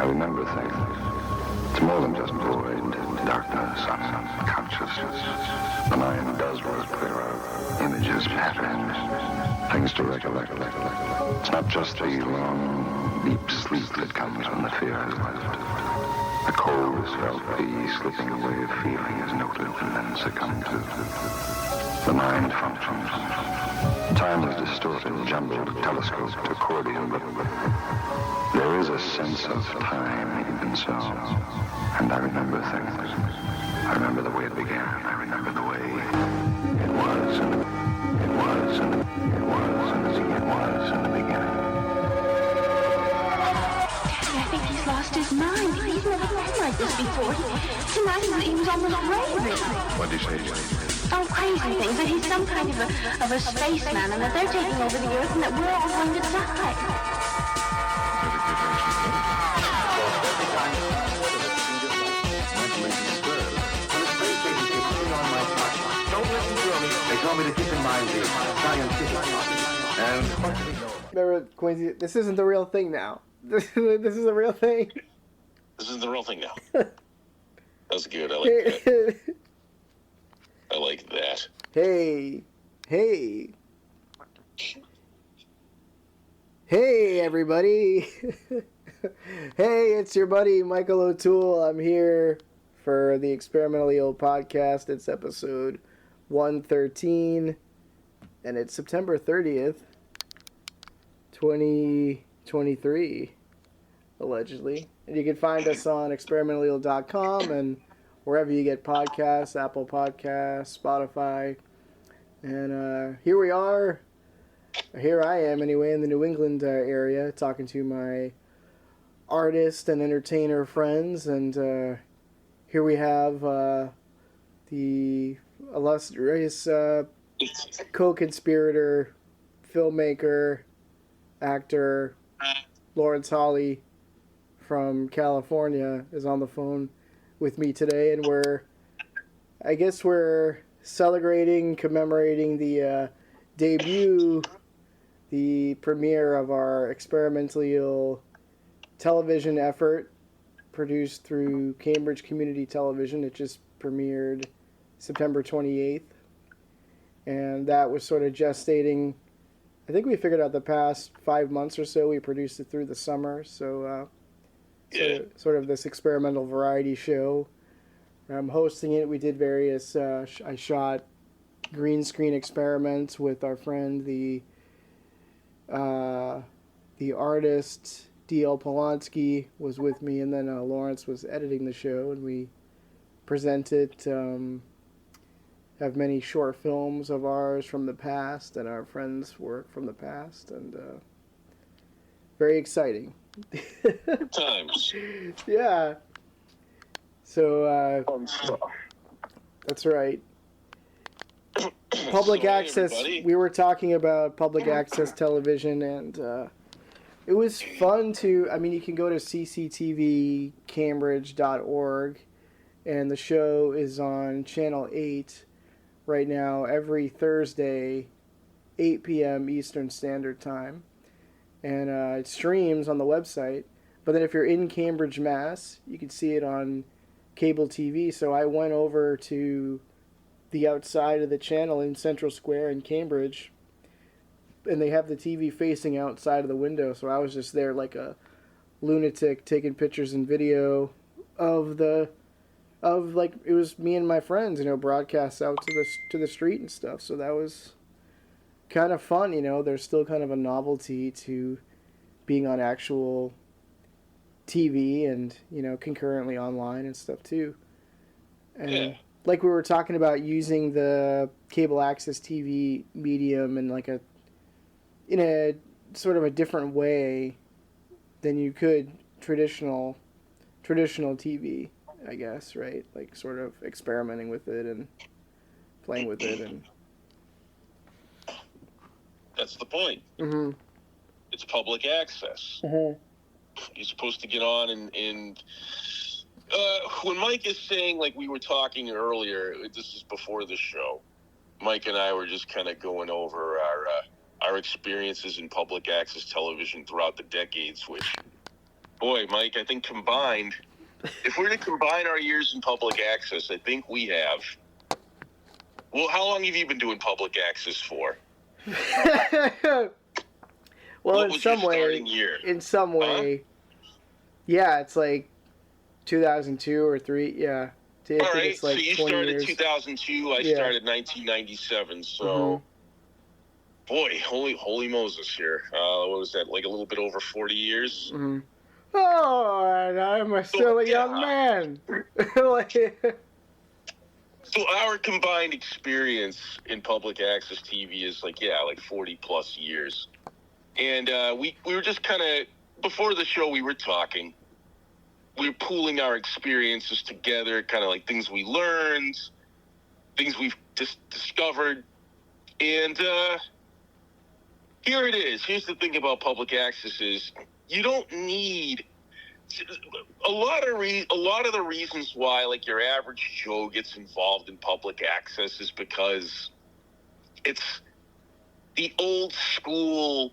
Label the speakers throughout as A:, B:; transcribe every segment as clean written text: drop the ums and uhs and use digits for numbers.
A: remember things. It's more than just void, darkness, unconsciousness. The mind does work. There are images, patterns, things to recollect. It's not just the long, deep sleep that comes when the fear has left. The cold is felt, the slipping away of feeling is noted and then succumbed to. The mind functions. Time is distorted, jumbled, telescoped, accordion, but there is a sense of time even so. And I remember things. I remember the way it began. I remember the way it was and it was and it was and it was in the beginning.
B: Daddy, I think he's lost his mind. He's never been like this before. Tonight he was almost raving.
A: What did you say?
B: Oh, crazy things, that he's some kind of a spaceman and that they're taking over the Earth and that we're all going to die.
C: Don't listen to me. They told me to keep in mind the scientific and
D: Remember, Quincy, this isn't the real thing now. This is the real thing.
E: This is the real thing now. That's good. I like that. I like that.
D: Hey, everybody. Hey, it's your buddy Michael O'Toole. I'm here for the Experimentally Ill podcast. It's episode 113, and it's September 30th, 2023, allegedly. And you can find us on experimentally'ill.com and wherever you get podcasts, Apple Podcasts, Spotify. And here we are. Here I am, anyway, in the New England area, talking to my artist and entertainer friends. And here we have the illustrious co-conspirator, filmmaker, actor, Lawrence Hollie from California is on the phone with me today, and we're celebrating, commemorating the debut, the premiere of our Experimentally Ill television effort produced through Cambridge Community Television. It just premiered September 28th, and that was sort of gestating. I think we figured out the past 5 months or so. We produced it through the summer, so sort of this experimental variety show. I'm hosting it. We did various, I shot green screen experiments with our friend, the artist D.L. Polanski was with me, and then Lawrence was editing the show, and we presented, have many short films of ours from the past and our friends' work from the past, and very exciting.
E: Good times.
D: Yeah. So, that's right. Public access,
E: everybody.
D: We were talking about public access television, and it was fun to, you can go to cctvcambridge.org, and the show is on Channel 8 right now, every Thursday, 8 p.m. Eastern Standard Time. And it streams on the website. But then if you're in Cambridge, Mass., you can see it on cable TV. So I went over to the outside of the channel in Central Square in Cambridge, and they have the TV facing outside of the window. So I was just there like a lunatic taking pictures and video of it was me and my friends, broadcasts out to the street and stuff. So that was kind of fun, There's still kind of a novelty to being on actual TV and, concurrently online and stuff too. And like we were talking about using the cable access TV medium in in a sort of a different way than you could traditional TV, I guess, right? Like sort of experimenting with it and playing with it, and
E: that's the point.
D: Mm-hmm.
E: It's public access.
D: Mm-hmm.
E: You're supposed to get on and when Mike is saying, like we were talking earlier, this is before the show, Mike and I were just kind of going over our experiences in public access television throughout the decades, which Boy, Mike, I think combined, if we're to combine our years in public access, I think we have. Well, how long have you been doing public access for?
D: Well,
E: What
D: in
E: was
D: some
E: your
D: way,
E: starting year?
D: Yeah, it's like 2002 or 3. Yeah, I think
E: All right,
D: it's like
E: so you
D: 20
E: started
D: years.
E: 2002. I
D: Yeah.
E: started 1997. So, boy, holy Moses here. What was that? Like a little bit over 40 years.
D: Mm-hmm. Oh, and I'm still a young man.
E: So our combined experience in public access TV is like 40 plus years. And we were just kind of, before the show we were talking, we were pooling our experiences together, kind of like things we learned, things we've discovered. And here it is. Here's the thing about public access is you don't need a lot of the reasons why like your average Joe gets involved in public access is because it's the old school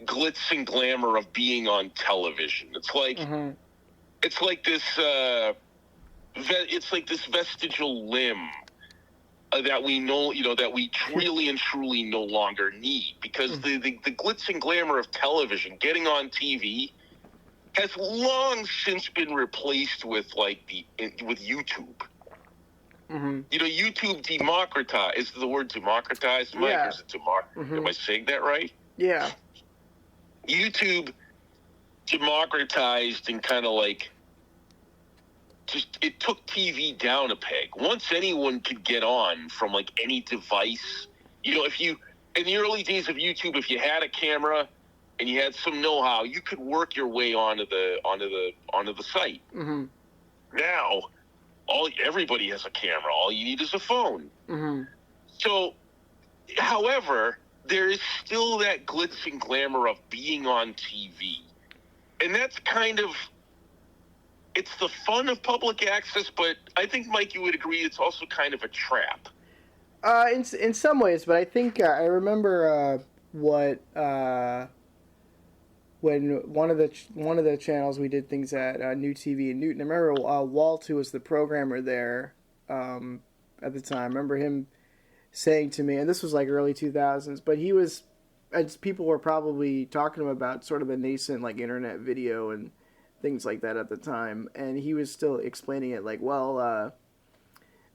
E: glitz and glamour of being on television. It's like it's like this it's like this vestigial limb that we know, that we really and truly no longer need, because the glitz and glamour of television, getting on TV, has long since been replaced with with YouTube. YouTube democratized. Is the word democratized, Mike?
D: Yeah.
E: Or is it Am I saying that right?
D: Yeah.
E: YouTube democratized and kind of like it took TV down a peg. Once anyone could get on from like any device, if you, in the early days of YouTube, if you had a camera and you had some know-how, you could work your way onto the site. Now, everybody has a camera. All you need is a phone. So, however, there is still that glitz and glamour of being on TV, and that's kind of, it's the fun of public access. But I think, Mike, you would agree it's also kind of a trap.
D: In some ways, but I think I remember when one of the channels we did things at, New TV in Newton. I remember Walt, who was the programmer there at the time. I remember him saying to me, and this was like early 2000s, but he was, as people were probably talking to him about sort of the nascent like internet video and things like that at the time, and he was still explaining it like, well,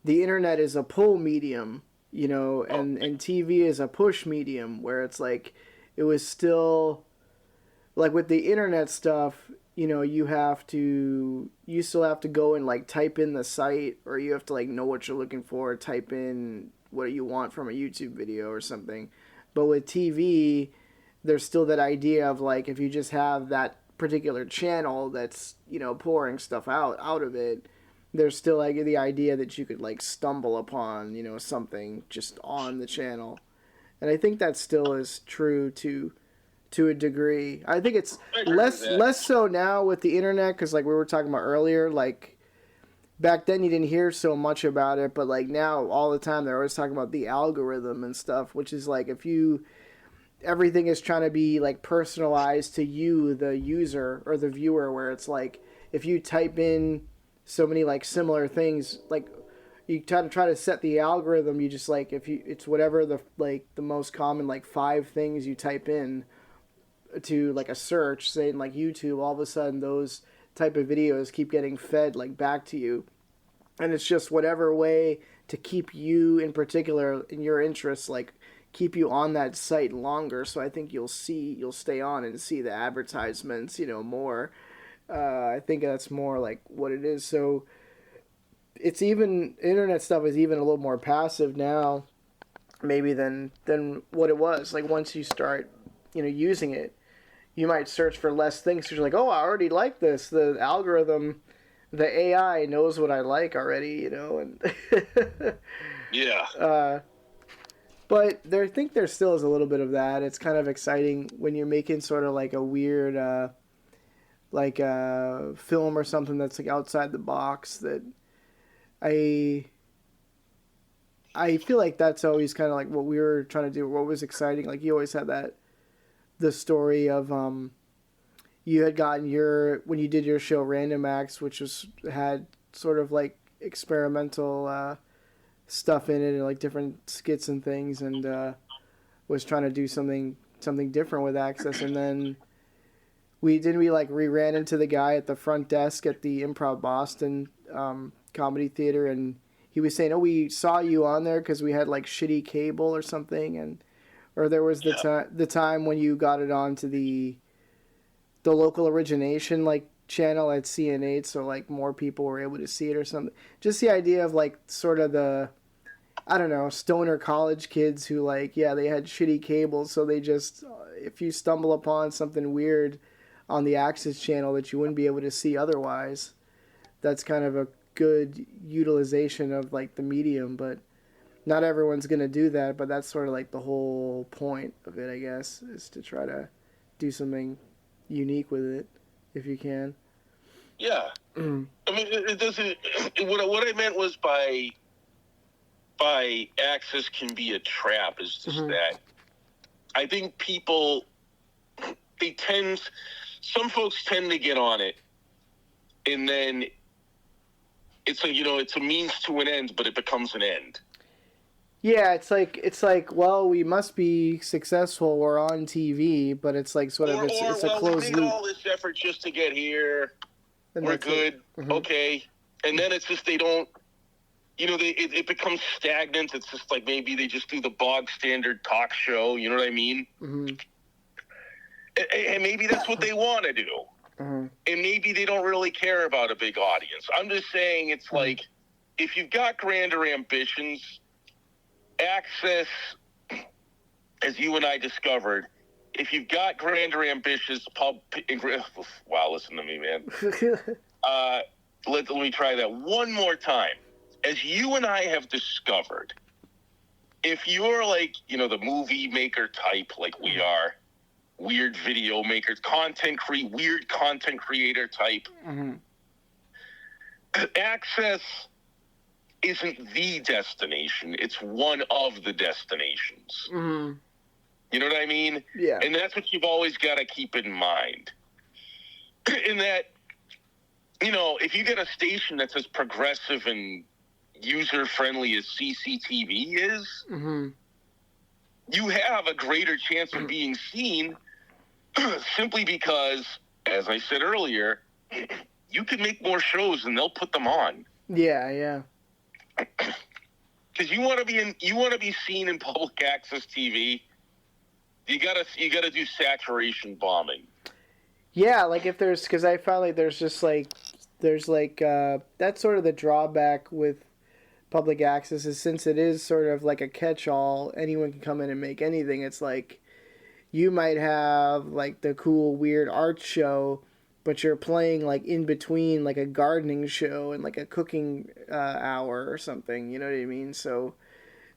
D: the internet is a pull medium, and TV is a push medium, where it's like, it was still, like with the internet stuff, you still have to go and like type in the site, or you have to like know what you're looking for, type in what you want from a YouTube video or something. But with TV, there's still that idea of like, if you just have that particular channel that's, pouring stuff out of it, there's still like the idea that you could like stumble upon, something just on the channel. And I think that still is true to a degree. I think it's less so now with the internet, because like we were talking about earlier, like back then you didn't hear so much about it, but like now all the time they're always talking about the algorithm and stuff, which is like, everything is trying to be like personalized to you, the user or the viewer, where it's like, if you type in so many like similar things, like you try to set the algorithm, you just like, it's whatever the most common like 5 things you type in to like a search, say in like YouTube, all of a sudden those type of videos keep getting fed like back to you, and it's just whatever way to keep you in particular in your interests, like keep you on that site longer. So I think you'll stay on and see the advertisements more. I think that's more like what it is. So it's even, internet stuff is even a little more passive now maybe than what it was. Like once you start using it, you might search for less things because you're like, oh, I already like this. The algorithm, the AI knows what I like already, and
E: Yeah.
D: But I think there still is a little bit of that. It's kind of exciting when you're making sort of like a weird, like a film or something that's like outside the box. That I feel like that's always kind of like what we were trying to do. What was exciting, like you always had the story of, you had gotten when you did your show Random Acts, which had sort of like experimental stuff in it and like different skits and things, and was trying to do something different with Access. And then we ran into the guy at the front desk at the Improv Boston Comedy Theater, and he was saying, "Oh, we saw you on there because we had like shitty cable or something," or there was the time when you got it onto the local origination like channel at CN8, so like more people were able to see it or something. Just the idea of like sort of the, I don't know, stoner college kids who like, yeah, they had shitty cables, so they just, if you stumble upon something weird on the Access channel that you wouldn't be able to see otherwise, that's kind of a good utilization of like the medium. But not everyone's going to do that, but that's sort of like the whole point of it, I guess, is to try to do something unique with it if you can.
E: Yeah. I mean, it doesn't, what I meant was by Access can be a trap is just that I think people, some folks tend to get on it, and then it's a means to an end, but it becomes an end.
D: Yeah, it's like, well, we must be successful. We're on TV, but it's like sort of it's a closed
E: we made
D: loop.
E: all this effort just to get here.
D: And
E: we're good, okay, and then it's just they don't. It becomes stagnant. It's just like maybe they just do the bog standard talk show. You know what I mean?
D: Mm-hmm.
E: And maybe that's what they want to do.
D: Mm-hmm.
E: And maybe they don't really care about a big audience. I'm just saying it's like, if you've got grander ambitions, Access, as you and I discovered, if you've got grander ambitions, wow, listen to me, man. Let me try that one more time. As you and I have discovered, if you're like, the movie maker type, like we are, weird video makers, weird content creator type, Access isn't the destination. It's one of the destinations.
D: Mm-hmm.
E: You know what I mean?
D: Yeah.
E: And that's what you've always got to keep in mind. In that, if you get a station that's as progressive and user-friendly as CCTV is, you have a greater chance of being seen simply because, as I said earlier, you can make more shows and they'll put them on.
D: Yeah.
E: Because you want to be seen in public access TV. You gotta do saturation bombing.
D: Yeah, like because I found like there's that's sort of the drawback with public access is since it is sort of like a catch-all, anyone can come in and make anything. It's like you might have like the cool weird art show, but you're playing like in between like a gardening show and like a cooking hour or something. You know what I mean? So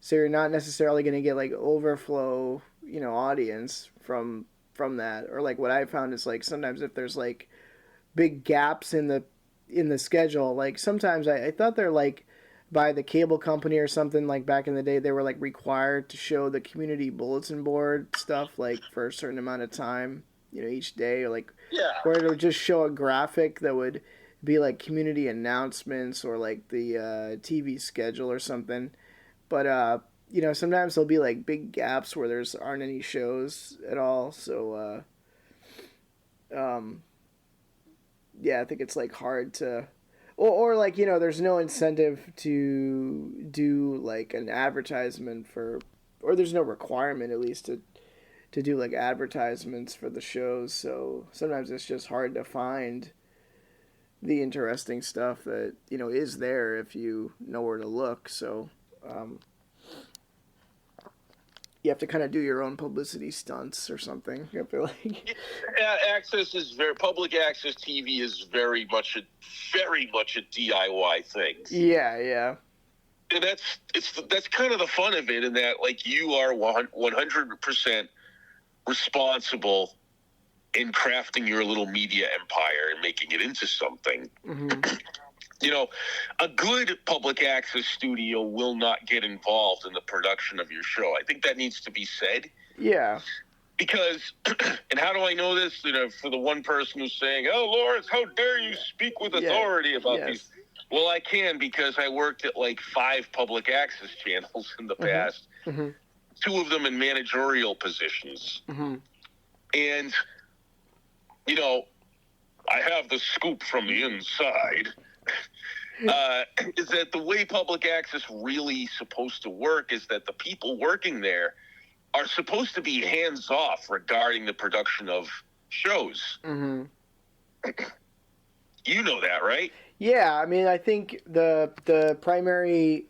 D: you're not necessarily going to get like overflow, audience from that. Or like what I found is like sometimes if there's like big gaps in the schedule, like sometimes I thought they're like by the cable company or something, like back in the day they were like required to show the community bulletin board stuff like for a certain amount of time, each day, or like where it would just show a graphic that would be like community announcements or like the TV schedule or something. But sometimes there'll be like big gaps where there aren't any shows at all. So I think it's like hard to, or like there's no incentive to do like an advertisement or there's no requirement at least to do like advertisements for the shows. So sometimes it's just hard to find the interesting stuff that is there if you know where to look. So you have to kind of do your own publicity stunts or something. You have to like.
E: Public access TV is very much a DIY thing.
D: Yeah.
E: And that's kind of the fun of it, in that like you are 100% responsible in crafting your little media empire and making it into something.
D: Mm-hmm.
E: A good public access studio will not get involved in the production of your show. I think that needs to be said.
D: Yeah.
E: Because, and how do I know this? For the one person who's saying, "Oh, Lawrence, how dare you speak with authority about these?" Well, I can, because I worked at like 5 public access channels in the past. 2 of them in managerial positions. And, I have the scoop from the inside. Is that the way public access really supposed to work is that the people working there are supposed to be hands-off regarding the production of shows. You know that, right? Yeah,
D: I mean, I think the primary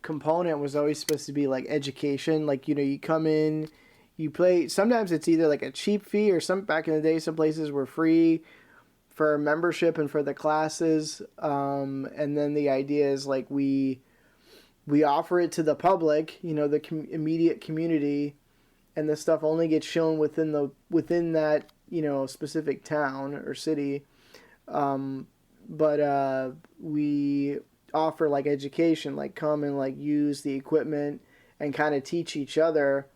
D: component was always supposed to be like education. Like, you come in, you play. Sometimes it's either like a cheap fee, or back in the day, some places were free for membership and for the classes. And then the idea is like we offer it to the public, the immediate community, and the stuff only gets shown within that specific town or city. But we offer like education, like come and like use the equipment and kind of teach each other,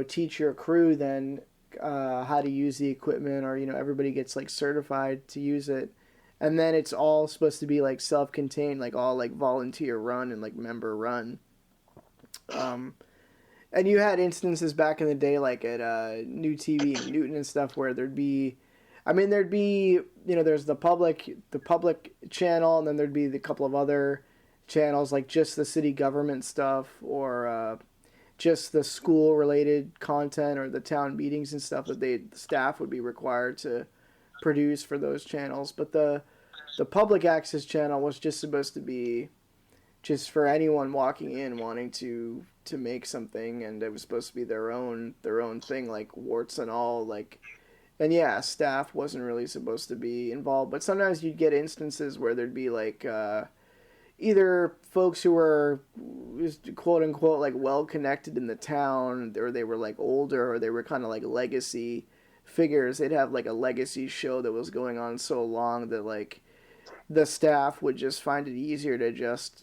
D: teach your crew then how to use the equipment, or everybody gets like certified to use it. And then it's all supposed to be like self-contained, like all like volunteer run and like member run. And you had instances back in the day, like at New TV and Newton and stuff, where there'd be, there's the public channel, and then there'd be a couple of other channels, like just the city government stuff, or just the school-related content, or the town meetings and stuff that the staff would be required to produce for those channels. But the public access channel was just supposed to be just for anyone walking in wanting to make something, and it was supposed to be their own thing, like warts and all, like. And yeah, staff wasn't really supposed to be involved, but sometimes you'd get instances where there'd be like either folks who were quote unquote like well connected in the town, or they were like older, or they were kind of like legacy figures. They'd have like a legacy show that was going on so long that like the staff would just find it easier to just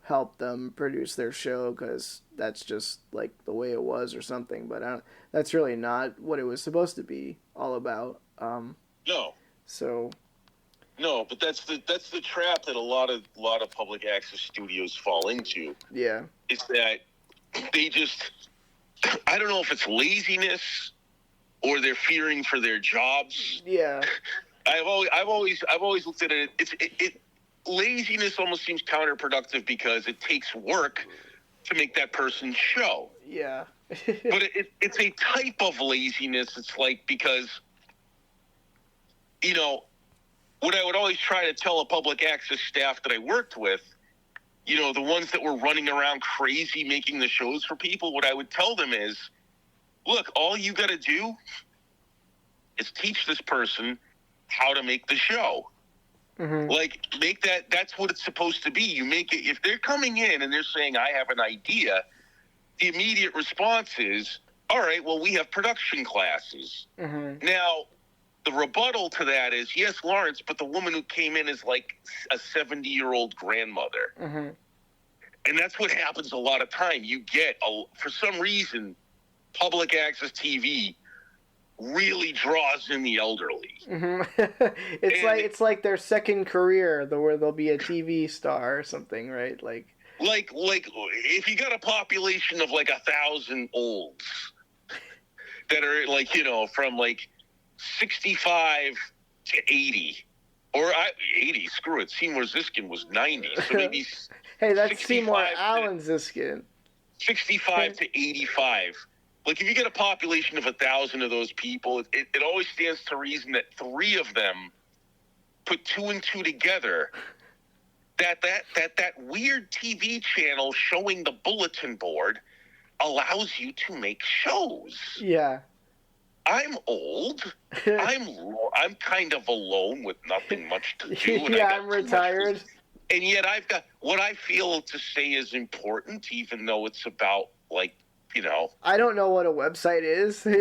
D: help them produce their show, because that's just like the way it was or something. But that's really not what it was supposed to be all about.
E: No.
D: So.
E: No, but that's the trap that a lot of public access studios fall into.
D: Yeah.
E: Is that they just, I don't know if it's laziness or they're fearing for their jobs.
D: Yeah.
E: I've always looked at it. It laziness almost seems counterproductive, because it takes work to make that person show.
D: Yeah.
E: But it's a type of laziness. It's like, because, what I would always try to tell a public access staff that I worked with, the ones that were running around crazy making the shows for people, what I would tell them is, look, all you got to do is teach this person how to make the show. Like, make that's what it's supposed to be. You make it, if they're coming in and they're saying, I have an idea, the immediate response is, all right, well, we have production classes. Now, the rebuttal to that is, yes, Lawrence, but the woman who came in is like a 70-year-old grandmother. And that's what happens a lot of time. You get, for some reason, public access TV really draws in the elderly.
D: It's like their second career, where they'll be a TV star or something, right? Like
E: if you got a population of like 1,000 olds that are like, from like 65 to 80, or 80, screw it, Seymour Ziskin was 90, so maybe
D: hey, that's Seymour Allen Ziskin.
E: 65 to 85. Like, if you get a population of 1,000 of those people, it always stands to reason that 3 of them put 2 and 2 together. That weird TV channel showing the bulletin board allows you to make shows.
D: Yeah.
E: I'm old. I'm kind of alone with nothing much to do. And
D: yeah, I'm retired.
E: And yet I've got what I feel to say is important, even though it's about like
D: I don't know what a website is, so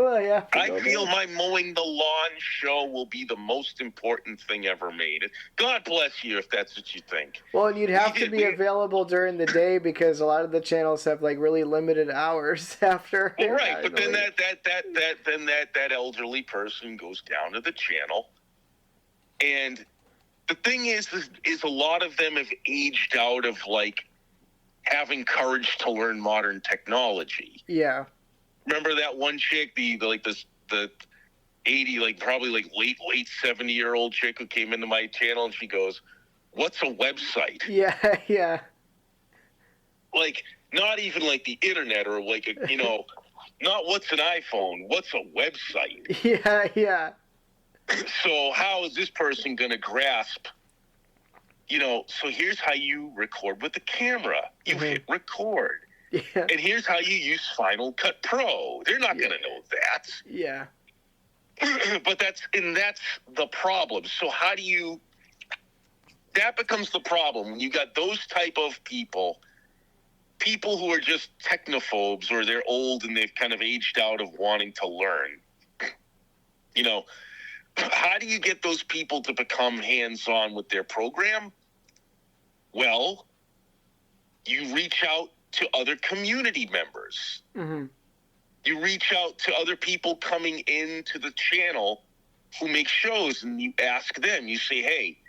D: I have to
E: I feel my mowing the lawn show will be the most important thing ever made. God bless you if that's what you think.
D: Well, and you'd have to be available during the day because a lot of the channels have like really limited hours after.
E: All right, but then that elderly person goes down to the channel, and the thing is a lot of them have aged out of like having courage to learn modern technology.
D: Yeah.
E: Remember that one chick, the 80, like probably like late 70-year-old chick who came into my channel and she goes, "What's a website?"
D: Yeah, yeah.
E: Like not even like the internet or like not what's an iPhone, what's a website?
D: Yeah, yeah.
E: So how is this person going to grasp? So here's how you record with the camera. You hit record.
D: Yeah.
E: And here's how you use Final Cut Pro. They're not going to know that.
D: Yeah.
E: But that's the problem. So how do you... That becomes the problem. When you got those type of people who are just technophobes or they're old and they've kind of aged out of wanting to learn. How do you get those people to become hands-on with their program? Well, you reach out to other community members.
D: Mm-hmm.
E: You reach out to other people coming into the channel who make shows, and you ask them, you say, "Hey,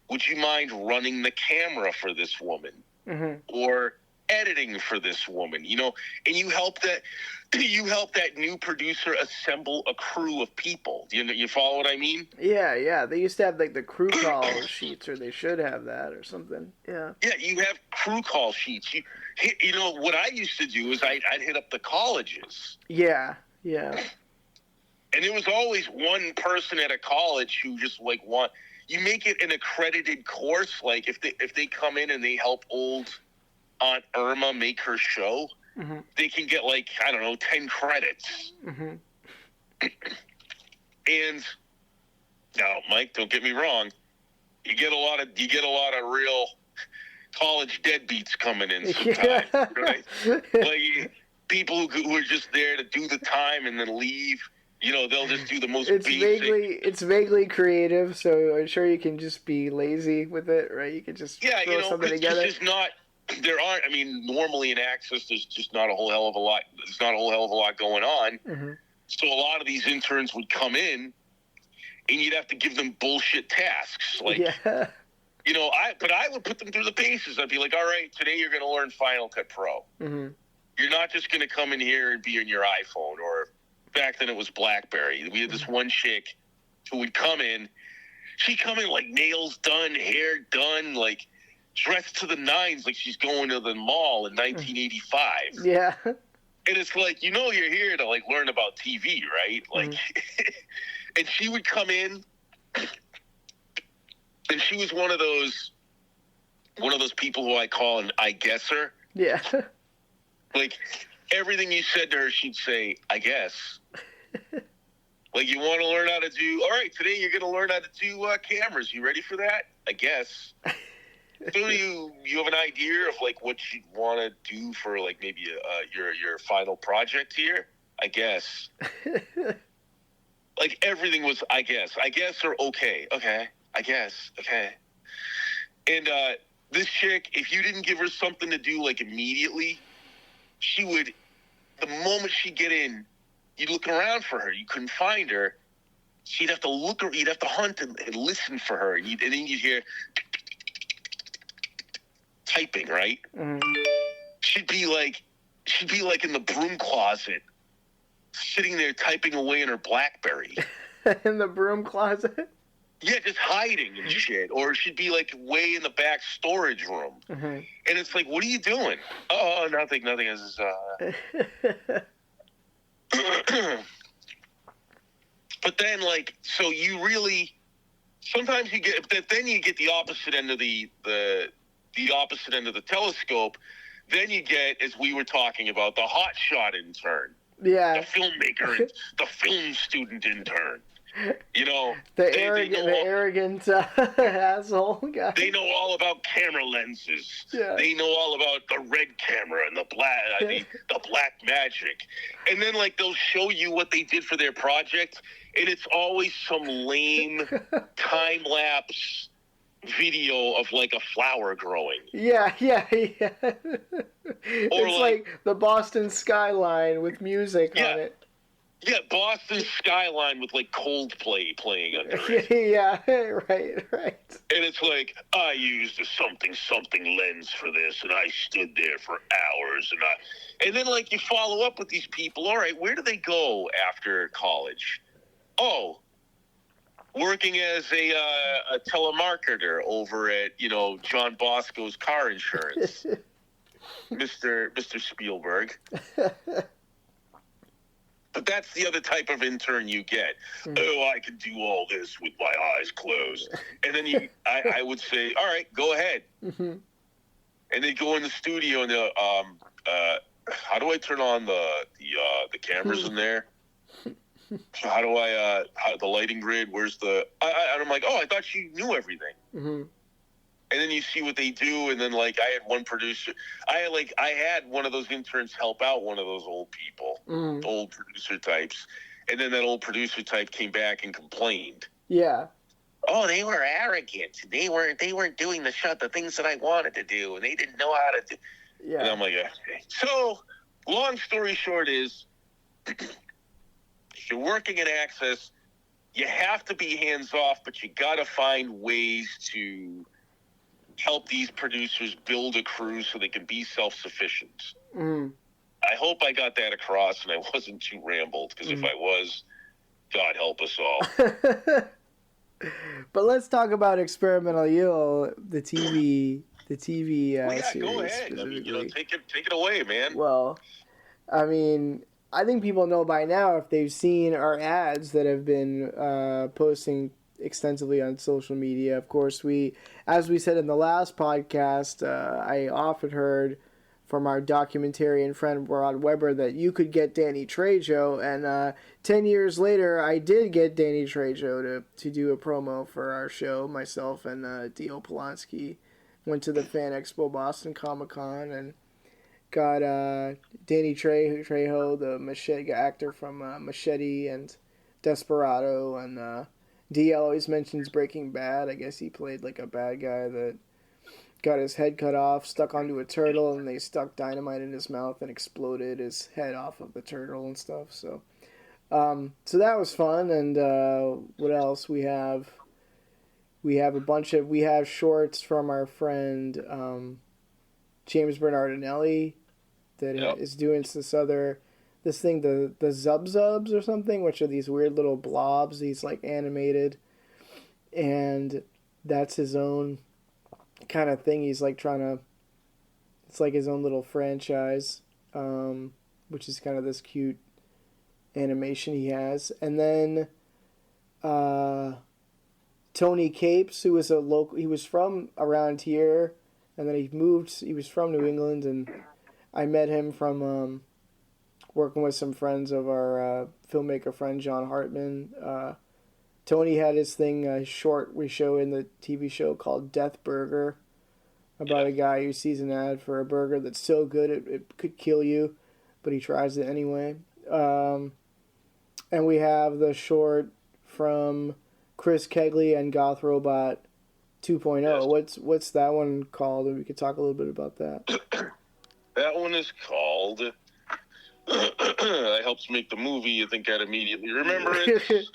E: would you mind running the camera for this woman?"
D: Mm-hmm.
E: Or editing for this woman, and you help that new producer assemble a crew of people. You follow what I mean?
D: Yeah, yeah. They used to have like the crew call sheets, or they should have that or something. Yeah.
E: Yeah, you have crew call sheets. What I used to do is I'd hit up the colleges.
D: Yeah, yeah.
E: And there was always one person at a college who just like you make it an accredited course. Like if they come in and they help old Aunt Irma make her show, mm-hmm. they can get 10 credits.
D: Mm-hmm.
E: And now, Mike, don't get me wrong, you get a lot of real college deadbeats coming in sometimes, right? Like people who are just there to do the time and then leave. They'll just do the most basic.
D: It's vaguely creative, so I'm sure you can just be lazy with it, right? You can just throw something together.
E: It's just not. There aren't. Normally in Access, there's just not a whole hell of a lot. There's not a whole hell of a lot going on.
D: Mm-hmm.
E: So a lot of these interns would come in, and you'd have to give them bullshit tasks. I would put them through the paces. I'd be like, "All right, today you're going to learn Final Cut Pro.
D: Mm-hmm.
E: You're not just going to come in here and be on your iPhone." Or back then it was BlackBerry. We had this one chick who would come in. She'd come in like nails done, hair done, like dressed to the nines, like she's going to the mall in 1985.
D: Yeah.
E: And it's like, you're here to like learn about TV, right? Like, and she would come in, and she was one of those people who I call an I guesser.
D: Yeah.
E: Like everything you said to her, she'd say, "I guess." Like, you want to learn how to do, all right, today you're going to learn how to do cameras. You ready for that? I guess. So you have an idea of like what you want to do for like maybe your final project here? I guess. Like everything was I guess or okay, I guess, okay. And this chick, if you didn't give her something to do like immediately, she would, the moment she'd get in, you'd look around for her. You couldn't find her. So you'd have to hunt and listen for her. And then you'd hear typing, right?
D: Mm-hmm.
E: She'd be like in the broom closet, sitting there typing away in her BlackBerry.
D: In the broom closet?
E: Yeah, just hiding and shit. Or she'd be like way in the back storage room.
D: Mm-hmm.
E: And it's like, what are you doing? Oh, nothing. Is But then, like, so you really, sometimes you get, but then you get the opposite end of the opposite end of the telescope. Then you get, as we were talking about, the hotshot intern.
D: Yeah.
E: The filmmaker, the film student intern. You know,
D: The
E: they
D: arrogant asshole guy.
E: They know all about camera lenses.
D: Yeah.
E: They know all about the red camera and the black magic. And then, like, they'll show you what they did for their project, and it's always some lame time-lapse video of, like, a flower growing.
D: Yeah. It's like the Boston skyline with music on it.
E: Yeah, Boston skyline with, like, Coldplay playing under it.
D: Yeah, right.
E: And it's like, I used a something lens for this, and I stood there for hours, and then, like, you follow up with these people. All right, where do they go after college? Oh, working as a telemarketer over at, John Bosco's car insurance. Mr. Spielberg. But that's the other type of intern you get. Oh, I can do all this with my eyes closed. And then I would say, all right, go ahead. Mm-hmm. And they go in the studio and they'll, how do I turn on the cameras in there? How do I, the lighting grid? Where's and I'm like, oh, I thought you knew everything. Mm-hmm. And then you see what they do, and then, like, I had one producer. I had one of those interns help out one of those old people, old producer types. And then that old producer type came back and complained.
D: Yeah.
E: Oh, they were arrogant. They weren't doing the things that I wanted to do, and they didn't know how to do. Yeah. And I'm like, okay. So, long story short is, if you're working at Access, you have to be hands off, but you got to find ways to help these producers build a crew so they can be self-sufficient. I hope I got that across and I wasn't too rambled, because if I was, God help us all.
D: But let's talk about Experimental ILL, the TV series.
E: Go ahead. I mean, take it away, man.
D: Well, I mean, I think people know by now, if they've seen our ads that have been posting extensively on social media. Of course, as we said in the last podcast, I often heard from our documentarian friend Rod Weber that you could get Danny Trejo, and 10 years later, I did get Danny Trejo to do a promo for our show. Myself and Dio Polanski went to the Fan Expo Boston Comic Con and got Danny Trejo, the Machete actor from Machete and Desperado, and DL always mentions Breaking Bad. I guess he played like a bad guy that got his head cut off, stuck onto a turtle, and they stuck dynamite in his mouth and exploded his head off of the turtle and stuff. So that was fun. And what else? We have shorts from our friend James Bernardinelli that is doing this thing, the Zubs or something, which are these weird little blobs. He's like animated, and that's his own kind of thing. He's like it's like his own little franchise, which is kind of this cute animation he has. And then Tony Capes, who was he was from around here, and then he was from New England, and I met him from working with some friends of our filmmaker friend John Hartman. Tony had his thing, short we show in the TV show called Death Burger, about a guy who sees an ad for a burger that's so good it could kill you, but he tries it anyway. And we have the short from Chris Kegley and Goth Robot 2.0.
E: Yes.
D: What's that one called? And we could talk a little bit about that.
E: That one is called... that helps make the movie. You think I'd immediately remember it.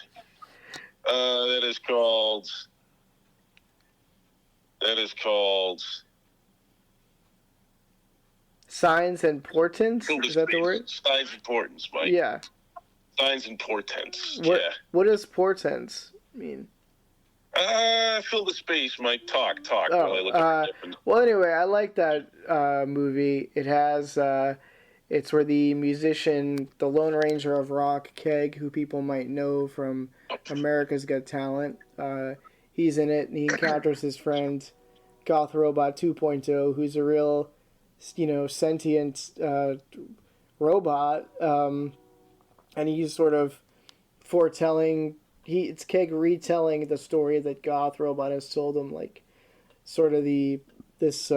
E: That is called
D: Signs and Portents? Is that the word?
E: Signs and Portents, Mike.
D: Yeah.
E: Signs and Portents.
D: What does portents mean?
E: Fill the space, Mike. Talk.
D: Well, anyway, I like that movie. It has... it's where the musician, the Lone Ranger of Rock, Keg, who people might know from America's Got Talent, he's in it, and he encounters his friend, Goth Robot 2.0, who's a real, sentient robot, and he's sort of foretelling it's Keg retelling the story that Goth Robot has told him, like sort of this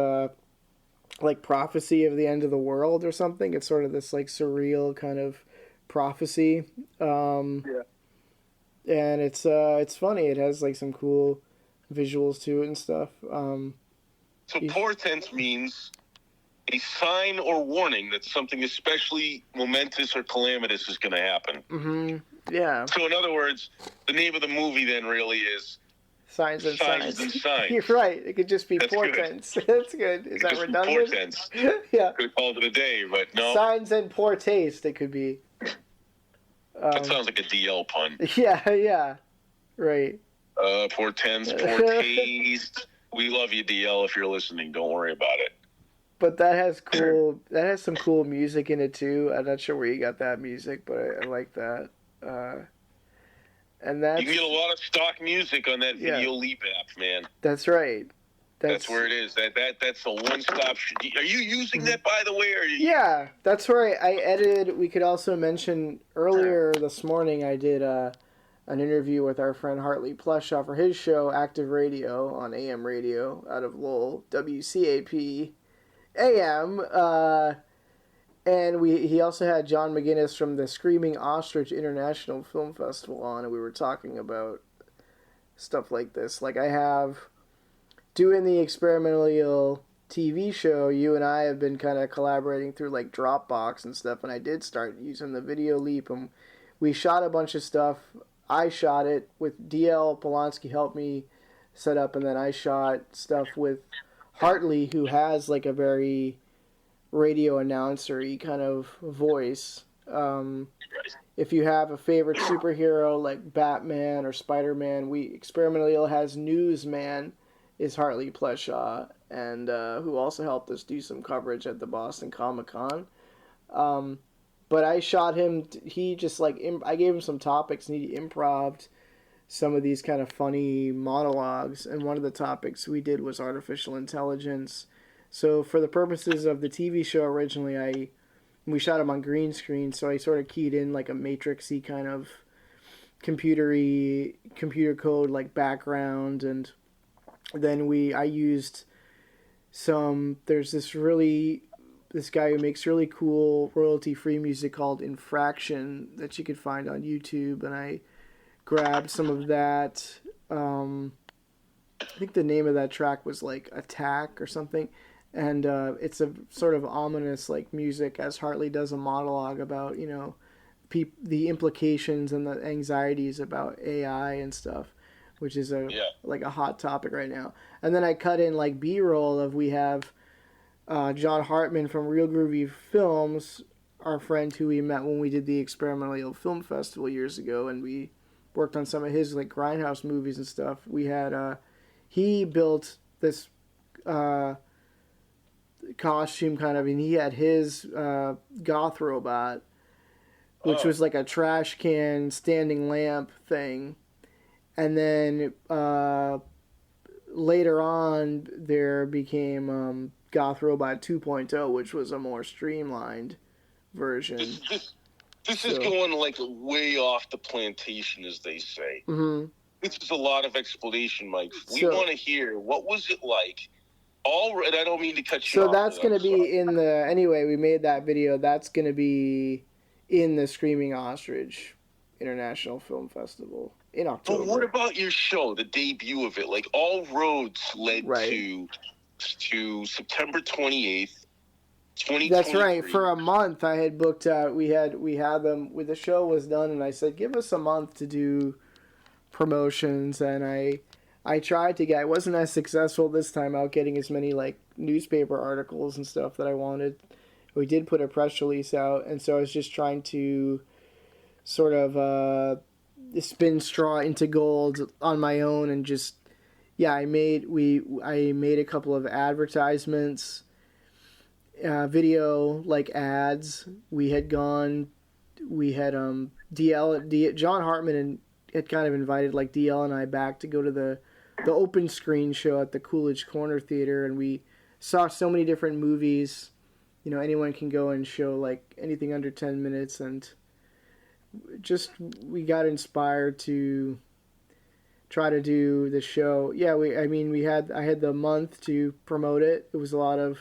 D: like prophecy of the end of the world or something. It's sort of this like surreal kind of prophecy. Yeah. And it's funny. It has like some cool visuals to it and stuff.
E: So portent means a sign or warning that something especially momentous or calamitous is going to happen.
D: Mm-hmm. Yeah.
E: So in other words, the name of the movie then really is
D: Signs and Signs. You're
E: Signs.
D: right. It could just be
E: That's
D: portents.
E: Good.
D: That's good. Is that redundant?
E: Portents.
D: Yeah.
E: Could have called it a day, but no.
D: Signs and poor taste. It could be.
E: That sounds like a DL pun.
D: Yeah. Right.
E: Portents, poor taste. We love you, DL. If you're listening, don't worry about it.
D: But that has some cool music in it too. I'm not sure where you got that music, but I like that. And that's,
E: you can get a lot of stock music on that Video Leap app, man.
D: That's right.
E: That's where it is. That's a one-stop. Are you using that, by the way? Or
D: Yeah, that's where I edited. We could also mention earlier this morning I did an interview with our friend Hartley Plushaw for his show Active Radio on AM radio out of Lowell, WCAP AM. And he also had John McGinnis from the Screaming Ostrich International Film Festival on, and we were talking about stuff like this. Like I have, doing the Experimental Eel TV show, you and I have been kind of collaborating through like Dropbox and stuff, and I did start using the Video Leap, and we shot a bunch of stuff. I shot it with DL Polanski helped me set up, and then I shot stuff with Hartley, who has like a very radio announcer-y kind of voice. If you have a favorite superhero like Batman or Spider-Man, Experimental Eel has Newsman is Hartley Plushaw, and who also helped us do some coverage at the Boston Comic-Con. But I shot him, he just like, I gave him some topics and he improv'd some of these kind of funny monologues, and one of the topics we did was artificial intelligence. So for the purposes of the TV show originally, we shot him on green screen, so I sort of keyed in like a matrixy kind of computer code like background, and then I used there's this guy who makes really cool royalty-free music called Infraction that you could find on YouTube, and I grabbed some of that. I think the name of that track was like Attack or something. And it's a sort of ominous like music as Hartley does a monologue about, the implications and the anxieties about AI and stuff, which is like a hot topic right now. And then I cut in like B-roll of, we have John Hartman from Real Groovy Films, our friend who we met when we did the Experimental Eel Film Festival years ago, and we worked on some of his like Grindhouse movies and stuff. We had he built this costume kind of, and he had his Goth Robot, which was like a trash can standing lamp thing. And then later on there became Goth Robot 2.0, which was a more streamlined version.
E: This is going like way off the plantation, as they say. Mm-hmm. This is a lot of explanation, Mike. We want to hear, what was it like? And I don't mean to cut you off.
D: So that's going to be anyway, we made that video. That's going to be in the Screaming Ostrich International Film Festival in October.
E: But what about your show, the debut of it? Like, all roads led to September 28th, 2023.
D: That's right. For a month, I had booked out. We had them when the show was done, and I said, give us a month to do promotions, and I tried to get. I wasn't as successful this time out getting as many like newspaper articles and stuff that I wanted. We did put a press release out, and so I was just trying to sort of spin straw into gold on my own, and just I made a couple of advertisements, video like ads. We had John Hartman had kind of invited like DL and I back to go to the open screen show at the Coolidge Corner Theater, and we saw so many different movies. Anyone can go and show like anything under 10 minutes, and we got inspired to try to do the show. Yeah, I had the month to promote it. It was a lot of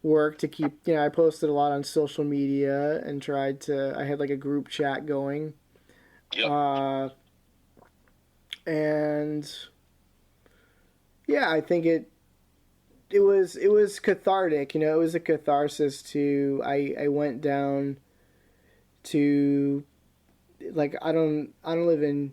D: work to keep, I posted a lot on social media and I had like a group chat going.
E: Yep.
D: And yeah, I think it was cathartic, it was a catharsis to, I went down to, like, I don't live in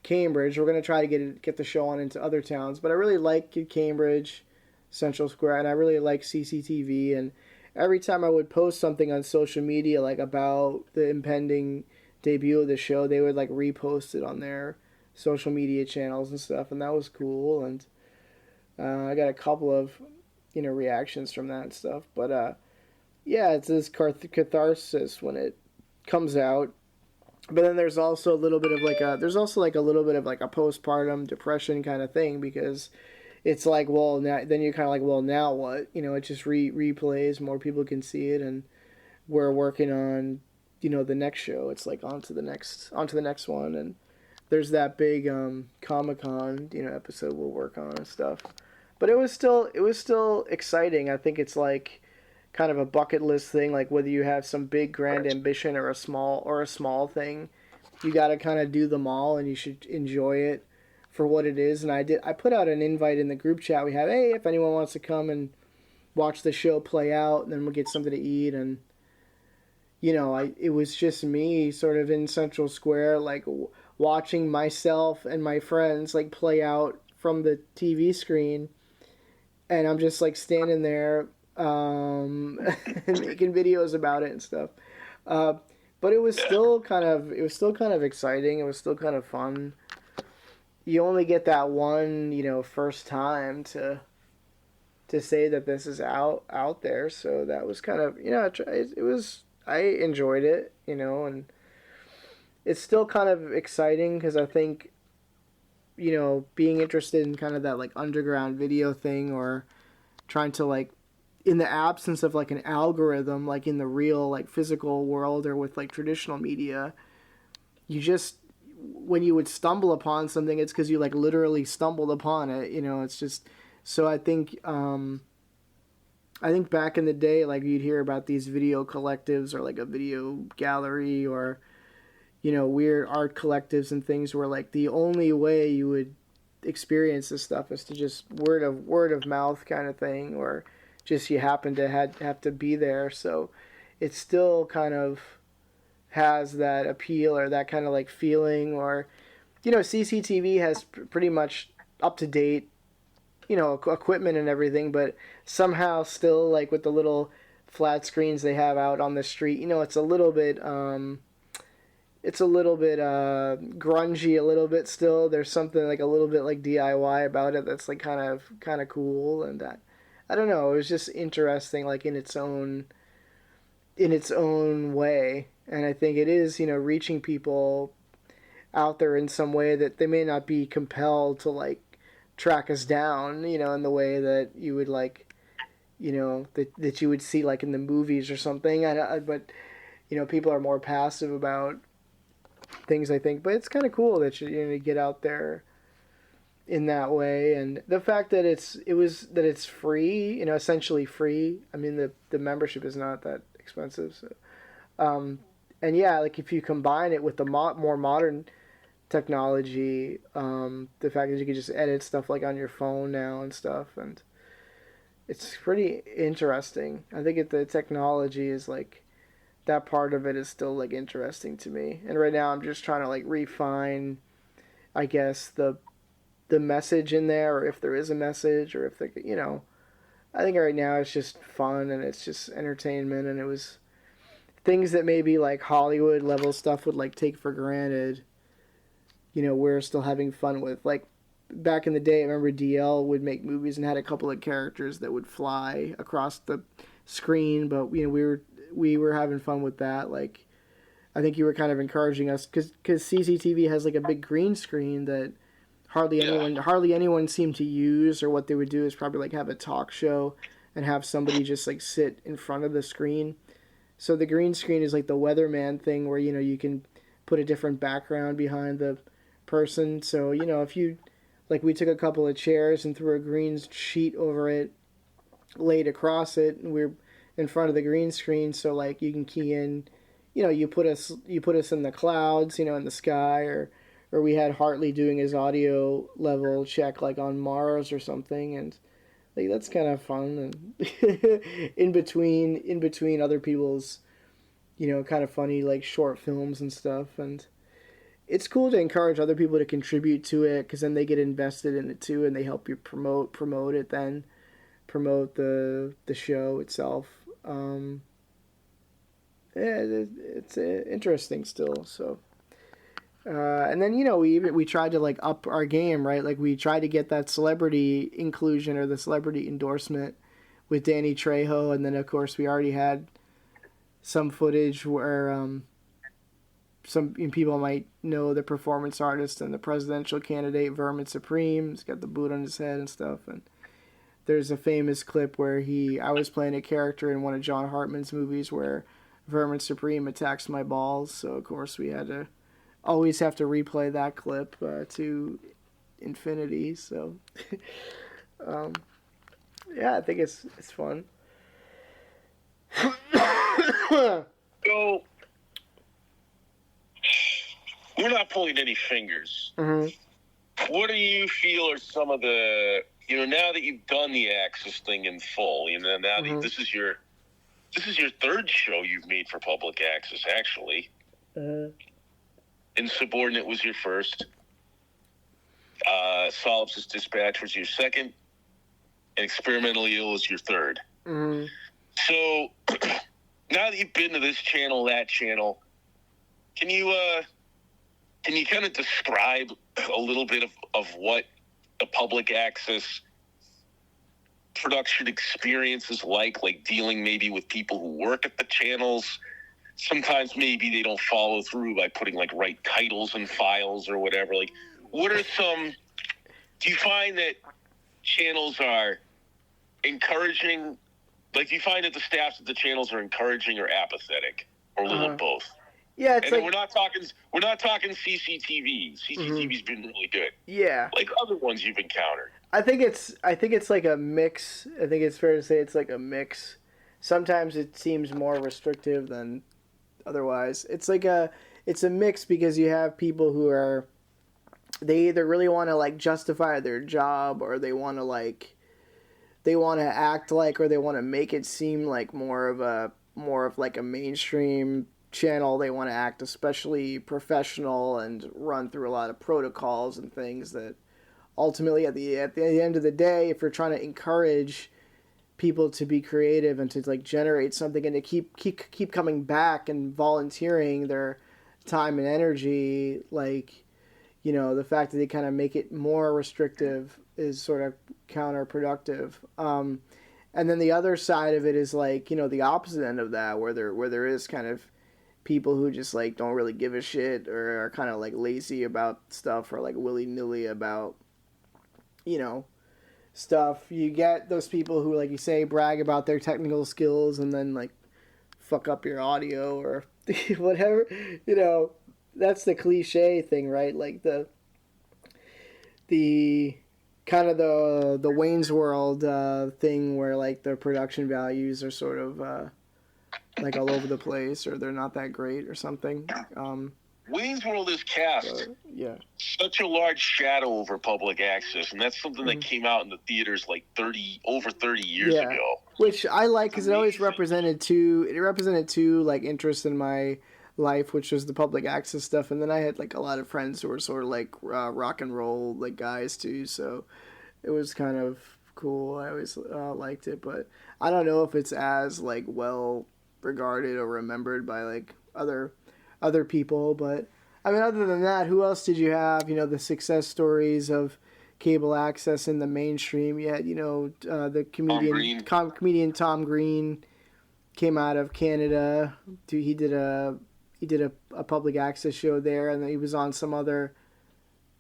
D: Cambridge. We're going to try to get the show on into other towns, but I really like Cambridge, Central Square, and I really like CCTV, and every time I would post something on social media, like, about the impending debut of the show, they would, like, repost it on their social media channels and stuff, and that was cool, and I got a couple of, reactions from that and stuff, but, yeah, it's this catharsis when it comes out. But then there's also a little bit of like a postpartum depression kind of thing, because it's like, well, then you're kind of like, well, now what? It just replays, more people can see it, and we're working on, the next show. It's like on to the next one, and there's that big Comic-Con, episode we'll work on and stuff. But it was still exciting. I think it's like kind of a bucket list thing, like whether you have some big grand ambition or a small thing, you got to kind of do them all, and you should enjoy it for what it is. And I put out an invite in the group chat we have, hey, if anyone wants to come and watch the show play out, and then we'll get something to eat. And it was just me sort of in Central Square, like watching myself and my friends like play out from the TV screen, and I'm just like standing there and making videos about it and stuff. But it was still kind of exciting. It was still kind of fun. You only get that one, first time to say that this is out there. So that was kind of, I enjoyed it, and it's still kind of exciting because I think, being interested in kind of that like underground video thing, or trying to like, in the absence of like an algorithm, like in the real like physical world or with like traditional media, when you would stumble upon something, it's because you like literally stumbled upon it. It's just, so I think back in the day, like you'd hear about these video collectives or like a video gallery or, weird art collectives and things where like the only way you would experience this stuff is to just word of mouth kind of thing, or just you happen to have to be there. So it still kind of has that appeal or that kind of like feeling, or CCTV has pretty much up to date equipment and everything, but somehow still like with the little flat screens they have out on the street, it's a little bit grungy a little bit still. There's something like a little bit like DIY about it that's like kind of cool, and that, I don't know, it was just interesting, like in its own way. And I think it is, reaching people out there in some way that they may not be compelled to like track us down, in the way that you would like, that you would see like in the movies or something. But people are more passive about things, I think. But it's kind of cool that you get out there in that way, and the fact that it's free, essentially free. I mean, the membership is not that expensive, so and yeah, like if you combine it with the more modern technology, the fact that you can just edit stuff like on your phone now and stuff, and it's pretty interesting. I think the technology is like, that part of it is still like interesting to me, and right now I'm just trying to like refine, I guess, the message in there, or if there is a message, or if I think right now it's just fun and it's just entertainment, and it was things that maybe like Hollywood level stuff would like take for granted, we're still having fun with. Like back in the day, I remember DL would make movies and had a couple of characters that would fly across the screen, but we were having fun with that. Like I think you were kind of encouraging us, because CCTV has like a big green screen that hardly anyone seemed to use, or what they would do is probably like have a talk show and have somebody just like sit in front of the screen. So the green screen is like the weatherman thing where, you can put a different background behind the person. So, if you, like, we took a couple of chairs and threw a green sheet over it, laid across it, and we're in front of the green screen. So, like, you can key in, you put us in the clouds, in the sky, or we had Hartley doing his audio level check, like, on Mars or something. And, like, that's kind of fun. And in between other people's, kind of funny, like, short films and stuff. And it's cool to encourage other people to contribute to it, because then they get invested in it too, and they help you promote it, then promote the show itself. It's interesting still. So, and then we tried to, like, up our game, right? Like, we tried to get that celebrity inclusion or the celebrity endorsement with Danny Trejo, and then of course we already had some footage where some people might know the performance artist and the presidential candidate Vermin Supreme. He's got the boot on his head and stuff. And there's a famous clip where I was playing a character in one of John Hartman's movies where Vermin Supreme attacks my balls. So of course we always have to replay that clip to infinity. So yeah, I think it's fun.
E: So, we're not pulling any fingers.
D: Mm-hmm.
E: What do you feel are some of the, now that you've done the Access thing in full, now that this is your third show you've made for public access, actually. Insubordinate was your first. Solipsist Dispatch was your second. And Experimentally Ill is your third.
D: Mm-hmm.
E: So, now that you've been to this channel, that channel, can you kind of describe a little bit of what a public access production experience is like dealing maybe with people who work at the channels? Sometimes maybe they don't follow through by putting, like, right titles in files or whatever. Like, what are do you find that channels are encouraging? Like, do you find that the staffs at the channels are encouraging or apathetic, or a little of both?
D: Yeah, it's
E: and
D: like,
E: we're not talking CCTV. CCTV's been really good.
D: Yeah,
E: like other ones you've encountered.
D: I think it's like a mix. I think it's fair to say it's like a mix. Sometimes it seems more restrictive than otherwise. It's a mix, because you have people who they either really want to, like, justify their job, or they want to act like, or they want to make it seem like more of like a mainstream channel. They want to act especially professional and run through a lot of protocols and things that ultimately at the end of the day, if you're trying to encourage people to be creative and to, like, generate something and to keep coming back and volunteering their time and energy, like, the fact that they kind of make it more restrictive is sort of counterproductive. And then the other side of it is, like, the opposite end of that, where there is kind of people who just, like, don't really give a shit, or are kind of, like, lazy about stuff, or, like, willy-nilly about, stuff. You get those people who, like you say, brag about their technical skills and then, like, fuck up your audio or whatever. That's the cliche thing, right? Like the kind of the Wayne's World thing where, like, the production values are sort of like all over the place, or they're not that great or something.
E: Wayne's World is cast such a large shadow over public access, and that's something that came out in the theaters like over 30 years ago. Which
D: I like, because it always represented two like interests in my life, which was the public access stuff, and then I had, like, a lot of friends who were sort of like rock and roll, like, guys too, so it was kind of cool. I always liked it, but I don't know if it's as, like, well regarded or remembered by, like, other people. But I mean, other than that, who else did you have? The success stories of cable access in the mainstream. You had, the comedian Tom Green came out of Canada. He did a public access show there, and then he was on some other,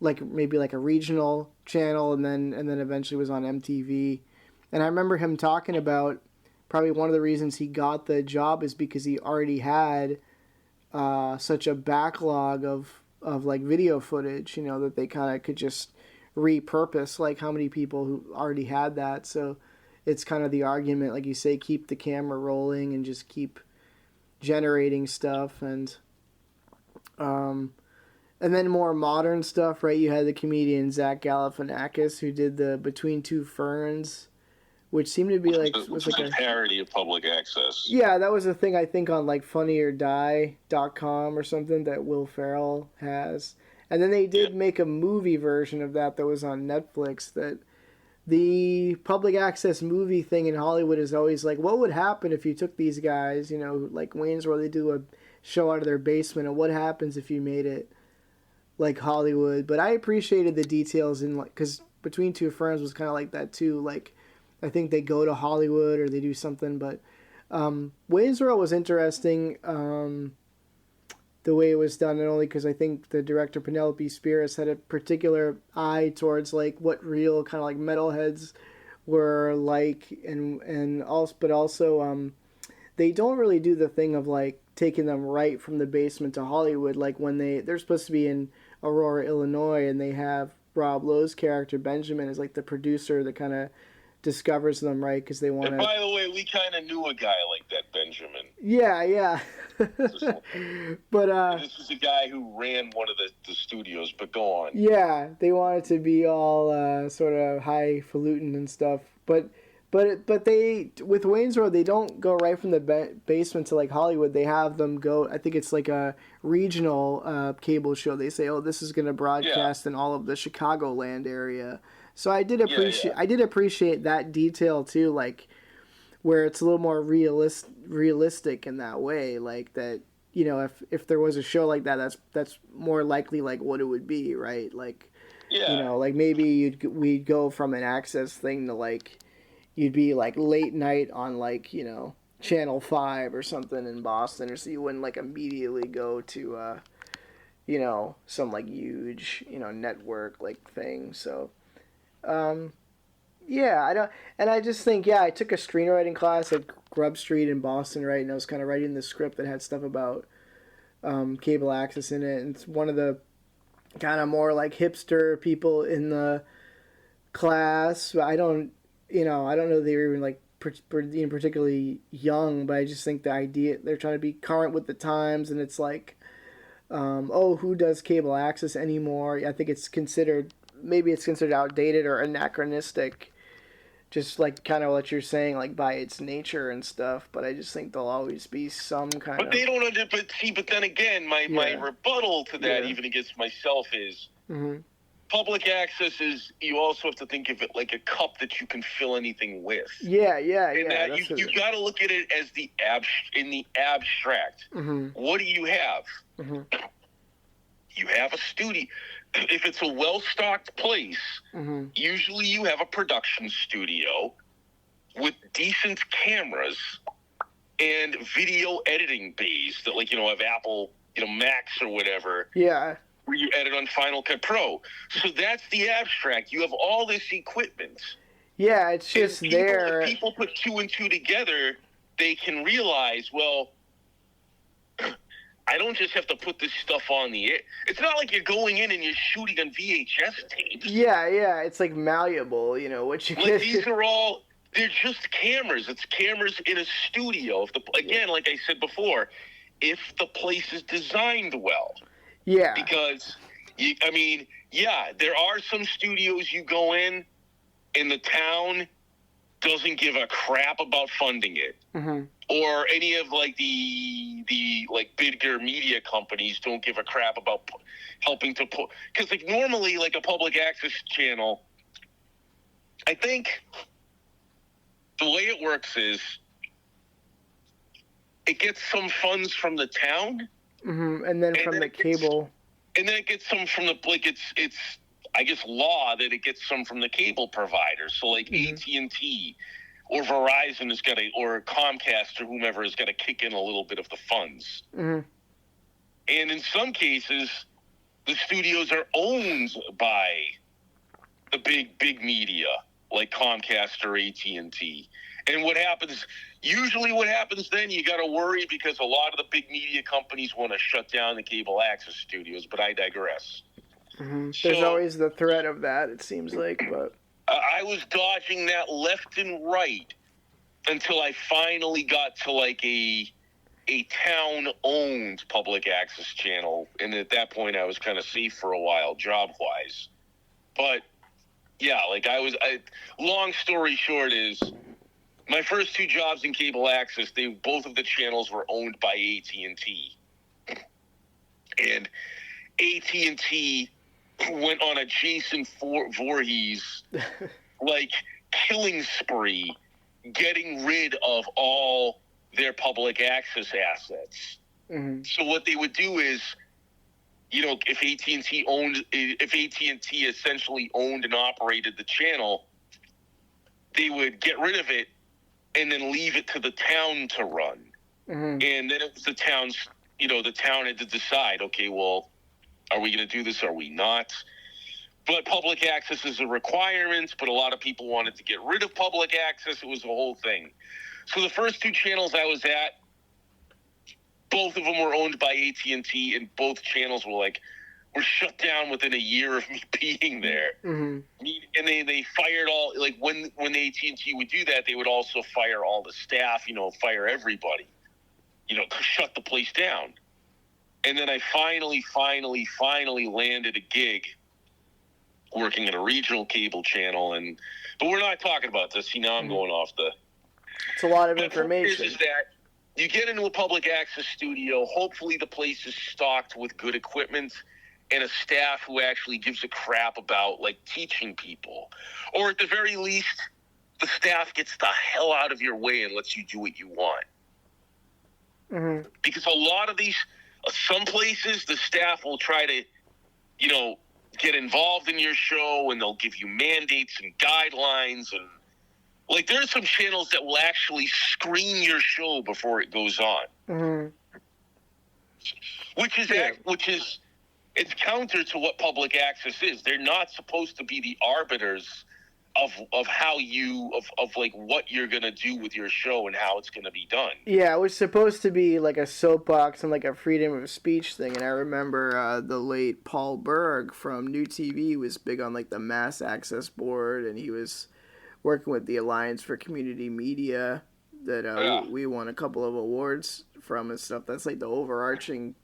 D: like, maybe like a regional channel, and then eventually was on MTV. And I remember him talking about probably one of the reasons he got the job is because he already had such a backlog of like video footage, that they kind of could just repurpose, like how many people who already had that. So it's kind of the argument, like you say, keep the camera rolling and just keep generating stuff. And then more modern stuff, right? You had the comedian Zach Galifianakis who did the Between Two Ferns, which seemed to be was like
E: a parody of public access.
D: Yeah, that was a thing I think on like funnyordie.com or something that Will Ferrell has. And then they did make a movie version of that was on Netflix. That the public access movie thing in Hollywood is always like, what would happen if you took these guys, like Wayne's World, they do a show out of their basement, and what happens if you made it like Hollywood? But I appreciated the details in, like, because Between Two Ferns was kind of like that too. Like, I think they go to Hollywood or they do something, but Wayne's World was interesting the way it was done, not only because I think the director Penelope Spheris had a particular eye towards like what real kind of like metalheads were like, and also they don't really do the thing of like taking them right from the basement to Hollywood. Like when they're supposed to be in Aurora, Illinois, and they have Rob Lowe's character Benjamin as like the producer that kind of discovers them, right? Because they want to.
E: And by the way, we kind of knew a guy like that, Benjamin.
D: Yeah. But
E: this is a guy who ran one of the studios. But go on.
D: Yeah, they wanted to be all sort of highfalutin and stuff. But they, with Wayne's World, they don't go right from the basement to like Hollywood. They have them go. I think it's like a regional cable show. They say, oh, this is going to broadcast in all of the Chicagoland area. So I did appreciate that detail too, like where it's a little more realistic in that way, like that, if there was a show like that, that's more likely like what it would be, right? Like, like maybe we'd go from an access thing to like you'd be like late night on like Channel 5 or something in Boston, or so you wouldn't like immediately go to some like huge network like thing. So. I just think, I took a screenwriting class at Grub Street in Boston, right, and I was kind of writing this script that had stuff about cable access in it, and it's one of the kind of more like hipster people in the class. I don't know they were even like particularly young, but I just think the idea, they're trying to be current with the times, and it's like, who does cable access anymore? I think it's considered outdated or anachronistic, just like kind of what you're saying, like by its nature and stuff. But I just think there'll always be some kind of.
E: But they don't but then again, my rebuttal to that, even against myself, is public access is, you also have to think of it like a cup that you can fill anything with. And you got to look at it as in the abstract. What do you have? You have a studio. If it's a well-stocked place, usually you have a production studio with decent cameras and video editing bays that, like, have Apple, Macs or whatever.
D: Yeah.
E: Where you edit on Final Cut Pro. So that's the abstract. You have all this equipment.
D: Yeah, it's just there.
E: If people put two and two together, they can realize, well, I don't just have to put this stuff on the air. It's not like you're going in and you're shooting on VHS tapes.
D: Yeah, it's like malleable, what you get.
E: These are they're just cameras. It's cameras in a studio. Again, like I said before, if the place is designed well.
D: Yeah.
E: Because, there are some studios you go in and the town doesn't give a crap about funding it. Or any of like the like bigger media companies don't give a crap about helping to put, because like normally like a public access channel, I think the way it works is it gets some funds from the town,
D: and then from the cable,
E: and then it gets some from the it's I guess law that it gets some from the cable provider. So like AT&T or Verizon is got or Comcast or whomever is going to kick in a little bit of the funds. And in some cases, the studios are owned by the big media like Comcast or AT&T. And usually what happens then, you got to worry because a lot of the big media companies want to shut down the cable access studios, but I digress.
D: Mm-hmm. There's always the threat of that, it seems like, but...
E: I was dodging that left and right until I finally got to like a town-owned public access channel, and at that point I was kind of safe for a while, job-wise. But, yeah, like long story short is... My first 2 jobs in cable access, both of the channels were owned by AT&T. And AT&T went on a Jason Voorhees, like, killing spree, getting rid of all their public access assets. Mm-hmm. So what they would do is, if AT&T essentially owned and operated the channel, they would get rid of it and then leave it to the town to run. Mm-hmm. And then it was the town's, the town had to decide, okay, well, are we going to do this? Are we not? But public access is a requirement, but a lot of people wanted to get rid of public access. It was a whole thing. So the first 2 channels I was at, both of them were owned by AT&T, and both channels were shut down within a year of me being there. Mm-hmm. And they fired all, like, when AT&T would do that, they would also fire all the staff, fire everybody, to shut the place down. And then I finally landed a gig working at a regional cable channel. But we're not talking about this. See, now I'm going off the...
D: It's a lot of information.
E: Is that you get into a public access studio, hopefully the place is stocked with good equipment and a staff who actually gives a crap about, like, teaching people. Or at the very least, the staff gets the hell out of your way and lets you do what you want. Mm-hmm. Because a lot of these, some places, the staff will try to, get involved in your show, and they'll give you mandates and guidelines. And, like, there's some channels that will actually screen your show before it goes on. Mm-hmm. Which is... It's counter to what public access is. They're not supposed to be the arbiters of how like what you're going to do with your show and how it's going to be done.
D: Yeah, it was supposed to be like a soapbox and like a freedom of speech thing. And I remember the late Paul Berg from New TV was big on like the Mass Access Board, and he was working with the Alliance for Community Media that we won a couple of awards from and stuff. That's like the overarching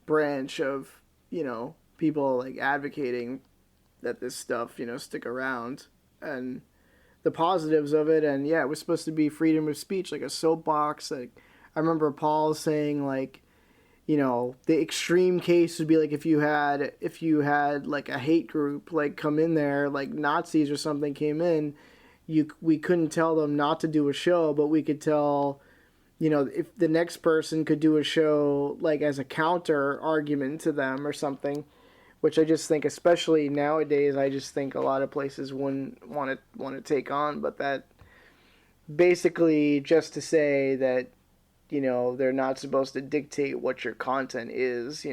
D: branch of, people like advocating that this stuff, stick around, and the positives of it. And yeah, it was supposed to be freedom of speech, like a soapbox. Like, I remember Paul saying, like, the extreme case would be like if you had like a hate group like come in there, like Nazis or something came in, we couldn't tell them not to do a show, but we could tell, if the next person could do a show like as a counter argument to them or something, which I just think, especially nowadays, I just think a lot of places wouldn't want to take on. But that basically just to say that, they're not supposed to dictate what your content is,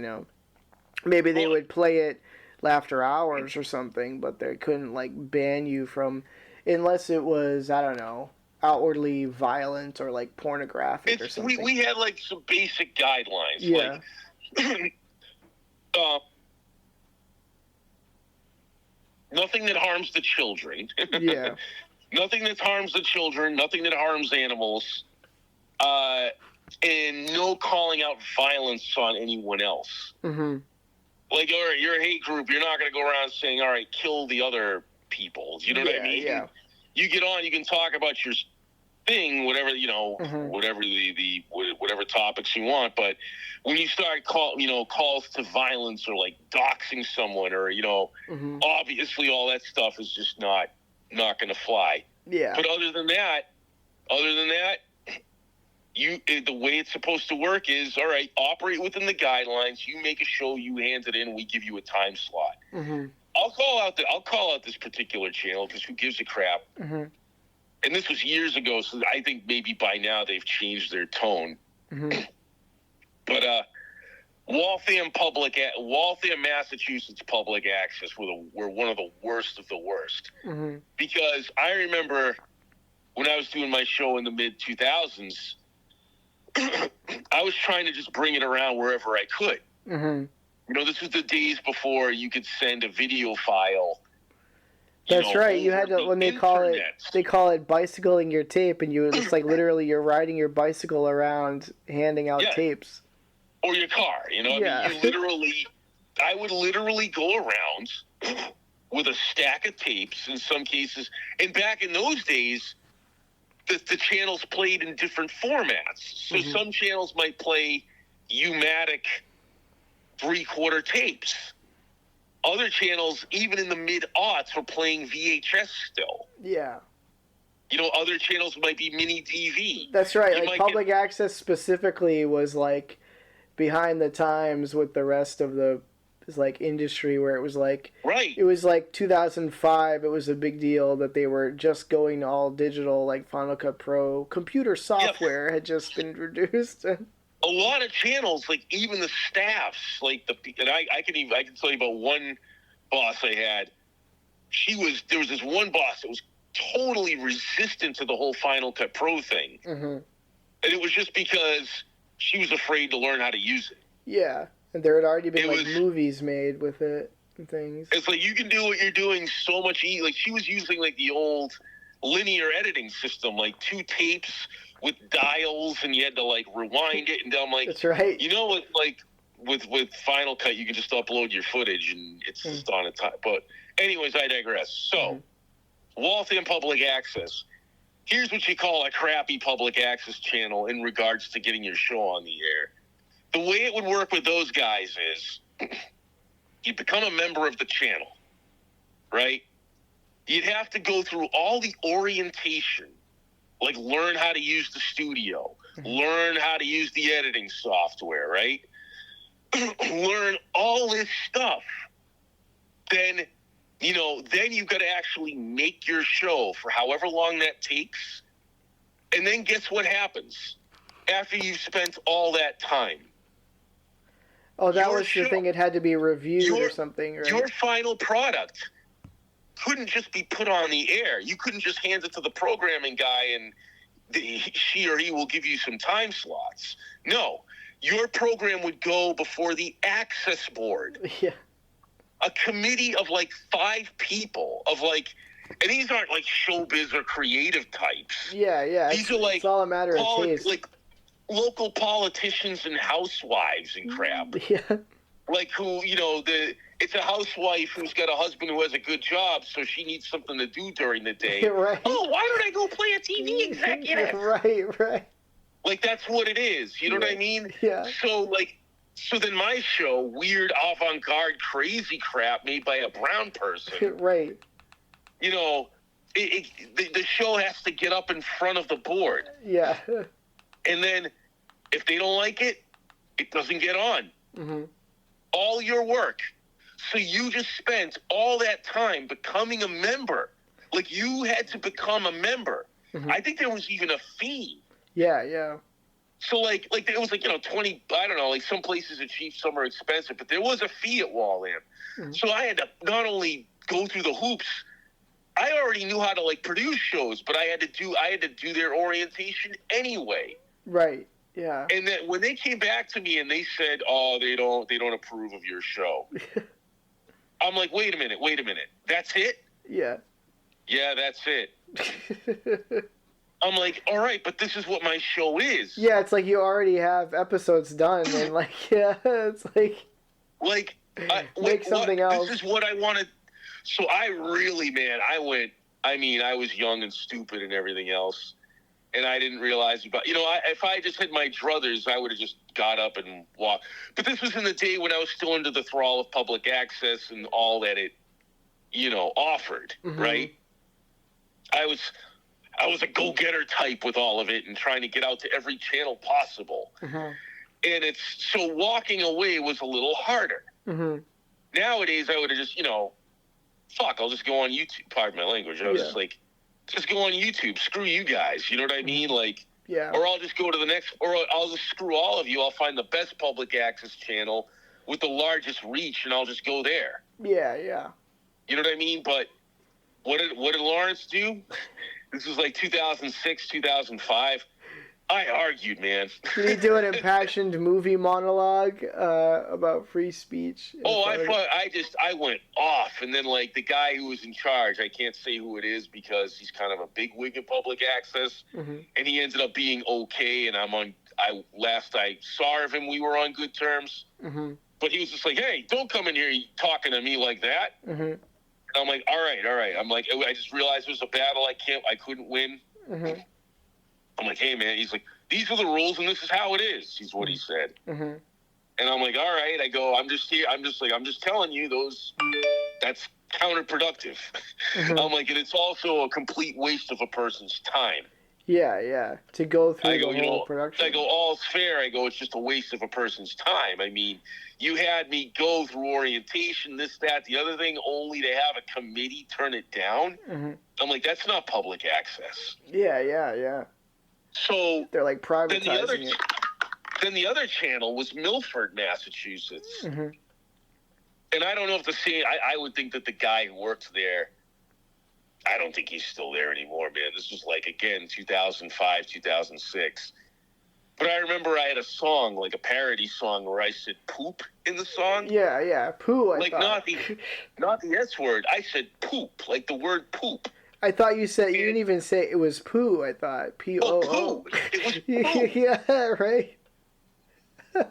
D: Maybe they would play it after hours or something, but they couldn't like ban you from, unless it was, I don't know, outwardly violent or like pornographic or something.
E: We had like some basic guidelines.
D: Yeah.
E: Like, nothing that harms the children.
D: Yeah.
E: Nothing that harms the children. Nothing that harms animals. And no calling out violence on anyone else. Mm-hmm. Like, all right, you're a hate group. You're not going to go around saying, all right, kill the other people. You know what I mean?
D: Yeah.
E: You get on, you can talk about your thing, whatever,
D: mm-hmm.
E: whatever whatever topics you want. But when you start calls to violence or like doxing someone or, mm-hmm. obviously all that stuff is just not going to fly.
D: Yeah.
E: But other than that, the way it's supposed to work is, all right, operate within the guidelines. You make a show, you hand it in, we give you a time slot. Mm-hmm. I'll call out this particular channel because who gives a crap? Mm-hmm. And this was years ago, so I think maybe by now they've changed their tone. Mm-hmm. But Waltham, Massachusetts public access were one of the worst of the worst. Mm-hmm. Because I remember when I was doing my show in the mid 2000s, I was trying to just bring it around wherever I could.
D: Mm-hmm.
E: You know, this is the days before you could send a video file.
D: That's right. You had to, when they call it bicycling your tape, and it's like literally you're riding your bicycle around handing out tapes.
E: Or your car, you know? I mean, I would literally go around with a stack of tapes in some cases. And back in those days, the channels played in different formats. So some channels might play U-matic 3/4 tapes. Other channels, even in the mid-aughts, were playing VHS still.
D: Yeah.
E: You know, other channels might be mini DV.
D: That's right. Like public access specifically was like behind the times with the rest of the like industry, where it was like it was like 2005. It was a big deal that they were just going to all digital, like Final Cut Pro. Computer software had just been introduced.
E: A lot of channels, like even the staffs, like I can tell you about one boss I had. There was this one boss that was totally resistant to the whole Final Cut Pro thing, and it was just because she was afraid to learn how to use it. Yeah,
D: and there had already been movies made with it and things.
E: It's like you can do what you're doing so much easier. Like she was using like the old linear editing system, like 2 tapes with dials, and you had to like rewind it, and I'm like,
D: that's right.
E: You know what? Like with Final Cut, you can just upload your footage, and it's just on a time. But anyways, I digress. So, Waltham Public Access. Here's what you call a crappy public access channel in regards to getting your show on the air. The way it would work with those guys is you become a member of the channel, right? You'd have to go through all the orientation. Like learn how to use the studio, learn how to use the editing software, right? Learn all this stuff. Then, then you've got to actually make your show for however long that takes. And then guess what happens after you've spent all that time?
D: Oh, that was the thing. It had to be reviewed or something, right?
E: Your final product couldn't just be put on the air. You couldn't just hand it to the programming guy and she or he will give you some time slots. No, your program would go before the access board.
D: Yeah.
E: A committee of like 5 people and these aren't like showbiz or creative types.
D: Yeah.
E: These are like,
D: it's all a matter of taste.
E: Like local politicians and housewives and crap.
D: Yeah.
E: Like who, it's a housewife who's got a husband who has a good job, so she needs something to do during the day.
D: Right.
E: Oh, why don't I go play a TV executive?
D: Right.
E: Like, that's what it is. You know what I mean?
D: Yeah.
E: So then my show, weird, avant-garde, crazy crap made by a brown person.
D: Right.
E: The show has to get up in front of the board.
D: Yeah.
E: And then if they don't like it, it doesn't get on.
D: Mm-hmm.
E: All your work. So you just spent all that time becoming a member. Like, you had to become a member. Mm-hmm. I think there was even a fee.
D: Yeah.
E: So, like it was 20, I don't know, like some places are cheap, some are expensive, but there was a fee at Waltham. Mm-hmm. So I had to not only go through the hoops, I already knew how to, produce shows, but I had to do their orientation anyway.
D: Right. Yeah.
E: And then when they came back to me and they said, "Oh, they don't approve of your show," I'm like, "Wait a minute, that's it?"
D: Yeah.
E: Yeah, that's it. I'm like, "All right, but this is what my show is."
D: Yeah, it's like you already have episodes done, and it's like make something else.
E: This is what I wanted. So I really, man, I was young and stupid and everything else. And I didn't realize about, if I just had my druthers, I would have just got up and walked. But this was in the day when I was still under the thrall of public access and all that it, offered, mm-hmm. right? I was a go-getter type with all of it and trying to get out to every channel possible. Mm-hmm. And so walking away was a little harder. Mm-hmm. Nowadays, I would have just, I'll just go on YouTube. Pardon my language. I was just go on YouTube. Screw you guys. You know what I mean?
D: Yeah.
E: Or I'll just go to the next, or I'll just screw all of you. I'll find the best public access channel with the largest reach, and I'll just go there.
D: Yeah.
E: You know what I mean? But what did Lawrence do? This was like 2006, 2005. I argued, man.
D: Did he do an impassioned movie monologue about free speech?
E: I went off, and then like the guy who was in charge, I can't say who it is because he's kind of a big wig in public access, and he ended up being okay. And last I saw of him, we were on good terms. But he was just like, "Hey, don't come in here talking to me like that." And I'm like, "All right." I'm like, I just realized it was a battle I couldn't win. I'm like, "Hey, man," he's like, "These are the rules, and this is how it is," is what he said. And I'm like, "All right." I go, I'm just telling you that's counterproductive. I'm like, and it's also a complete waste of a person's time.
D: Yeah. To go through the whole production.
E: I go, all's fair. I go, it's just a waste of a person's time. I mean, you had me go through orientation, this, that, the other thing, only to have a committee turn it down. I'm like, that's not public access.
D: Yeah.
E: So
D: they're like privatizing it.
E: Then the other channel was Milford, Massachusetts. And I don't know if I would think that the guy who worked there, I don't think he's still there anymore, man. This was like, again, 2005, 2006. But I remember I had a song, like a parody song, where I said poop in the song.
D: Yeah, poo, I
E: like
D: thought.
E: Not the S word. I said poop, like the word poop.
D: I thought you said, you didn't even say it was poo, I thought. P-O-O.
E: Oh, poo. It was poo.
D: Yeah, right.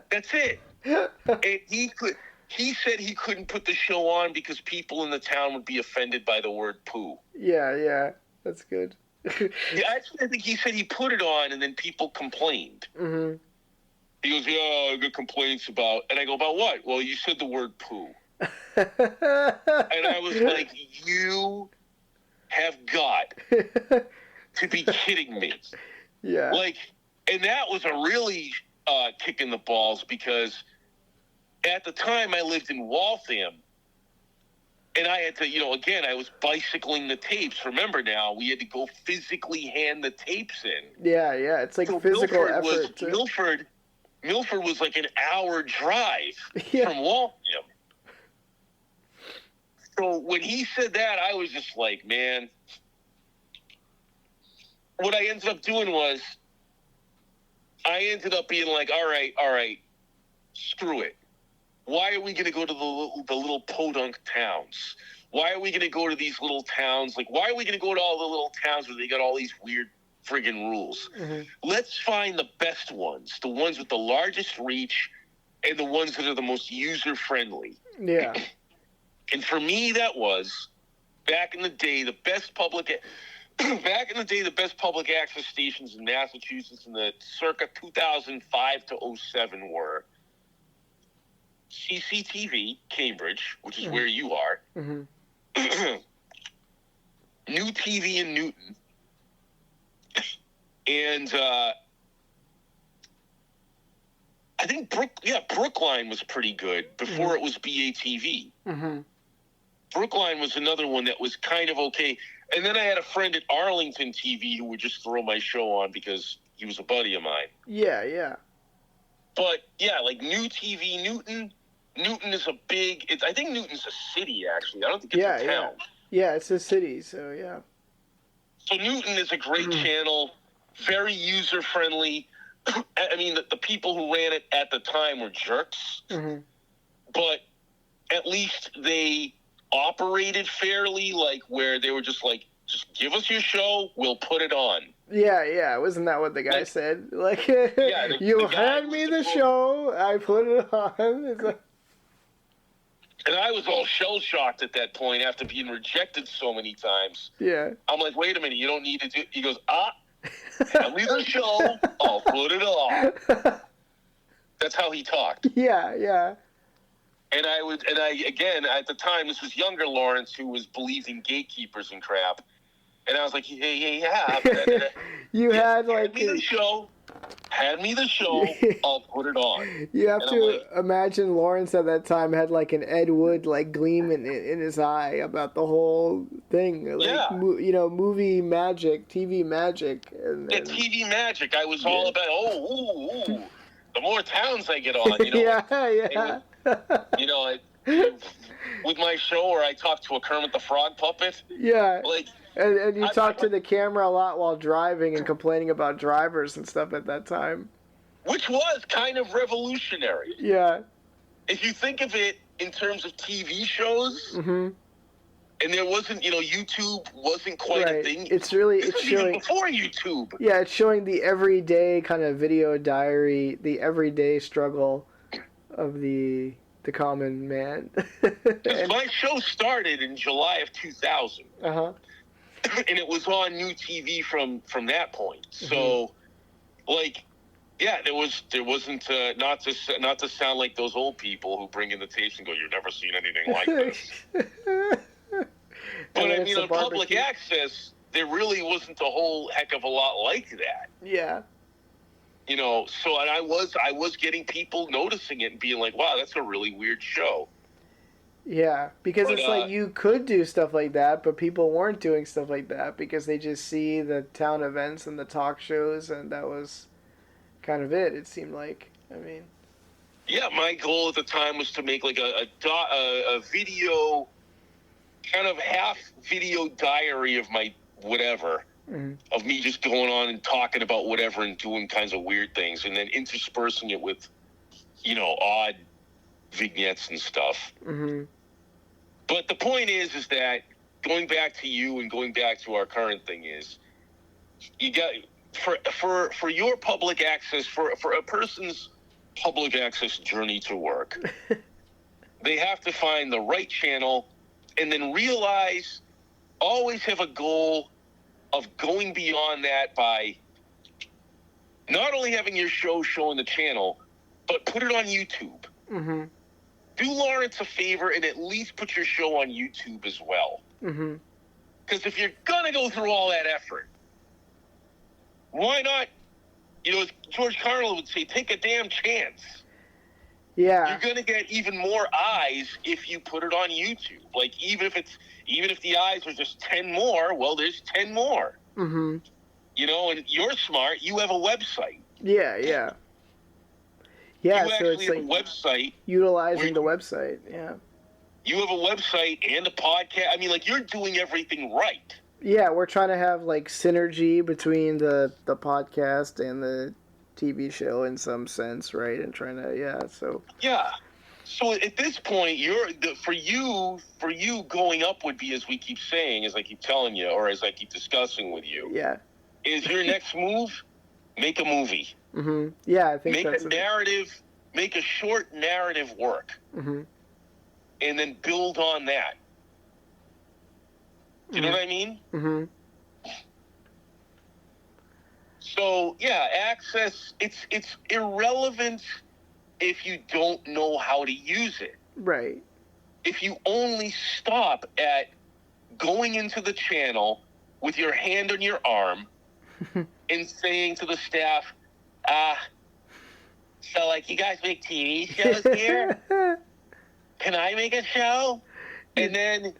E: That's it. And he said he couldn't put the show on because people in the town would be offended by the word poo.
D: Yeah, that's good.
E: Yeah, actually, I think he said he put it on and then people complained. He goes, "Yeah, I got complaints about," and I go, "About what?" "Well, you said the word poo." And I was like, "You have got to be kidding me."
D: Yeah.
E: Like, and that was a really kick in the balls because at the time I lived in Waltham and I had to, again, I was bicycling the tapes. Remember now, we had to go physically hand the tapes in.
D: Yeah, it's like so physical effort.
E: Milford was like an hour drive from Waltham. So when he said that, I was just like, man. What I ended up doing was I ended up being like, all right, screw it. Why are we going to go to the little podunk towns? Why are we going to go to these little towns? Like, why are we going to go to all the little towns where they got all these weird friggin' rules? Let's find the best ones, the ones with the largest reach and the ones that are the most user-friendly.
D: Yeah.
E: And for me, that was, back in the day, the best public access stations in Massachusetts in the circa 2005 to 07 were CCTV Cambridge, which is where you are, New TV in Newton, and I think Brookline was pretty good before it was BATV. Brookline was another one that was kind of okay. And then I had a friend at Arlington TV who would just throw my show on because he was a buddy of mine.
D: Yeah.
E: But, yeah, like New TV Newton. Newton is I think Newton's a city, actually. I don't think it's a town.
D: Yeah, it's a city, so yeah.
E: So Newton is a great channel, very user-friendly. I mean, the people who ran it at the time were jerks. But at least they operated fairly, like where they were just like, just give us your show, we'll put it on.
D: Yeah. Wasn't that what the guy said? Like, you hand me the show, I put it on. It's like...
E: And I was all shell-shocked at that point after being rejected so many times.
D: Yeah.
E: I'm like, wait a minute, you don't need to do... He goes, hand me the show, I'll put it on. That's how he talked.
D: Yeah.
E: And I again, at the time, this was younger Lawrence who believed in gatekeepers and crap. And I was like, yeah.
D: You had like...
E: Hand me the show, I'll put it on.
D: You have to imagine Lawrence at that time had like an Ed Wood like gleam in his eye about the whole thing. Like, movie magic, TV magic.
E: TV magic. I was all about, the more towns I get on,
D: Yeah.
E: With my show where I talk to a Kermit the Frog puppet.
D: Yeah.
E: Like,
D: And you talked to the camera a lot while driving and complaining about drivers and stuff at that time.
E: Which was kind of revolutionary.
D: Yeah.
E: If you think of it in terms of TV shows,
D: Mm-hmm.
E: and there wasn't, YouTube wasn't quite a thing.
D: It's
E: even
D: showing
E: before YouTube.
D: Yeah, it's showing the everyday kind of video diary, the everyday struggle of the common man.
E: My show started in July of 2000.
D: Uh-huh.
E: And it was on new TV from that point. So, there wasn't not to sound like those old people who bring in the tapes and go, "You've never seen anything like this." But I mean, on public access, there really wasn't a whole heck of a lot like that.
D: Yeah.
E: So and I was getting people noticing it and being like, "Wow, that's a really weird show."
D: Yeah, because it's like you could do stuff like that, but people weren't doing stuff like that because they just see the town events and the talk shows, and that was kind of it. It seemed like. I mean.
E: Yeah, my goal at the time was to make like a video, kind of half video diary of my whatever, of me just going on and talking about whatever and doing kinds of weird things, and then interspersing it with, odd vignettes and stuff. Mm-hmm. But the point is that going back to you and going back to our current thing is, you got for your public access, for a person's public access journey to work, they have to find the right channel and then always have a goal of going beyond that by not only having your show show on the channel, but put it on YouTube. Mm-hmm. Do Lawrence a favor and at least put your show on YouTube as well. Mm-hmm. Because if you're going to go through all that effort, why not, as George Carlin would say, take a damn chance.
D: Yeah.
E: You're going to get even more eyes if you put it on YouTube. Like, even if the eyes are just 10 more, well, there's 10 more. Mm-hmm. And you're smart. You have a website.
D: Yeah.
E: You
D: So
E: actually
D: it's
E: have
D: like
E: a website.
D: Utilizing the website, yeah.
E: You have a website and a podcast. I mean, you're doing everything right.
D: Yeah, we're trying to have, synergy between the podcast and the TV show in some sense, right? And trying to, so... Yeah.
E: So at this point, for you going up would be, as we keep saying, as I keep telling you, or as I keep discussing with you.
D: Yeah.
E: Is your next move, make a movie.
D: Mm-hmm. Yeah, I think
E: make a narrative, make a short narrative work. Mm-hmm. And then build on that. Do you know what I mean? Mm-hmm. So, access, it's irrelevant if you don't know how to use it.
D: Right.
E: If you only stop at going into the channel with your hand on your arm and saying to the staff, so you guys make TV shows here? Can I make a show? And then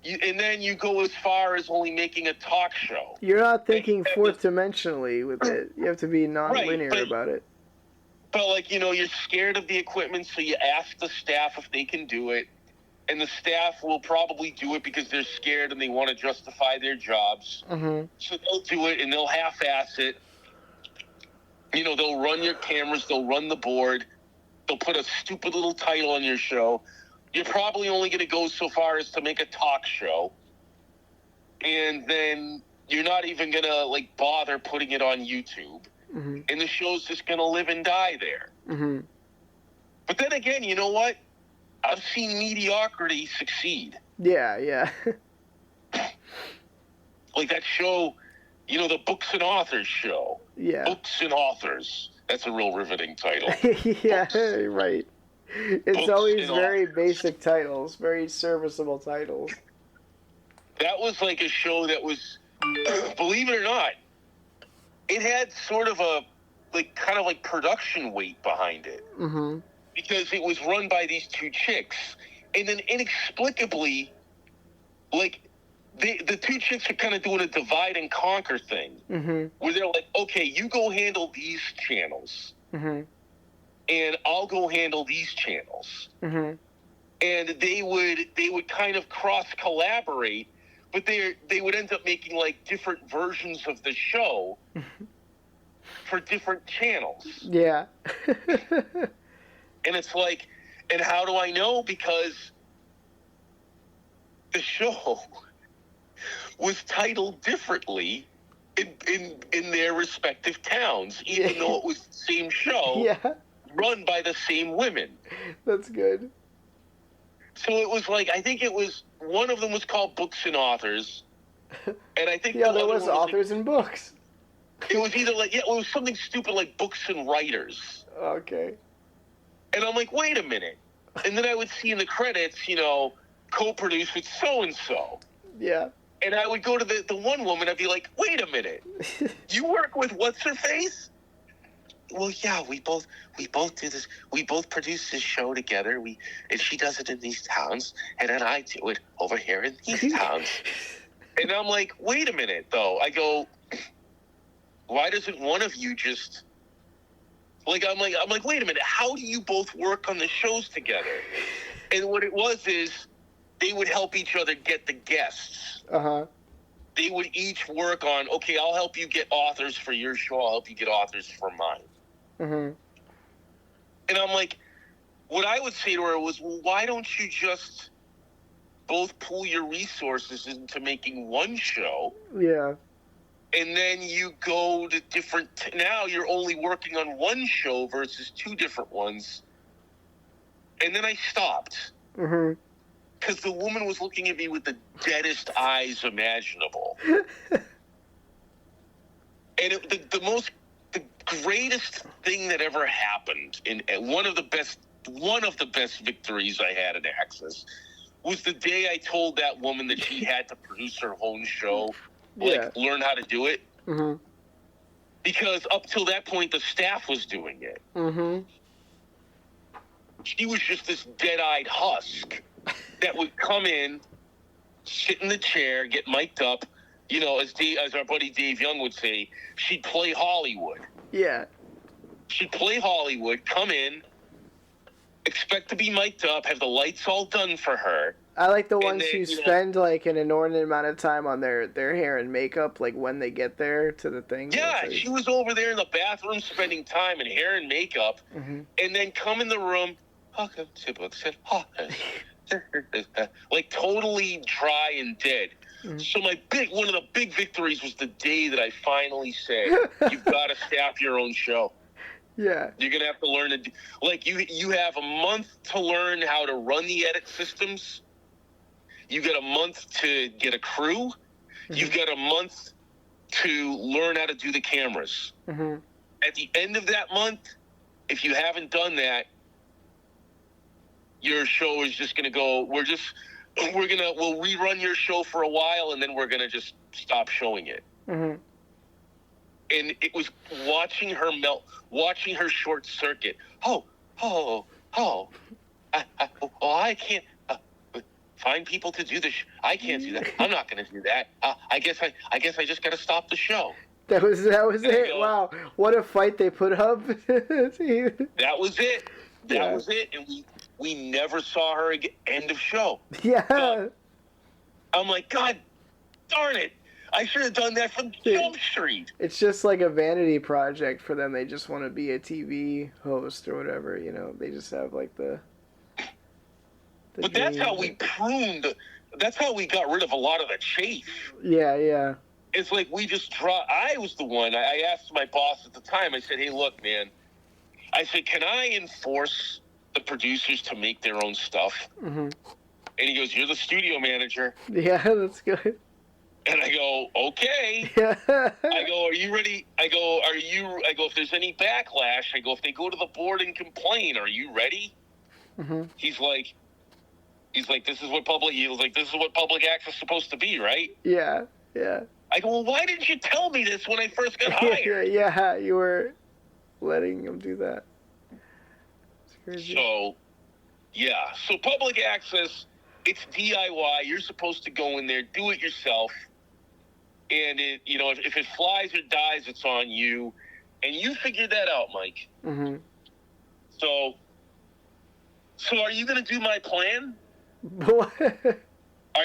E: you go as far as only making a talk show.
D: You're not thinking fourth dimensionally with it. You have to be non-linear about it.
E: But you're scared of the equipment, so you ask the staff if they can do it. And the staff will probably do it because they're scared and they want to justify their jobs. Mm-hmm. So they'll do it and they'll half-ass it. They'll run your cameras, they'll run the board, they'll put a stupid little title on your show. You're probably only going to go so far as to make a talk show. And then you're not even going to, bother putting it on YouTube. Mm-hmm. And the show's just going to live and die there. Mm-hmm. But then again, you know what? I've seen mediocrity succeed.
D: Yeah.
E: Like that show, the Books and Authors show.
D: Yeah.
E: Books and Authors. That's a real riveting title.
D: Yeah, right. It's always very basic titles, very serviceable titles.
E: That was like a show that was, believe it or not, it had sort of a, kind of production weight behind it. Mm-hmm. Because it was run by these two chicks. And then inexplicably, the two chicks are kind of doing a divide and conquer thing. Mm-hmm. Where they're like, okay, you go handle these channels. Mm-hmm. And I'll go handle these channels. Mm-hmm. And they would kind of cross-collaborate, but they would end up making like different versions of the show for different channels.
D: Yeah.
E: And it's like, and how do I know? Because the show was titled differently in their respective towns, even though it was the same show run by the same women.
D: That's good.
E: So it was like, I think it was, one of them was called Books and Authors, and I think
D: the other was Authors and Books.
E: It was either like, it was something stupid like Books and Writers.
D: Okay.
E: And I'm like, wait a minute. And then I would see in the credits, co-produced with so-and-so.
D: Yeah.
E: And I would go to the one woman, I'd be like, wait a minute. You work with what's-her-face? Well, yeah, we both do this. We both produce this show together. And she does it in these towns, and then I do it over here in these towns. And I'm like, wait a minute, though. I go, why doesn't one of you just... I'm like, wait a minute, how do you both work on the shows together? And what it was is they would help each other get the guests.
D: Uh-huh.
E: They would each work on, okay, I'll help you get authors for your show, I'll help you get authors for mine.
D: Mm-hmm.
E: And I'm like, what I would say to her was, well, why don't you just both pool your resources into making one show?
D: Yeah.
E: And then you go to different... now you're only working on one show versus two different ones. And then I stopped.
D: Mm-hmm.
E: Because the woman was looking at me with the deadest eyes imaginable. And the greatest thing that ever happened, and one of the best victories I had at Access, was the day I told that woman that she had to produce her own show. Learn how to do it.
D: Mm-hmm.
E: Because up till that point, the staff was doing it.
D: Mm-hmm.
E: She was just this dead-eyed husk that would come in, sit in the chair, get mic'd up. As our buddy Dave Young would say, she'd play Hollywood.
D: Yeah.
E: She'd play Hollywood, come in, expect to be mic'd up, have the lights all done for her.
D: I like the ones who spend like an inordinate amount of time on their hair and makeup, like when they get there to the thing.
E: Yeah, she was over there in the bathroom spending time in hair and makeup, and then come in the room, welcome to Books and Authors. Like totally dry and dead. So one of the big victories was the day that I finally said, you've got to staff your own show.
D: Yeah.
E: You're going to have to learn to you have a month to learn how to run the edit systems. You got a month to get a crew. Mm-hmm. You've got a month to learn how to do the cameras.
D: Mm-hmm.
E: At the end of that month, if you haven't done that, your show is just going to go, we'll rerun your show for a while, and then we're going to just stop showing it.
D: Mm-hmm.
E: And it was watching her melt, watching her short circuit. I can't find people to do this. I can't do that. I'm not going to do that. I guess I just got to stop the show.
D: That was it. Wow, what a fight they put up.
E: That was it. That was it. And we never saw her again. End of show.
D: Yeah.
E: But I'm like, God darn it. I should have done that from Jump Street.
D: It's just like a vanity project for them. They just want to be a TV host or whatever, They just have like the
E: but that's how we pruned. That's how we got rid of a lot of the chafe.
D: Yeah.
E: It's like we just I was the one. I asked my boss at the time. I said, hey, look, man. I said, can I enforce the producers to make their own stuff?
D: Mm-hmm.
E: And he goes, you're the studio manager.
D: Yeah, that's good.
E: And I go, okay. I go, are you ready? I go, if there's any backlash, I go, if they go to the board and complain, are you ready?
D: Mm-hmm.
E: He's like, this is what public access is supposed to be, right?
D: Yeah.
E: I go, well, why didn't you tell me this when I first got hired?
D: Yeah, you were letting him do that. It's crazy.
E: So public access, it's DIY. You're supposed to go in there, do it yourself. And if it flies or dies, it's on you. And you figured that out, Mike.
D: Mm-hmm.
E: So are you going to do my plan?
D: What?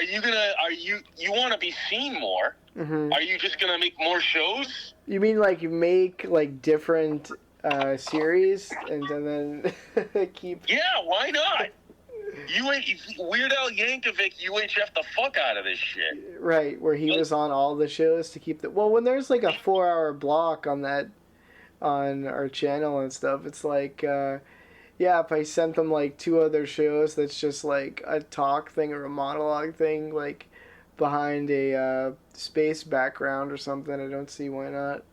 E: you want to be seen more?
D: Mm-hmm.
E: Are you just gonna make more shows?
D: You mean like you make like different series and then keep?
E: Yeah, why not? Weird Al Yankovic UHF the fuck out of this shit.
D: Right, where he was on all the shows to keep the. Well, when there's like a 4-hour block on our channel and stuff, it's like, yeah, if I sent them like 2 other shows that's just like a talk thing or a monologue thing, like behind a space background or something, I don't see why not.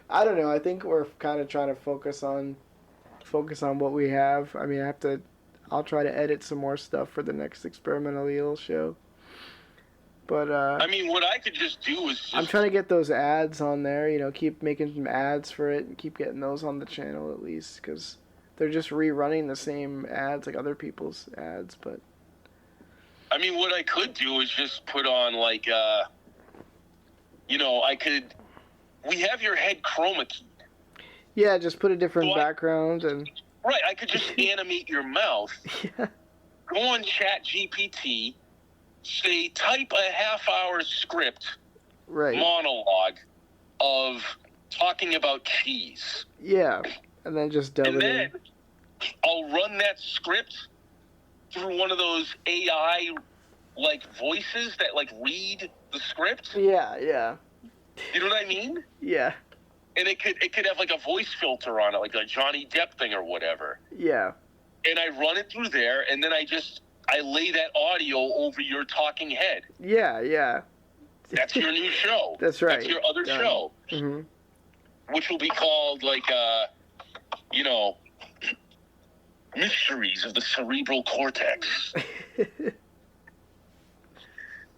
D: I don't know. I think we're kind of trying to focus on what we have. I mean, I'll try to edit some more stuff for the next Experimental Eel show. But
E: I mean, what I could just do is
D: I'm trying to get those ads on there, keep making some ads for it and keep getting those on the channel at least, because they're just rerunning the same ads like other people's ads. But
E: I mean, what I could do is just put on like, we have your head chroma key.
D: Yeah, just put a different background and.
E: Right, I could just animate your mouth.
D: Yeah.
E: Go on ChatGPT. Say, type a half-hour script, monologue of talking about cheese.
D: Yeah, and then just dub it in.
E: And then I'll run that script through one of those AI, voices that, read the script.
D: Yeah.
E: You know what I mean?
D: Yeah.
E: And it could have, a voice filter on it, like a Johnny Depp thing or whatever.
D: Yeah.
E: And I run it through there, and then I lay that audio over your talking head.
D: Yeah.
E: That's your new show.
D: That's right.
E: That's your other show.
D: Mm-hmm.
E: Which will be called, Mysteries of the Cerebral Cortex.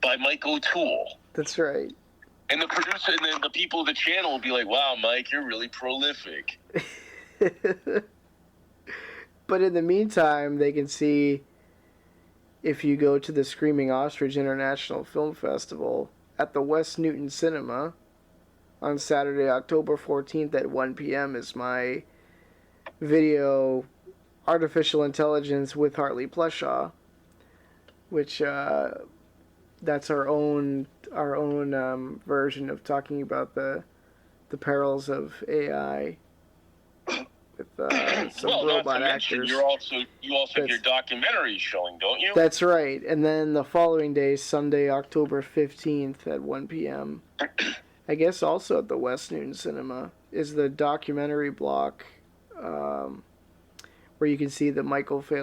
E: By Mike O'Toole.
D: That's right.
E: And the producer and then the people of the channel will be like, wow, Mike, you're really prolific.
D: But in the meantime, they can see if you go to the Screaming Ostrich International Film Festival at the West Newton Cinema on Saturday, October 14th at 1 p.m. is my video Artificial Intelligence with Hartley Plushaw, which that's our own version of talking about the perils of AI with some robot actors.
E: You also have your documentary showing, don't you?
D: That's right. And then the following day, Sunday, October 15th at 1 p.m., I guess also at the West Newton Cinema, is the documentary block where you can see the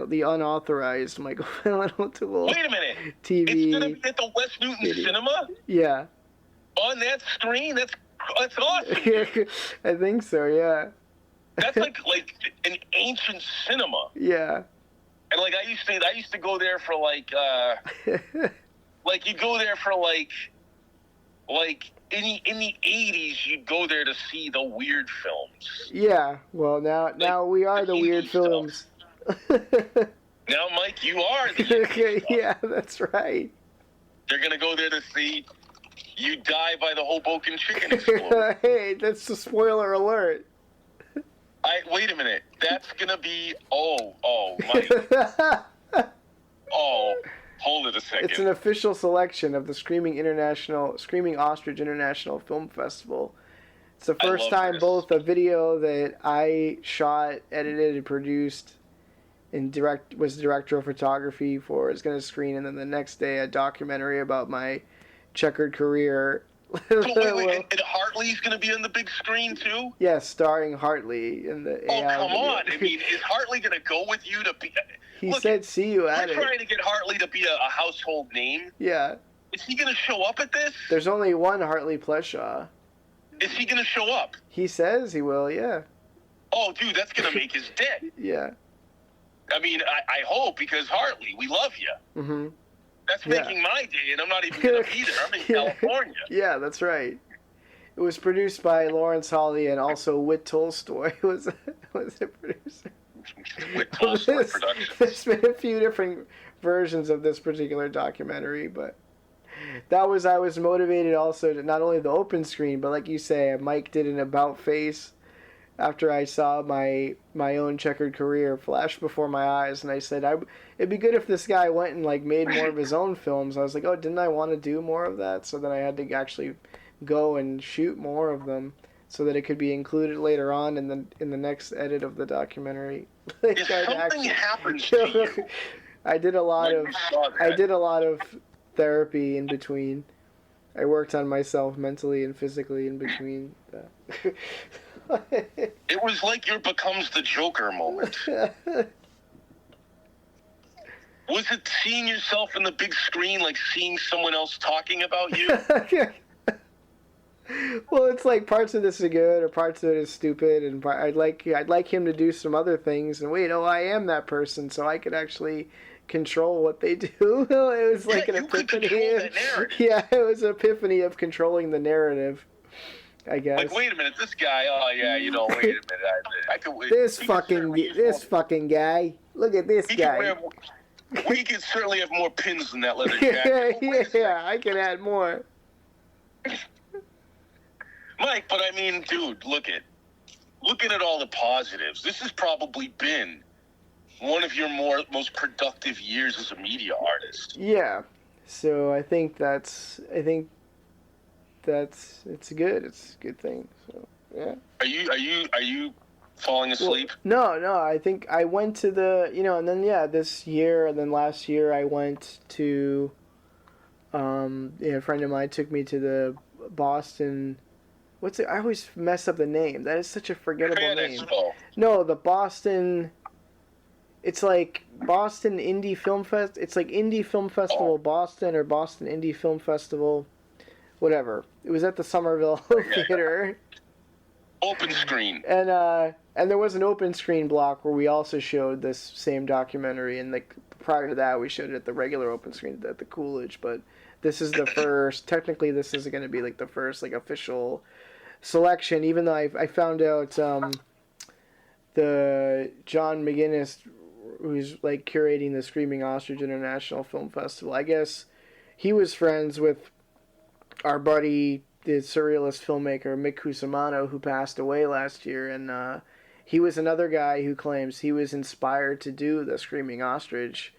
D: the unauthorized Michael Phelan O'Toole.
E: Wait a minute.
D: TV.
E: It's going to be at the West Newton Cinema?
D: Yeah.
E: On that screen? That's awesome.
D: I think so, yeah.
E: That's like an ancient cinema.
D: Yeah.
E: And I used to go there for you go there for in the 80s you'd go there to see the weird films.
D: Yeah. Well, now we are the weird films.
E: Now, Mike, you are the
D: okay, yeah, that's right.
E: They're going to go there to see you die by the Hoboken chicken explosion.
D: Hey, that's the spoiler alert.
E: Wait a minute. That's going to be... Oh, Mike. Hold it a second.
D: It's an official selection of the Screaming Ostrich International Film Festival. It's the first time both a video that I shot, edited, and produced, and was director of photography for is going to screen, and then the next day a documentary about my checkered career.
E: So wait, and Hartley's going to be on the big screen too?
D: Yes, starring Hartley in the AI
E: come
D: video.
E: on. I mean, is Hartley going to go with you to be...
D: He said, see you at it.
E: We're trying to get Hartley to be a household name.
D: Yeah.
E: Is he going to show up at this?
D: There's only one Hartley Plushaw.
E: Is he going to show up?
D: He says he will, yeah.
E: Oh, dude, that's going to make his day.
D: Yeah.
E: I mean, I hope, because Hartley, we love you.
D: Mm-hmm.
E: That's making my day, and I'm not even going to be there. I'm in California.
D: Yeah, that's right. It was produced by Lawrence Hollie and also Whit Tolstoy was the producer.
E: Whit Tolstoy Productions.
D: There's been a few different versions of this particular documentary, but I was motivated also to not only the open screen, but like you say, Mike did an about face after I saw my own checkered career flash before my eyes, and I said, it'd be good if this guy went and like made more of his own films. I was like, oh, didn't I want to do more of that? So then I had to actually go and shoot more of them, so that it could be included later on in the next edit of the documentary. Like,
E: If something happens to you,
D: I did a lot
E: when
D: of
E: you saw that,
D: therapy in between. I worked on myself mentally and physically in between.
E: it was like your becomes the Joker moment. Was it seeing yourself in the big screen, like seeing someone else talking about you?
D: Well, it's like parts of this are good or parts of it is stupid, and I'd like him to do some other things. And wait, I am that person, so I could actually control what they do. It was like an epiphany. Yeah, it was an epiphany of controlling the narrative, I guess.
E: Like, wait a minute, this guy. Oh yeah, wait a minute. I could.
D: This fucking guy. Look at this guy.
E: We could certainly have more pins than that leather jacket.
D: Yeah, I can add more.
E: Mike, but I mean, dude, looking at all the positives, this has probably been one of your most productive years as a media artist.
D: Yeah. So I think it's good. It's a good thing. So yeah.
E: Are you falling asleep?
D: Well, no. I think I went to and then this year and then last year I went to a friend of mine took me to the Boston. I always mess up the name. That is such a forgettable name.
E: Expo.
D: No, the Boston. It's like Boston Indie Film Fest. It's like Indie Film Festival Boston or Boston Indie Film Festival, whatever. It was at the Somerville Theater.
E: Open screen.
D: And there was an open screen block where we also showed this same documentary, and like prior to that we showed it at the regular open screen at the Coolidge. But this is the first. Technically, this is going to be like the first like official selection. Even though I found out the John McGinnis, who's like curating the Screaming Ostrich International Film Festival, I guess he was friends with our buddy, the surrealist filmmaker Mick Cusimano, who passed away last year, and he was another guy who claims he was inspired to do the Screaming Ostrich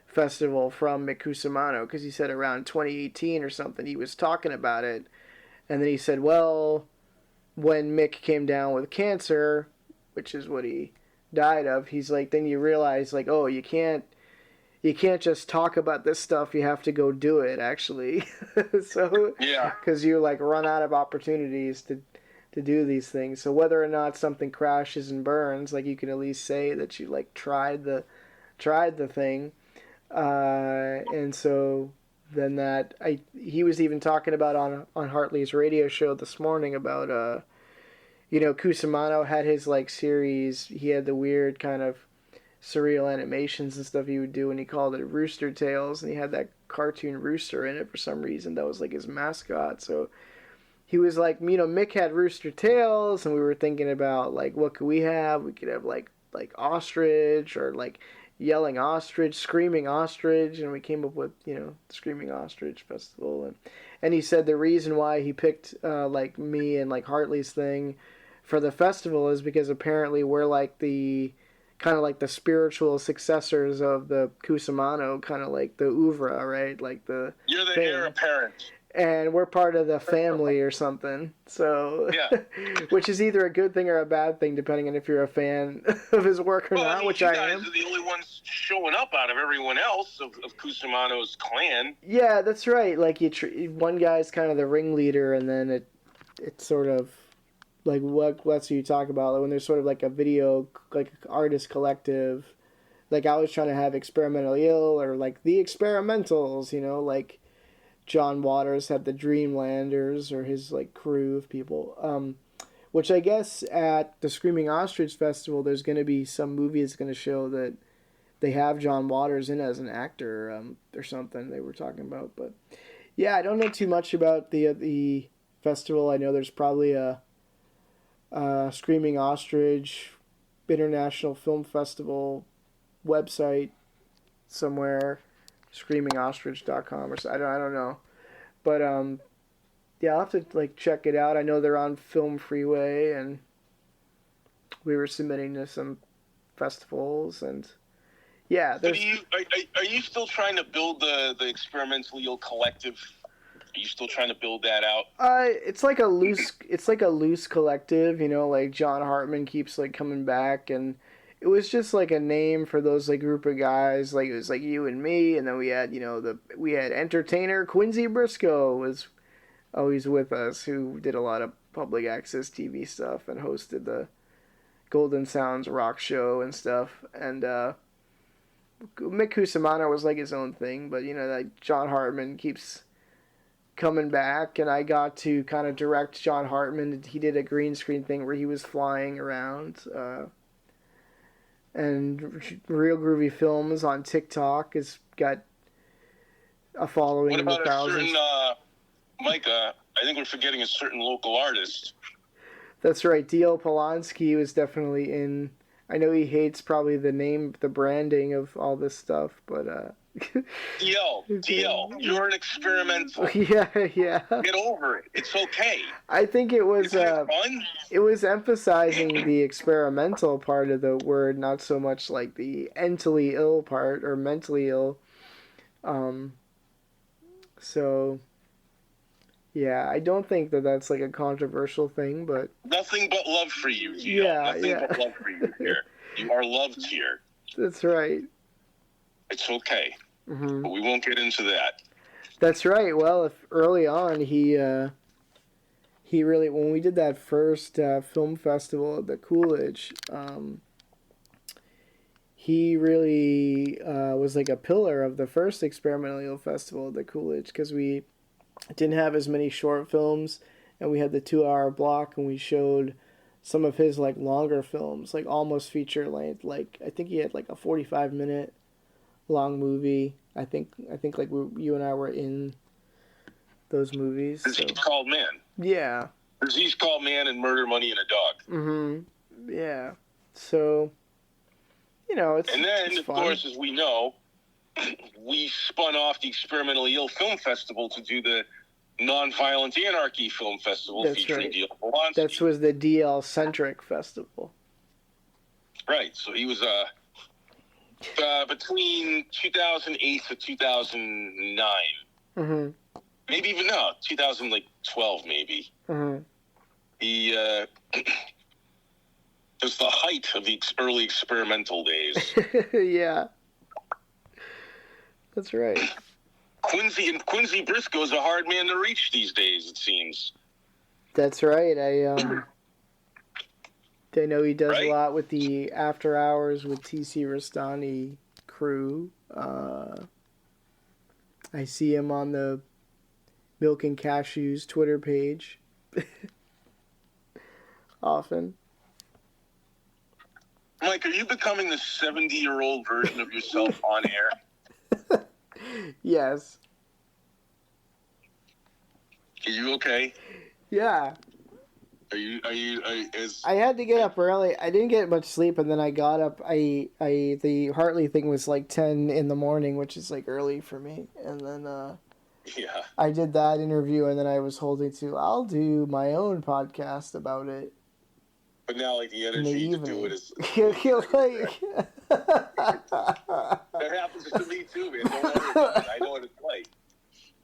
D: Festival from Mick Cusimano, because he said around 2018 or something he was talking about it, and then he said, well, when Mick came down with cancer, which is what he died of, he's like, then you realize, like, oh, you can't just talk about this stuff, you have to go do it, actually. So
E: yeah,
D: because you like run out of opportunities to do these things. So whether or not something crashes and burns, like, you can at least say that you like tried the thing. And so then he was even talking about on Hartley's radio show this morning about Cusimano had his like series. He had the weird kind of surreal animations and stuff he would do, and he called it Rooster Tales, and he had that cartoon rooster in it for some reason. That was like his mascot. So he was like, Mick had Rooster Tales, and we were thinking about like, what could we have? We could have like ostrich, or like yelling ostrich, screaming ostrich, and we came up with Screaming Ostrich Festival. And he said the reason why he picked like me and like Hartley's thing for the festival is because apparently we're like the kind of like the spiritual successors of the Cusimano, kind of like the oeuvre, right? Like you're
E: the heir apparent.
D: And we're part of the family or something. So,
E: yeah.
D: Which is either a good thing or a bad thing, depending on if you're a fan of his work or not, which I am.
E: You guys are the only ones showing up out of everyone else of Cusimano's clan.
D: Yeah, that's right. Like, one guy's kind of the ringleader, and then it's sort of like what you talk about, like when there's sort of like a video, like artist collective. Like, I was trying to have Experimental ILL or like the Experimentals, like John Waters had the Dreamlanders, or his like crew of people. Which I guess at the Screaming Ostrich Festival, there's going to be some movie that's going to show that they have John Waters in as an actor or something they were talking about. But yeah, I don't know too much about the festival. I know there's probably a Screaming Ostrich International Film Festival website somewhere, screamingostrich.com or so. I don't know, but yeah, I'll have to like check it out. I know they're on Film Freeway, and we were submitting to some festivals, and yeah.
E: But
D: There's,
E: are you still trying to build the experimentally ill collective? Are you still trying to build that out?
D: it's like a loose collective, you know, like John Hartman keeps like coming back, and it was just like a name for those like group of guys. Like it was like you and me, and then we had, you know, we had entertainer Quincy Briscoe was always with us, who did a lot of public access TV stuff and hosted the Golden Sounds rock show and stuff. And Mick Cusimano was like his own thing, but you know, like John Hartman keeps coming back, and I got to kind of direct John Hartman. He did a green screen thing where he was flying around. And Real Groovy Films on TikTok has got a following.
E: What about
D: of
E: a certain, Mike, I think we're forgetting a certain local artist.
D: That's right. D.L. Polanski was definitely in. I know he hates probably the branding of all this stuff, but
E: DL, you're an experimental.
D: Yeah.
E: Get over it. It's okay.
D: I think it was
E: fun?
D: It was emphasizing the experimental part of the word, not so much like the mentally ill part or mentally ill. So yeah, I don't think that that's like a controversial thing, but
E: nothing but love for you, DL.
D: Yeah,
E: nothing but love for you here. You are loved here.
D: That's right.
E: It's okay.
D: Mm-hmm.
E: But we won't get into that.
D: That's right. Well, if early on he really, when we did that first film festival at the Coolidge, he really was like a pillar of the first experimental ill festival at the Coolidge, because we didn't have as many short films, and we had the 2-hour block, and we showed some of his like longer films, like almost feature length. Like I think he had like a 45-minute long movie. I think like you and I were in those movies.
E: Disease Called Man.
D: Yeah.
E: Disease Called Man and Murder, Money, and a Dog.
D: Mm-hmm. Yeah. So, you know, it's
E: and then
D: it's
E: of
D: fun.
E: course, as we know, we spun off the Experimentally Ill Film Festival to do the Nonviolent Anarchy Film Festival.
D: That's
E: featuring
D: right.
E: D.L. Polanski.
D: That was the DL centric festival.
E: Right. So he was between 2008 to 2009.
D: Mm-hmm.
E: Maybe even 2012 maybe.
D: Mm-hmm.
E: He was the height of the early experimental days.
D: Yeah. That's right.
E: Quincy Briscoe is a hard man to reach these days, it seems.
D: That's right. I know he does
E: Right?
D: a lot with the After Hours with TC Rastani crew. I see him on the Milk and Cashews Twitter page often.
E: Mike, are you becoming the 70-year-old version of yourself on air?
D: Yes.
E: Are you okay?
D: Yeah.
E: Is
D: I had to get up early. I didn't get much sleep, and then I got up. The Hartley thing was like 10 in the morning, which is like early for me. And then
E: yeah.
D: I did that interview, and then I was holding to, I'll do my own podcast about it.
E: But now, like, the
D: In the
E: energy to
D: evening.
E: do it is...
D: Like,
E: That happens to me, too, man. Don't worry about it. I know what it's like.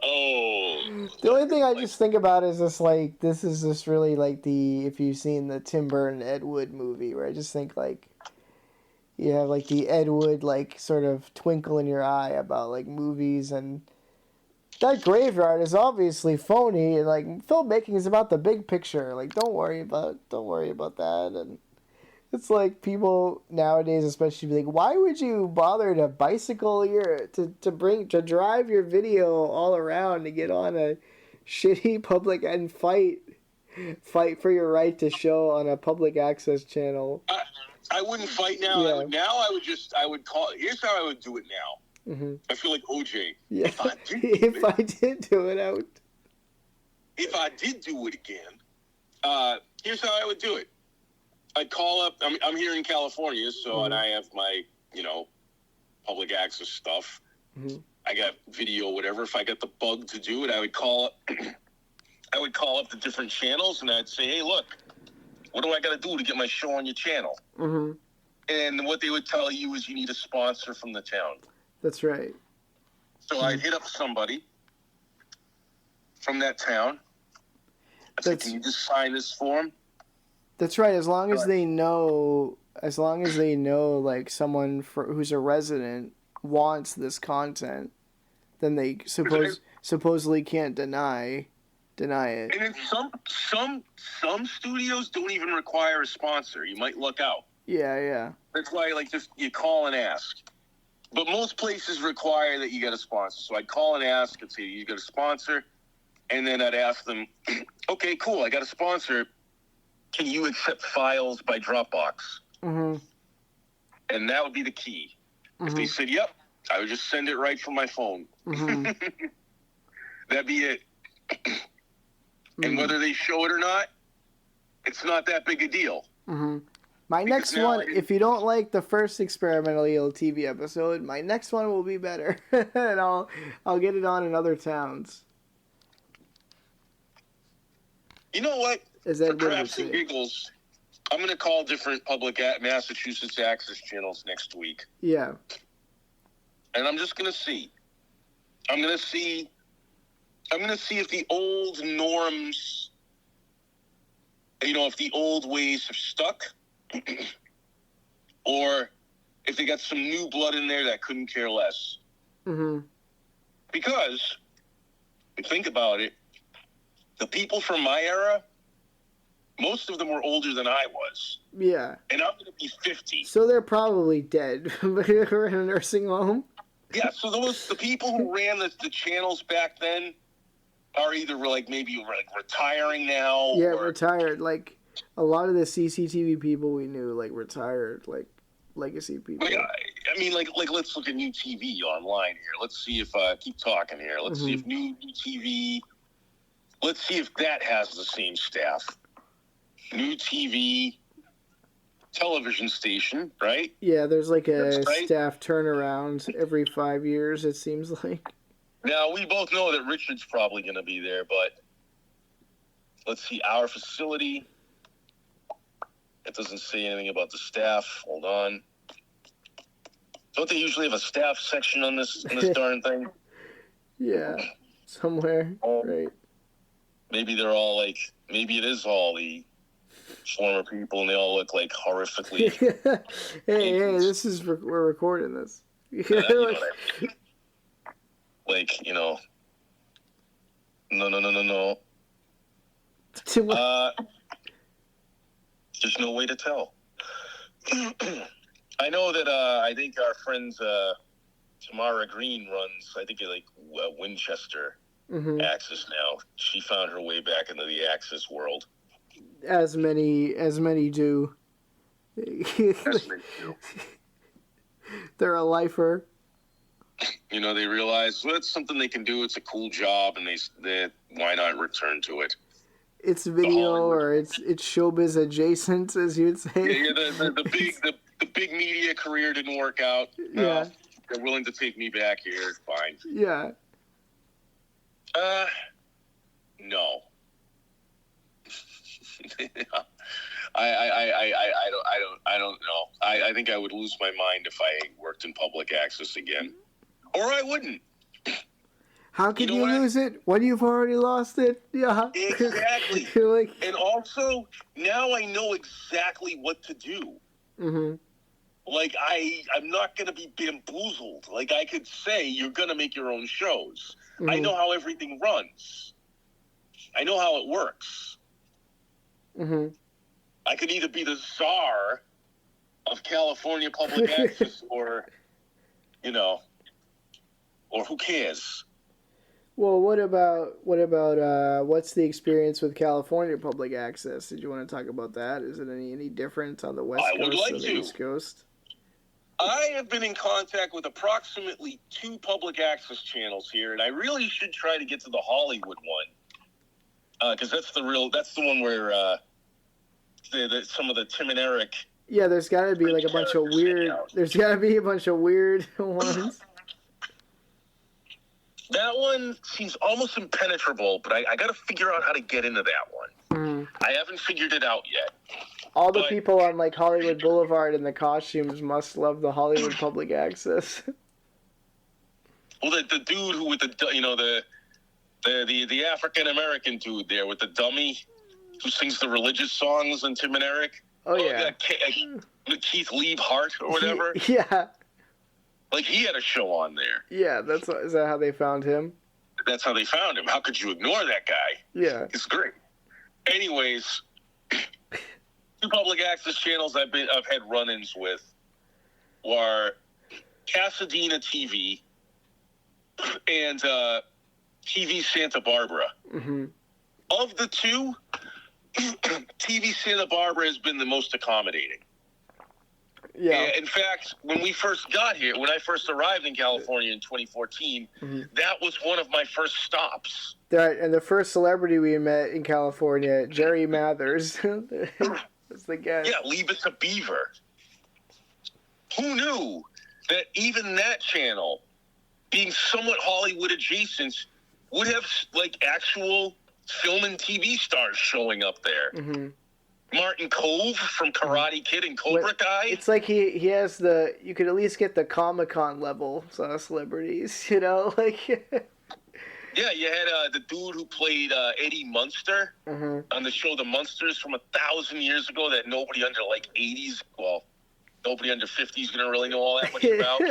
E: Oh.
D: the only thing I just think about is this, like, this is just really like if you've seen the Tim Burton Ed Wood movie, where I just think, like, you have, like, the Ed Wood, like, sort of twinkle in your eye about, like, movies, and that graveyard is obviously phony, and, like, filmmaking is about the big picture. Like, don't worry about that. And it's like people nowadays especially be like, why would you bother to bicycle to drive your video all around to get on a shitty public and fight for your right to show on a public access channel?
E: I wouldn't fight now.
D: Yeah.
E: I would call... Here's how I would do it now.
D: Mm-hmm.
E: I feel like OJ.
D: Yeah.
E: If I did do it, if I did do it again, here's how I would do it. I'd call up. I'm here in California, so
D: Mm-hmm.
E: and I have my public access stuff.
D: Mm-hmm.
E: I got video, whatever. If I got the bug to do it, I would call up. I would call up the different channels and I'd say, "Hey, look, What do I got to do to get my show on your channel?
D: Mm-hmm.
E: And what they would tell you is you need a sponsor from the town.
D: That's right.
E: So I'd hit up somebody from that town. I said, can you just sign this form?
D: That's right. As long as they know, like someone who's a resident wants this content, then they supposedly can't deny it.
E: And then some studios don't even require a sponsor. You might luck out.
D: Yeah.
E: That's why, like, just you call and ask. But most places require that you get a sponsor. So I'd call and ask and say, you got a sponsor? And then I'd ask them, okay, cool, I got a sponsor. Can you accept files by Dropbox?
D: Mm-hmm.
E: And that would be the key.
D: Mm-hmm.
E: If they said, yep, I would just send it right from my phone.
D: Mm-hmm.
E: That'd be it. And whether they show it or not, it's not that big a deal.
D: Mm-hmm. My next one, if you don't like the first experimental ILL TV episode, my next one will be better. And I'll get it on in other towns.
E: You know what?
D: For
E: crafts and giggles, I'm going to call different public Massachusetts access channels next week.
D: Yeah.
E: And I'm just going to see. I'm going to see if the old norms, if the old ways have stuck, or if they got some new blood in there that couldn't care less.
D: Mm-hmm.
E: Because, if you think about it, the people from my era, most of them were older than I was.
D: Yeah.
E: And I'm going to be 50.
D: So they're probably dead. We're in a nursing home.
E: Yeah, so the people who ran the channels back then are either maybe retiring now.
D: Yeah,
E: or
D: retired. Like, a lot of the CCTV people we knew, retired, legacy people.
E: Let's look at new TV online here. Let's see if, keep talking here. Let's see if new TV, let's see if that has the same staff. New TV, television station, right?
D: Yeah, there's a
E: right?
D: staff turnaround every 5 years, it seems like.
E: Now, we both know that Richard's probably going to be there, but let's see, our facility. It doesn't say anything about the staff. Hold on. Don't they usually have a staff section on this darn thing?
D: Yeah, somewhere, right.
E: Maybe they're all maybe it is all the former people and they all look horrifically.
D: hey, we're recording this.
E: No. There's no way to tell. I know that I think our friends Tamara Green runs, I think Winchester Access now. She found her way back into the Access world.
D: As many do. They're a lifer.
E: They realize that's something they can do. It's a cool job, and they why not return to it?
D: It's video or it's showbiz adjacent, as you'd say.
E: Yeah, the big media career didn't work out.
D: Yeah,
E: they're willing to take me back here. Fine.
D: Yeah.
E: No. I don't know. I think I would lose my mind if I worked in public access again, or I wouldn't.
D: How can you lose it when you've already lost it? Yeah.
E: Exactly. And also, now I know exactly what to do.
D: Mm-hmm.
E: I'm not going to be bamboozled. I could say, you're going to make your own shows.
D: Mm-hmm.
E: I know how everything runs. I know how it works.
D: Mm-hmm.
E: I could either be the czar of California public access or who cares?
D: Well, what about what's the experience with California public access? Did you want to talk about that? Is it any different on the West Coast or the East Coast?
E: I have been in contact with approximately 2 public access channels here, and I really should try to get to the Hollywood one because that's the one where some of the Tim and Eric.
D: Yeah, there's got to be a bunch of weird. There's got to be a bunch of weird ones.
E: That one seems almost impenetrable, but I got to figure out how to get into that one. I haven't figured it out yet.
D: All the people on like Hollywood Boulevard in the costumes must love the Hollywood Public Access.
E: Well, the dude who with the African American dude there with the dummy who sings the religious songs and Tim and Eric.
D: Oh yeah,
E: Keith Liebhart or whatever.
D: Yeah.
E: Like, he had a show on there.
D: Yeah, is that how they found him?
E: That's how they found him. How could you ignore that guy?
D: Yeah.
E: It's great. Anyways, 2 public access channels I've had run-ins with were Pasadena TV and TV Santa Barbara.
D: Mm-hmm.
E: Of the 2, TV Santa Barbara has been the most accommodating.
D: Yeah.
E: In fact, when I first arrived in California in 2014, that was one of my first stops.
D: Right, and the first celebrity we met in California, Jerry Mathers, was the guy.
E: Yeah, Leave It to Beaver. Who knew that even that channel, being somewhat Hollywood adjacent, would have like actual film and TV stars showing up there? Mm-hmm. Martin Kove from Karate Kid and Cobra Kai.
D: It's like he has you could at least get the Comic-Con level celebrities, like.
E: Yeah, you had the dude who played Eddie Munster on the show The Munsters from 1,000 years ago that nobody under nobody under 50 is going to really know all that much about.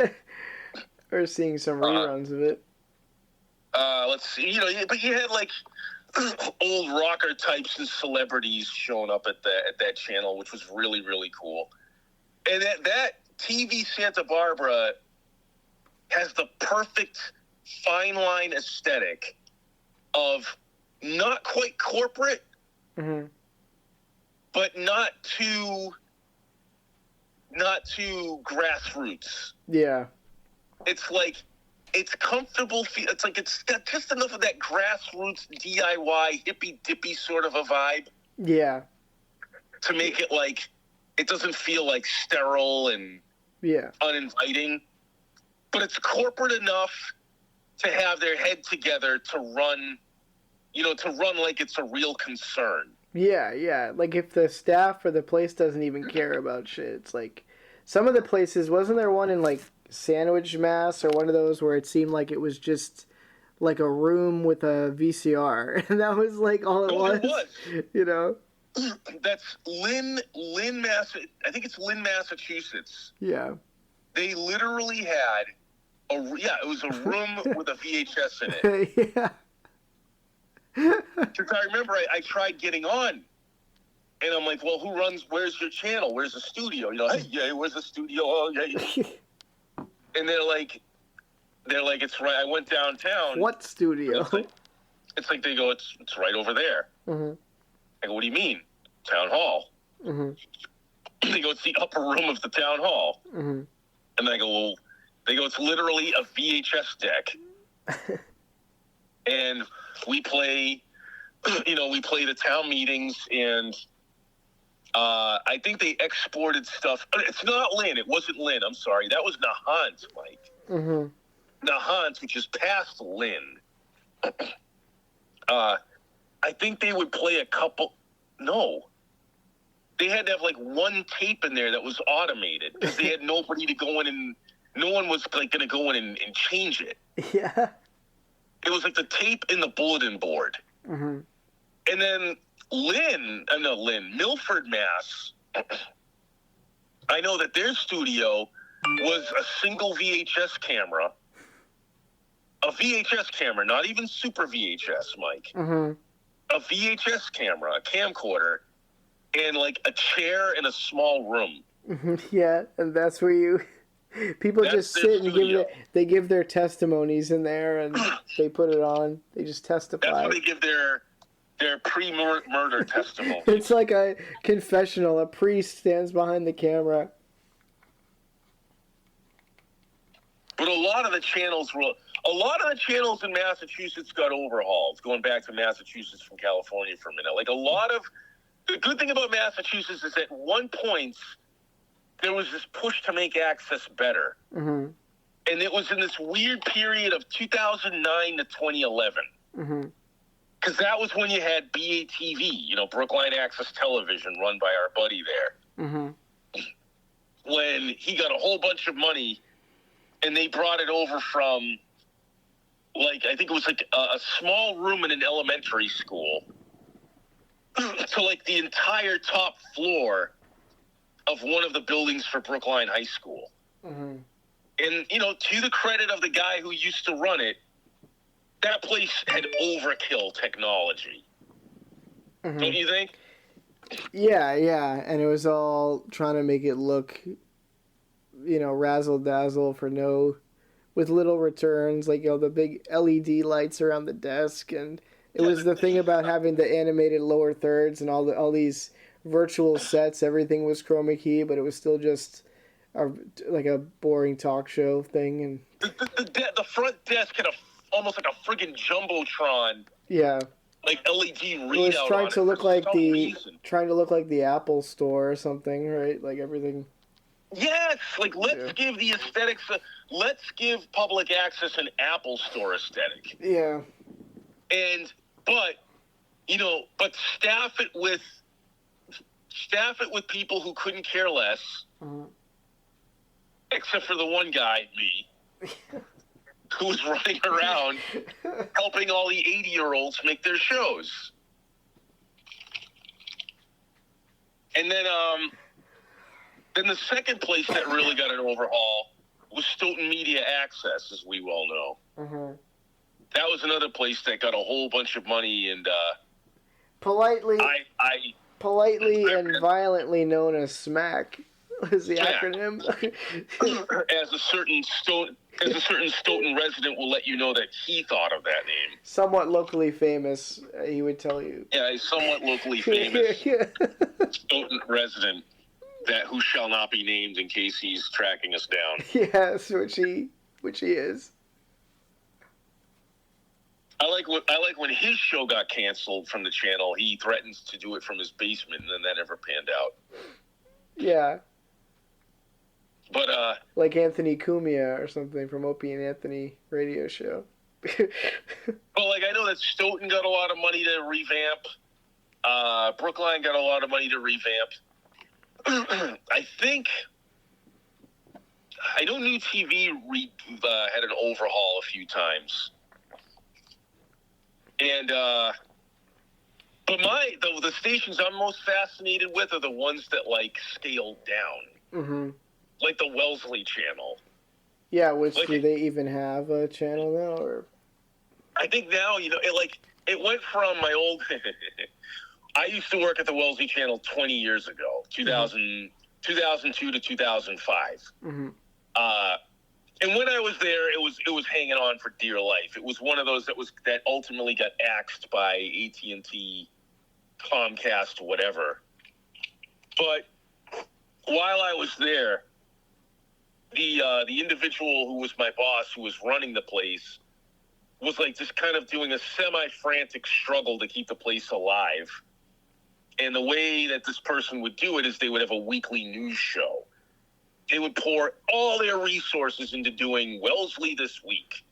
D: Or seeing some reruns of it.
E: Let's see, but you had like old rocker types and celebrities showing up at that channel, which was really, really cool. And that TV Santa Barbara has the perfect fine line aesthetic of not quite corporate, but not too grassroots.
D: Yeah.
E: It's comfortable. It's like it's got just enough of that grassroots DIY hippy dippy sort of a vibe.
D: Yeah.
E: To make it like it doesn't feel like sterile and uninviting, but it's corporate enough to have their head together to run like it's a real concern.
D: Yeah. Like if the staff or the place doesn't even care about shit, it's like some of the places. Wasn't there one in like Sandwich, Mass, or one of those where it seemed like it was just like a room with a VCR, and that was like all it was.
E: That's Lynn, Mass. I think it's Lynn, Massachusetts.
D: Yeah.
E: They literally had it was a room with a VHS in it.
D: Yeah.
E: Because I remember I tried getting on, and I'm like, well, where's your channel? Where's the studio? Hey, yeah, where's the studio? Oh, yeah. And they're like, it's right. I went downtown.
D: What studio?
E: It's like they go, it's right over there. Mm-hmm. I go, what do you mean? Town hall. Mm-hmm. They go, it's the upper room of the town hall. Mm-hmm. And I go, it's literally a VHS deck. And we play the town meetings, and I think they exported stuff. It's not Lynn. It wasn't Lynn. I'm sorry. That was Nahant, Mike. Mm-hmm. Nahant, which is past Lynn. I think they would play a couple. No. They had to have like one tape in there that was automated because they had nobody to go in, and no one was like going to go in and change it.
D: Yeah.
E: It was like the tape in the bulletin board. Mm-hmm. And then Milford, Mass. I know that their studio was a single VHS camera. A VHS camera, not even super VHS, Mike. Mm-hmm. A VHS camera, a camcorder, and like a chair in a small room.
D: Mm-hmm. Yeah, and that's where people just sit and give their testimonies in there, and they put it on. They just testify.
E: That's where they give their pre-murder testimony.
D: It's like a confessional. A priest stands behind the camera.
E: But a lot of the channels in Massachusetts got overhauled. Going back to Massachusetts from California for a minute, the good thing about Massachusetts is at one point there was this push to make access better. Mm-hmm. And it was in this weird period of 2009 to 2011.
D: Mm-hmm.
E: Because that was when you had BATV, you know, Brookline Access Television, run by our buddy there.
D: Mm-hmm.
E: When he got a whole bunch of money, and they brought it over from, like, I think it was like a small room in an elementary school to, like, the entire top floor of one of the buildings for Brookline High School.
D: Mm-hmm.
E: And, you know, to the credit of the guy who used to run it, that place had overkill technology.
D: Mm-hmm.
E: Don't you think?
D: Yeah, and it was all trying to make it look, you know, razzle-dazzle with little returns, like, you know, the big LED lights around the desk, and it was the thing about having the animated lower thirds and all these virtual sets. Everything was chroma key, but it was still just like a boring talk show thing. And
E: the front desk had almost like a friggin' jumbotron.
D: Yeah.
E: Like LED readout.
D: It was trying to look like the Apple Store or something, right? Like everything.
E: Yes, like let's give the aesthetics. Let's give public access an Apple Store aesthetic.
D: Yeah.
E: But staff it with people who couldn't care less, except for the one guy, me, who was running around helping all the 80-year-olds make their shows. And then the second place that really got an overhaul was Stoughton Media Access, as we well know.
D: Mm-hmm.
E: That was another place that got a whole bunch of money, and
D: politely and violently known as SMAC is the acronym.
E: As a certain Stoughton resident will let you know that he thought of that name.
D: Somewhat locally famous, he would tell you.
E: Yeah, a somewhat locally famous Stoughton resident who shall not be named in case he's tracking us down.
D: Yes, which he is.
E: I like when his show got canceled from the channel. He threatens to do it from his basement, and then that never panned out.
D: Yeah.
E: But
D: like Anthony Cumia or something from Opie and Anthony radio show.
E: Well, like I know that Stoughton got a lot of money to revamp. Brookline got a lot of money to revamp. I know New TV had an overhaul a few times. And but the stations I'm most fascinated with are the ones that like scaled down,
D: mm-hmm.
E: like the Wellesley channel.
D: Yeah, do they even have a channel now? Or
E: I think now it went from my old. I used to work at the Wellesley channel 20 years ago, 2002 to 2005.
D: Mm-hmm.
E: And when I was there, it was hanging on for dear life. It was one of those that ultimately got axed by AT&T, Comcast, whatever. But while I was there, the individual who was my boss, who was running the place, was like just kind of doing a semi-frantic struggle to keep the place alive. And the way that this person would do it is they would have a weekly news show. They would pour all their resources into doing Wellesley This Week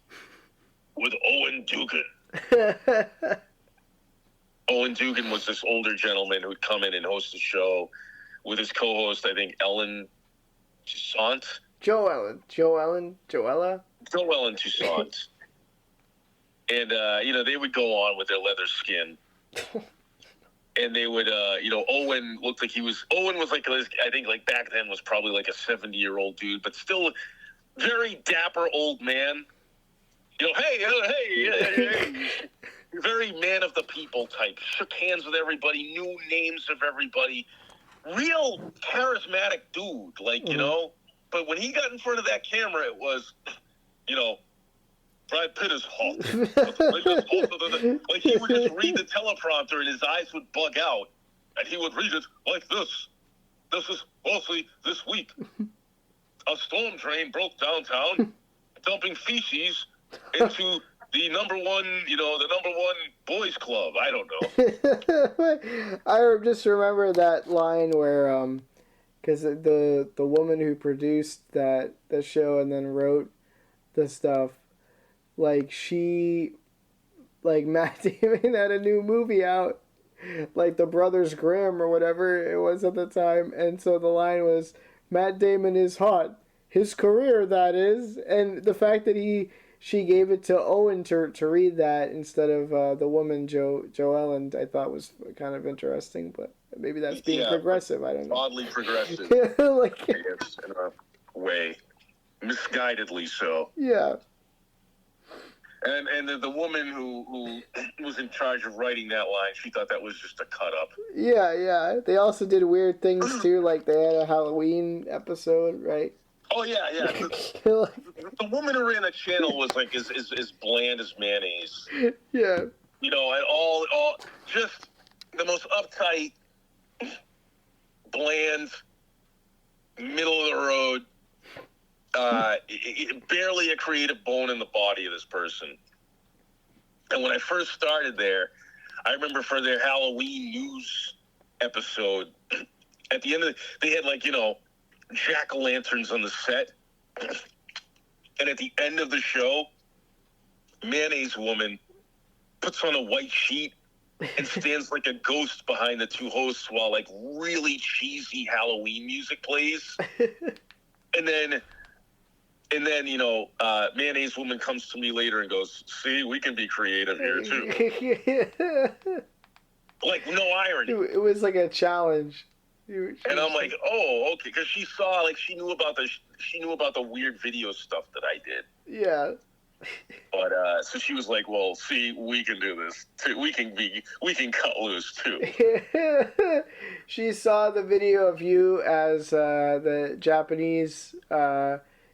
E: with Owen Dugan. Owen Dugan was this older gentleman who would come in and host a show with his co-host, I think, Ellen Toussaint.
D: Joella.
E: Joellen Toussaint. And, they would go on with their leather skin. And they would, Owen looked like Owen was like, I think like back then was probably like a 70-year-old dude, but still very dapper old man. Hey, very man of the people type. Shook hands with everybody, knew names of everybody. Real charismatic dude, but when he got in front of that camera, it was, Brad Pitt is hot. Like he would just read the teleprompter and his eyes would bug out, and he would read it like this. This is Wellesley This Week. A storm drain broke downtown, dumping feces into the number one boys club. I don't know.
D: I just remember that line where, because the woman who produced the show and then wrote the stuff. Like Matt Damon had a new movie out, like The Brothers Grimm or whatever it was at the time, and so the line was, Matt Damon is hot. His career, that is. And the fact that she gave it to Owen to read that instead of the woman Jo Ellen, I thought was kind of interesting, but maybe that's being progressive, I don't know.
E: Oddly progressive.
D: Like,
E: I guess, in a way. Misguidedly so.
D: Yeah.
E: And the woman who was in charge of writing that line, she thought that was just a cut-up.
D: Yeah. They also did weird things, too, like they had a Halloween episode, right?
E: Oh, yeah. The woman who ran the channel was like as bland as mayonnaise.
D: Yeah.
E: You know, and all just the most uptight, bland, middle of the road, barely a creative bone in the body of this person. And when I first started there, I remember for their Halloween news episode, at the end of they had jack-o'-lanterns on the set. And at the end of the show, Mayonnaise Woman puts on a white sheet and stands like a ghost behind the two hosts while really cheesy Halloween music plays. And then Mayonnaise Woman comes to me later and goes, see, we can be creative here too. Like, no irony.
D: It was like a challenge.
E: And I'm like, oh, okay, because she saw, she knew about the weird video stuff that I did.
D: Yeah.
E: But so she was like, well, see, we can do this too. We can cut loose too.
D: She saw the video of you as the Japanese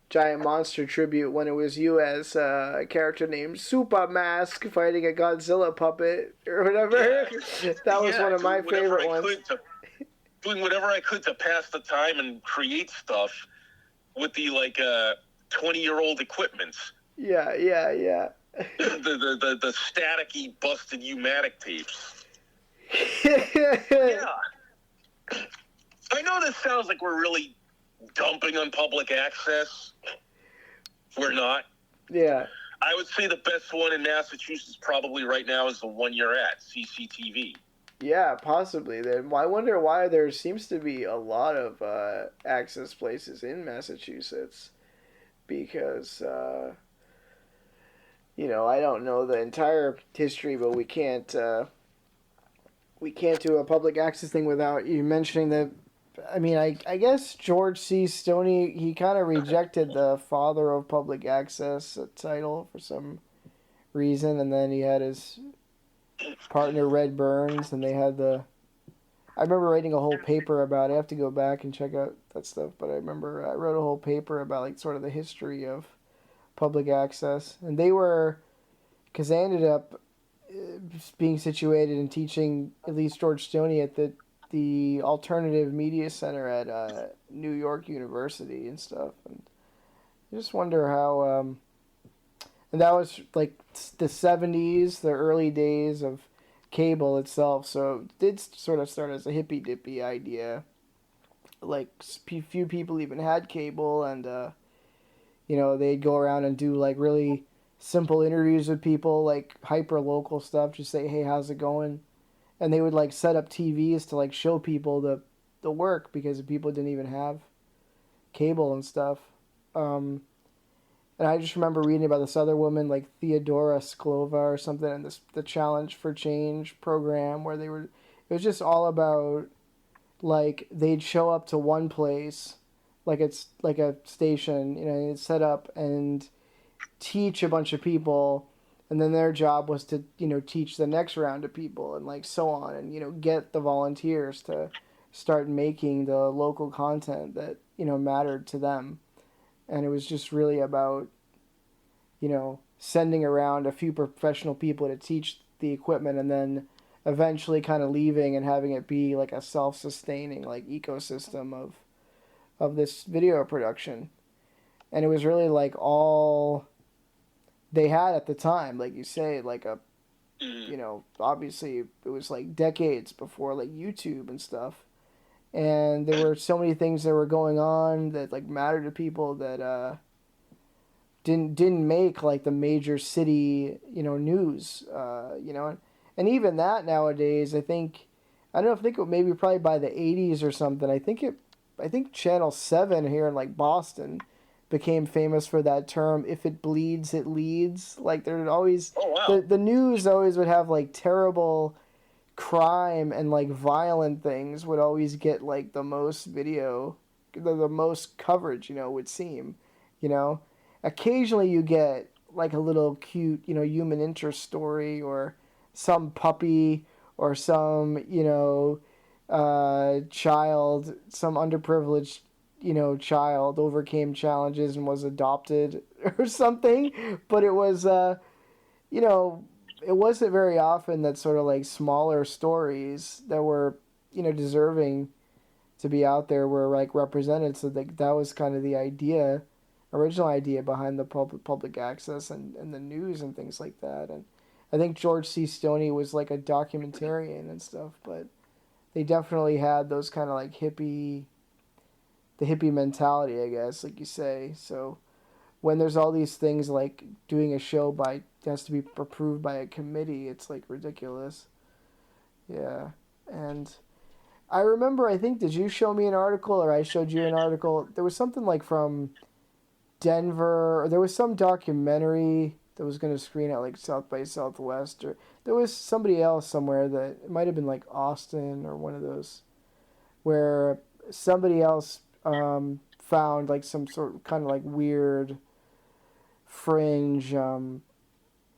D: giant monster tribute when it was you as a character named Super Mask fighting a Godzilla puppet or whatever. Yeah. That was one of my favorite ones.
E: Doing whatever I could to pass the time and create stuff with the 20-year-old equipments.
D: Yeah.
E: the staticky, busted U-matic tapes. Yeah. I know this sounds like we're really dumping on public access. We're not.
D: Yeah.
E: I would say the best one in Massachusetts probably right now is the one you're at, CCTV.
D: Yeah, possibly. Then I wonder why there seems to be a lot of access places in Massachusetts, because I don't know the entire history, but we can't do a public access thing without you mentioning that. I mean, I guess George C. Stoney, he kind of rejected the father of public access title for some reason, and then he had his partner Red Burns, and they had I remember writing a whole paper about it. I have to go back and check out that stuff, but I remember I wrote a whole paper about sort of the history of public access, and they were, because they ended up being situated and teaching, at least George Stoney, at the Alternative Media Center at New York University and stuff, and I just wonder how and that was the 70s, the early days of cable itself, so it did sort of start as a hippy-dippy idea. Few people even had cable, and they'd go around and do really simple interviews with people, hyper-local stuff, just say, hey, how's it going? And they would set up TVs to show people the work, because people didn't even have cable and stuff. And I just remember reading about this other woman, Theodora Sklova or something, and the Challenge for Change program, where it was just all about, they'd show up to one place, it's like a station, it's set up, and teach a bunch of people, and then their job was to, teach the next round of people, and so on, and, get the volunteers to start making the local content that, mattered to them. And it was just really about, sending around a few professional people to teach the equipment, and then eventually kind of leaving and having it be a self-sustaining ecosystem of this video production. And it was really all they had at the time, like you say, obviously it was decades before YouTube and stuff. And there were so many things that were going on that mattered to people that didn't make like the major city, news, and even that nowadays, I think, I don't know, I think it maybe probably by the 80s or something. I think Channel 7 here in like Boston became famous for that term. If it bleeds, it leads. Like there'd always,
E: Oh, wow.
D: the news always would have like terrible crime and like violent things would always get like the most video, the most coverage, would seem, occasionally you get like a little cute, human interest story, or some puppy, or some, child, some underprivileged, child overcame challenges and was adopted or something. But it was, it wasn't very often that sort of like smaller stories that were, deserving to be out there were like represented. So that was kind of the original idea behind the public access and the news and things like that. And I think George C. Stoney was like a documentarian and stuff, but they definitely had those kind of like the hippie mentality, I guess, like you say. So when there's all these things like doing a show has to be approved by a committee, it's like ridiculous. Yeah. And I remember, I think, did you show me an article or I showed you an article? There was something like from Denver, or there was some documentary that was going to screen at like South by Southwest, or there was somebody else somewhere that it might have been like Austin or one of those, where somebody else found like some sort of kind of like weird fringe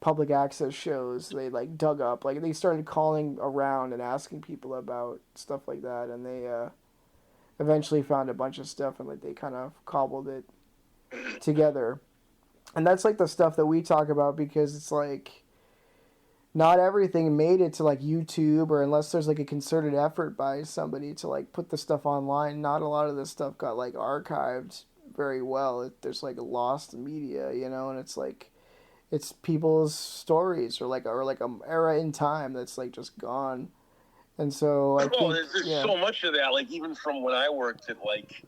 D: public access shows they like dug up. Like they started calling around and asking people about stuff like that, and they eventually found a bunch of stuff, and like they kind of cobbled it together. And that's like the stuff that we talk about, because it's like not everything made it to like YouTube, or unless there's like a concerted effort by somebody to like put the stuff online, not a lot of this stuff got like archived very well. There's like a lost media, and it's like it's people's stories, or like a era in time that's like just gone. And so I think
E: there's so much of that, like even from when I worked at like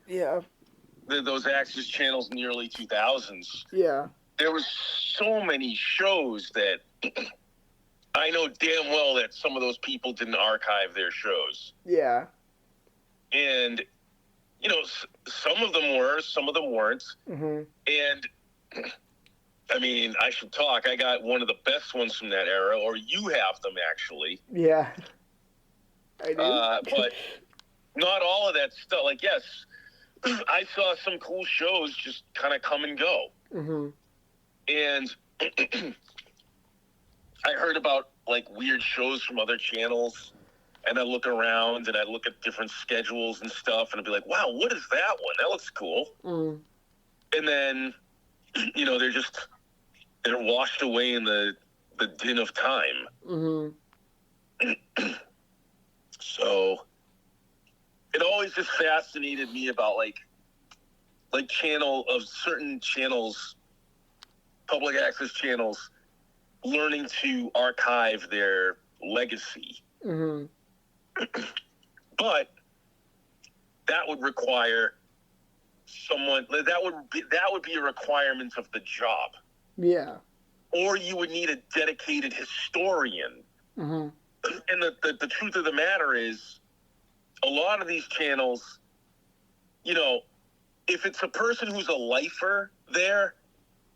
E: those access channels in the early 2000s.
D: Yeah.
E: There was so many shows that I know damn well that some of those people didn't archive their shows.
D: Yeah.
E: And, some of them were, some of them weren't. Mm-hmm. And, I mean, I should talk. I got one of the best ones from that era, or you have them, actually.
D: Yeah. I do.
E: But not all of that stuff. Like, yes, I saw some cool shows just kind of come and go. Mm-hmm. And I heard about, like, weird shows from other channels, and I look around, and I look at different schedules and stuff, and I'd be like, wow, what is that one? That looks cool. Mm. And then, they're washed away in the din of time. Mm-hmm. So it always just fascinated me about like certain channels, public access channels, learning to archive their legacy. Mm-hmm. But that would require someone that would be a requirement of the job.
D: Yeah.
E: Or you would need a dedicated historian. Mm-hmm. And the truth of the matter is, a lot of these channels, if it's a person who's a lifer there,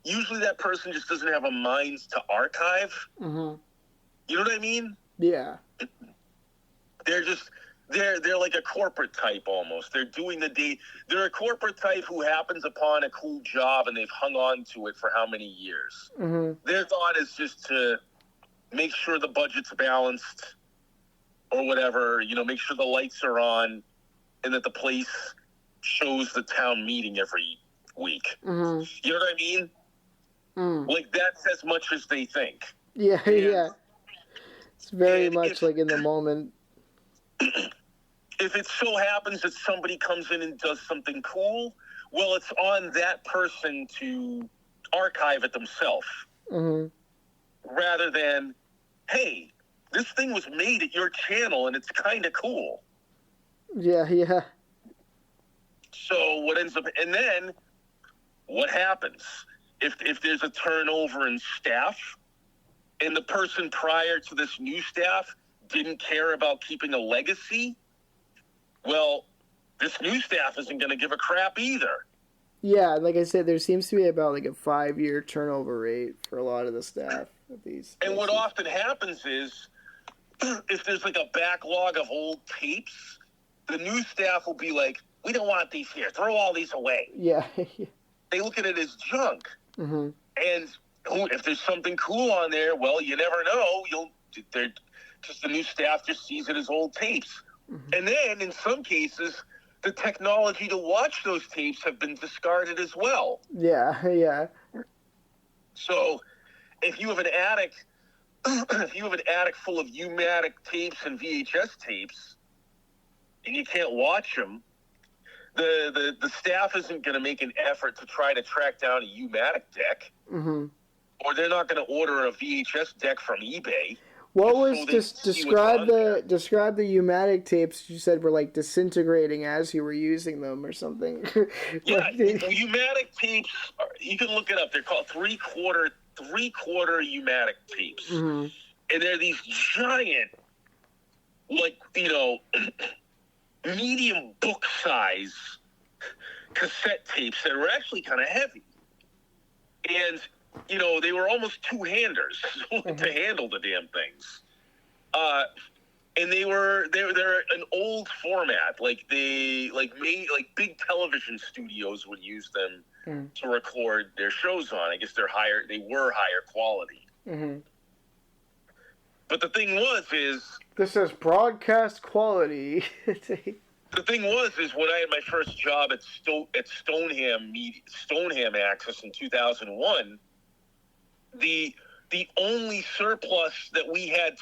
E: usually that person just doesn't have a mind to archive. Mm-hmm. You know what I mean?
D: Yeah.
E: They're like a corporate type almost. They're doing they're a corporate type who happens upon a cool job and they've hung on to it for how many years. Mm-hmm. Their thought is just to make sure the budget's balanced or whatever, make sure the lights are on and that the place shows the town meeting every week. Mm-hmm. You know what I mean? Mm. Like that's as much as they think.
D: Yeah, yeah. It's very much like in the moment.
E: If it so happens that somebody comes in and does something cool, well, it's on that person to archive it themselves. Mm-hmm. Rather than, hey, this thing was made at your channel and it's kind of cool.
D: Yeah, yeah.
E: So what ends up, and then what happens? if there's a turnover in staff, and the person prior to this new staff didn't care about keeping a legacy, well, this new staff isn't going to give a crap either.
D: Yeah, like I said, there seems to be about like a 5-year turnover rate for a lot of the staff at these places.
E: And what often happens is, if there's like a backlog of old tapes, the new staff will be like, we don't want these here. Throw all these away.
D: Yeah.
E: They look at it as junk.
D: Mm-hmm.
E: And if there's something cool on there, well, you never know. Just the new staff just sees it as old tapes. Mm-hmm. And then, in some cases, the technology to watch those tapes have been discarded as well.
D: Yeah, yeah.
E: So, if you have an attic full of U-matic tapes and VHS tapes, and you can't watch them, the staff isn't going to make an effort to try to track down a U-matic deck,
D: mm-hmm.
E: or they're not going to order a VHS deck from eBay.
D: What was describe the U-matic tapes you said were like disintegrating as you were using them or something?
E: Yeah, U-matic tapes. You can look it up. They're called three-quarter U-matic tapes,
D: mm-hmm.
E: and they're these giant, medium book size cassette tapes that were actually kind of heavy, and they were almost two-handers
D: mm-hmm.
E: to handle the damn things. And they're an old format, like big television studios would use them to record their shows on. I guess they were higher quality.
D: Mm-hmm.
E: But the thing is
D: this is broadcast quality.
E: The thing is when I had my first job at Stoneham Access in 2001, the only surplus that we had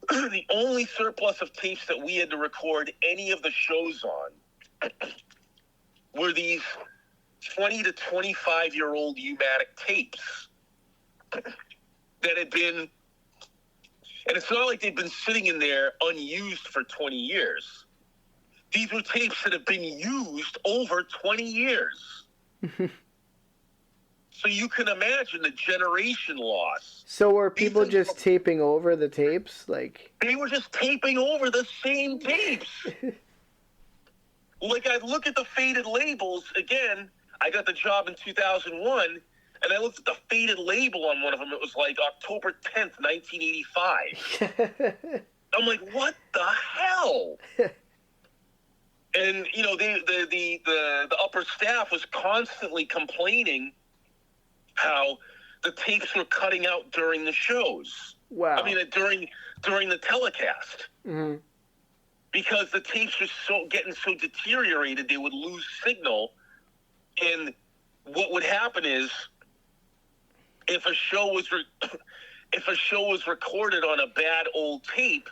E: the only surplus of tapes that we had to record any of the shows on were these 20 to 25-year-old U-matic tapes that had been, and it's not like they've been sitting in there unused for 20 years. These were tapes that have been used over 20 years. So you can imagine the generation loss.
D: So were people just taping over the tapes?
E: They were just taping over the same tapes. Like, I look at the faded labels. Again, I got the job in 2001, and I looked at the faded label on one of them. It was like October 10th, 1985. I'm like, what the hell? And, the upper staff was constantly complaining how the tapes were cutting out during the shows.
D: Wow.
E: I mean, during the telecast.
D: Mm-hmm.
E: Because the tapes were getting so deteriorated, they would lose signal. And what would happen is, if a show was recorded on a bad old tape,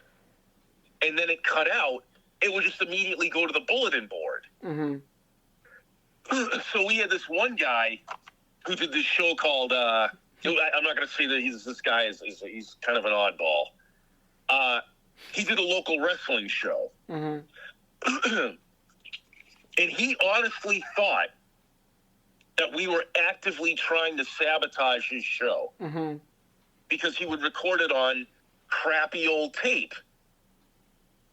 E: and then it cut out, it would just immediately go to the bulletin board.
D: Mm-hmm.
E: So we had this one guy who did this show called, I'm not going to say that he's kind of an oddball. He did a local wrestling show.
D: Mm-hmm.
E: And he honestly thought that we were actively trying to sabotage his show.
D: Mm-hmm.
E: Because he would record it on crappy old tape.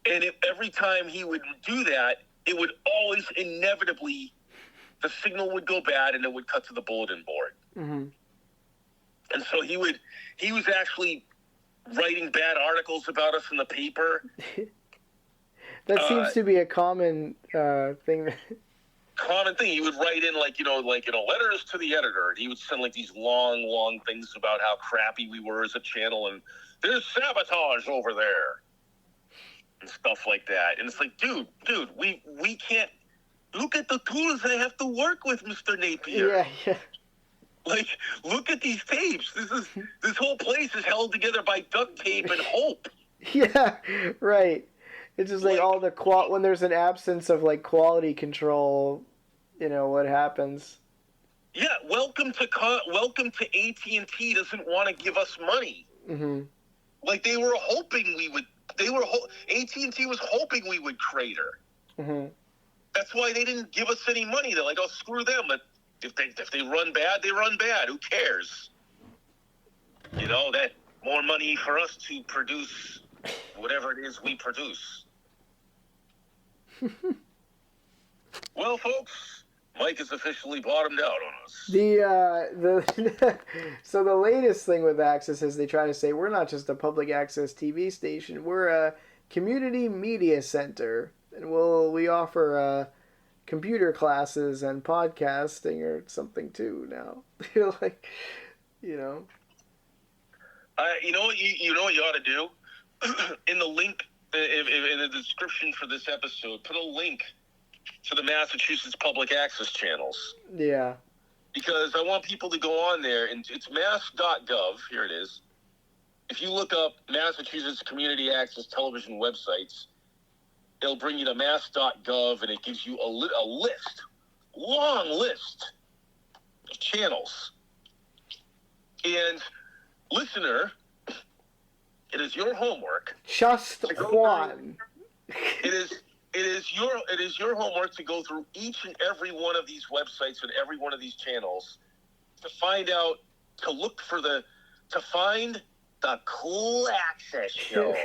E: And every time he would do that, it would always inevitably, the signal would go bad and it would cut to the bulletin board.
D: Mm-hmm.
E: And so he was actually writing bad articles about us in the paper.
D: That seems to be a common thing.
E: Common thing. He would write in letters to the editor, and he would send these long things about how crappy we were as a channel, and there's sabotage over there, and stuff like that. And it's like, dude, we can't look at the tools I have to work with, Mr. Napier.
D: Yeah.
E: Look at these tapes. This whole place is held together by duct tape and hope.
D: Yeah, right. It's just all the when there's an absence of quality control, what happens.
E: Yeah, welcome to AT&T doesn't want to give us money.
D: Mm-hmm.
E: They were hoping we would. AT&T was hoping we would crater.
D: Mm-hmm.
E: That's why they didn't give us any money. They're like, oh, screw them. If they run bad, they run bad. Who cares? You know, that more money for us to produce whatever it is we produce. Well, folks, Mike has officially bottomed out on us.
D: So the latest thing with Access is they try to say we're not just a public access TV station, we're a community media center, and we offer computer classes and podcasting or something too now. Like, you know.
E: You know what you ought to do? In the link, in the description for this episode, put a link to the Massachusetts public access channels.
D: Yeah.
E: Because I want people to go on there, and it's mass.gov. Here it is. If you look up Massachusetts community access television websites, it'll bring you to mass.gov, and it gives you a list, long list of channels. And listener, it is your homework.
D: Just one.
E: It is your homework to go through each and every one of these websites and every one of these channels to find the cool access show.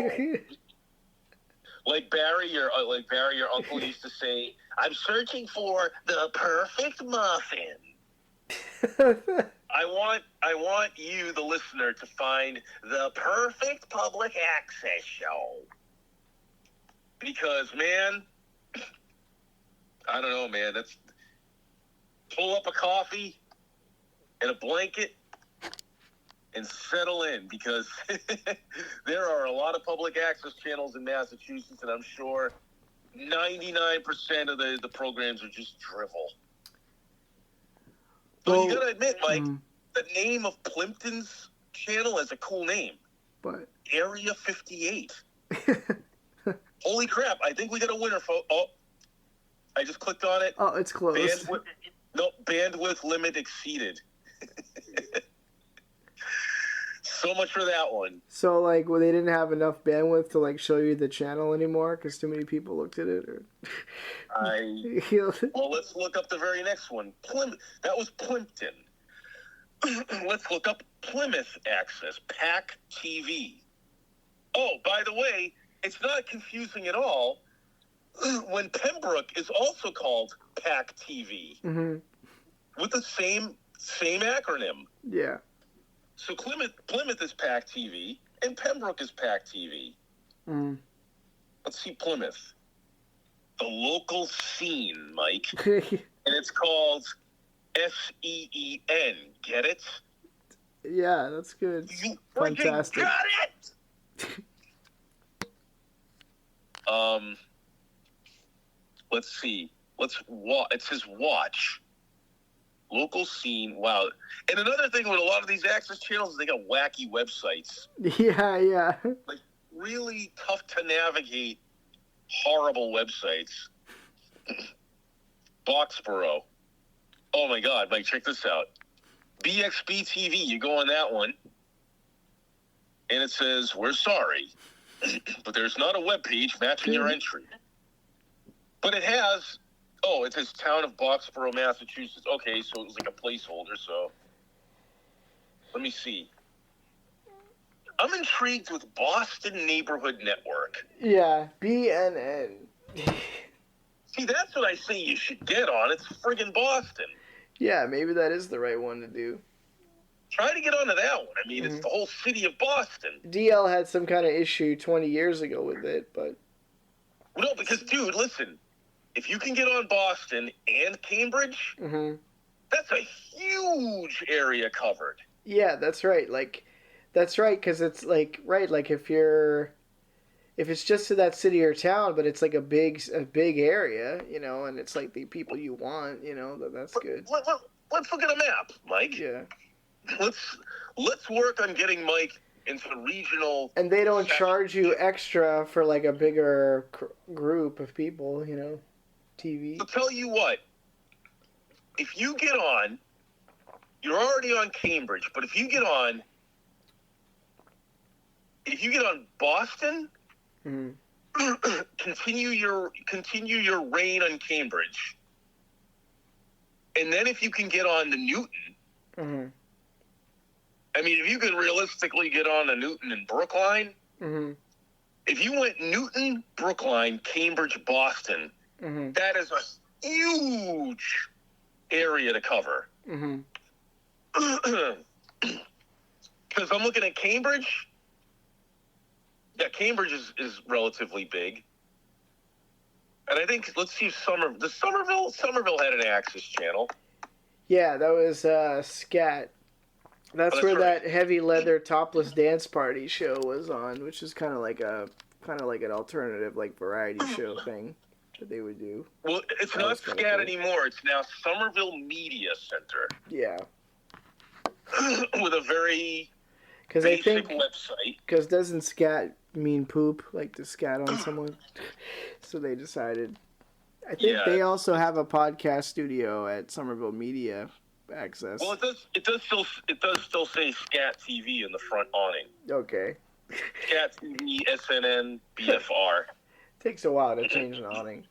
E: Like Barry, your uncle used to say, "I'm searching for the perfect muffin." I want you, the listener, to find the perfect public access show. Because, man, I don't know, man. That's pull up a coffee and a blanket and settle in, because there are a lot of public access channels in Massachusetts, and I'm sure 99% of the programs are just drivel. Well, you gotta admit, Mike, the name of Plimpton's channel has a cool name.
D: But
E: Area 58. Holy crap, I think we got a winner, folks. Oh, I just clicked on it.
D: Oh, it's closed.
E: Bandwidth limit exceeded. So much for that one.
D: So, like, they didn't have enough bandwidth to, like, show you the channel anymore because too many people looked at it? Or...
E: Well, let's look up the very next one. That was Plimpton. Let's look up Plymouth Access, PAC TV. Oh, by the way, it's not confusing at all when Pembroke is also called PAC TV with the same acronym.
D: Yeah.
E: So Plymouth is PAC TV and Pembroke is PAC TV. Let's see Plymouth. The local scene, Mike. And it's called SEEN. Get it?
D: Yeah, that's good.
E: You
D: Fantastic.
E: Got it! Let's see. It says watch. Local scene. Wow. And another thing with a lot of these access channels is they got wacky websites.
D: Yeah.
E: Like really tough to navigate, horrible websites. Boxborough. Oh my God, Mike, check this out. BXB TV, you go on that one, and it says, "We're sorry, but there's not a web page matching your entry." But it has, it says Town of Boxborough, Massachusetts. Okay, so it was like a placeholder, so let me see. I'm intrigued with Boston Neighborhood Network.
D: Yeah, BNN.
E: See, that's what I say you should get on. It's friggin' Boston.
D: Yeah, maybe that is the right one to do.
E: Try to get onto that one. I mean, it's the whole city of Boston.
D: DL had some kind of issue 20 years ago with it, but...
E: No, because, dude, listen. If you can get on Boston and Cambridge, that's a huge area covered.
D: Yeah, that's right. That's right, because it's, if it's just to that city or town, but it's, like, a big area, you know, and it's, like, the people you want, you know, that's good.
E: Let's look at a map, Mike.
D: Yeah.
E: Let's work on getting Mike into the regional...
D: And they don't charge you extra for, like, a bigger group of people, you know, TV.
E: I'll tell you what. If you get on... You're already on Cambridge, but if you get on Boston, continue your reign on Cambridge, And then if you can get on to Newton,
D: Mm-hmm.
E: I mean, if you can realistically get on to Newton and Brookline,
D: Mm-hmm.
E: if you went Newton, Brookline, Cambridge, Boston,
D: Mm-hmm.
E: that is a huge area to cover.
D: Mm-hmm.
E: Because I'm looking at Cambridge. Yeah, Cambridge is relatively big. And I think, let's see if Somerville had an Access channel.
D: Yeah, that was Scat. That's
E: Oh, that's
D: where
E: right.
D: that heavy leather topless dance party show was on, which is kind of like an alternative like variety show thing that they would do.
E: Well, it's
D: That
E: not
D: was kinda
E: SCAT
D: cool.
E: anymore. It's now Somerville Media Center
D: Yeah,
E: with a very
D: because I
E: basic
D: think
E: website.
D: doesn't scat mean poop, like to scat on someone? So they decided. I think
E: Yeah.
D: they also have a podcast studio at Somerville Media Access.
E: Well, it does still say SCAT TV in the front awning.
D: Okay,
E: SCAT TV, SNN, BFR.
D: takes a while to change an awning.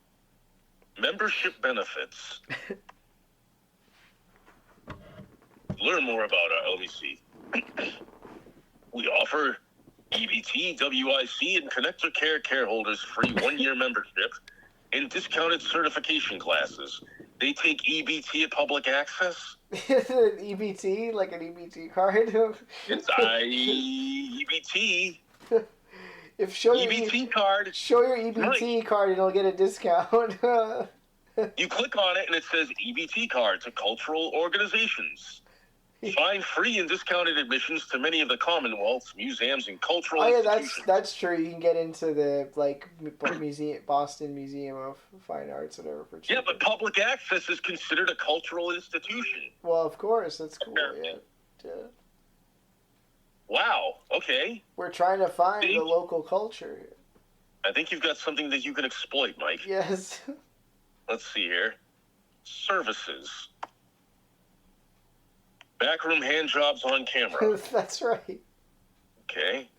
E: Membership benefits. Learn more about our LBC. We offer EBT, WIC, and Connector Care holders free 1-year membership and discounted certification classes. They take EBT at public access.
D: An EBT, like an EBT card.
E: It's EBT.
D: If show your
E: EBT card.
D: show your EBT card and you'll get a discount.
E: You click on it and it says EBT card to cultural organizations. Find free and discounted admissions to many of the Commonwealth's museums and cultural
D: Oh yeah,
E: institutions.
D: that's true. You can get into the Boston Museum of Fine Arts, whatever, for cheap.
E: Yeah, but public access is considered a cultural institution.
D: Well, of course, that's cool. Yeah.
E: Wow. Okay.
D: We're trying to find
E: See?
D: the local culture here.
E: I think you've got something that you can exploit, Mike.
D: Yes.
E: Let's see here. Services. Backroom hand jobs on camera.
D: That's right.
E: Okay.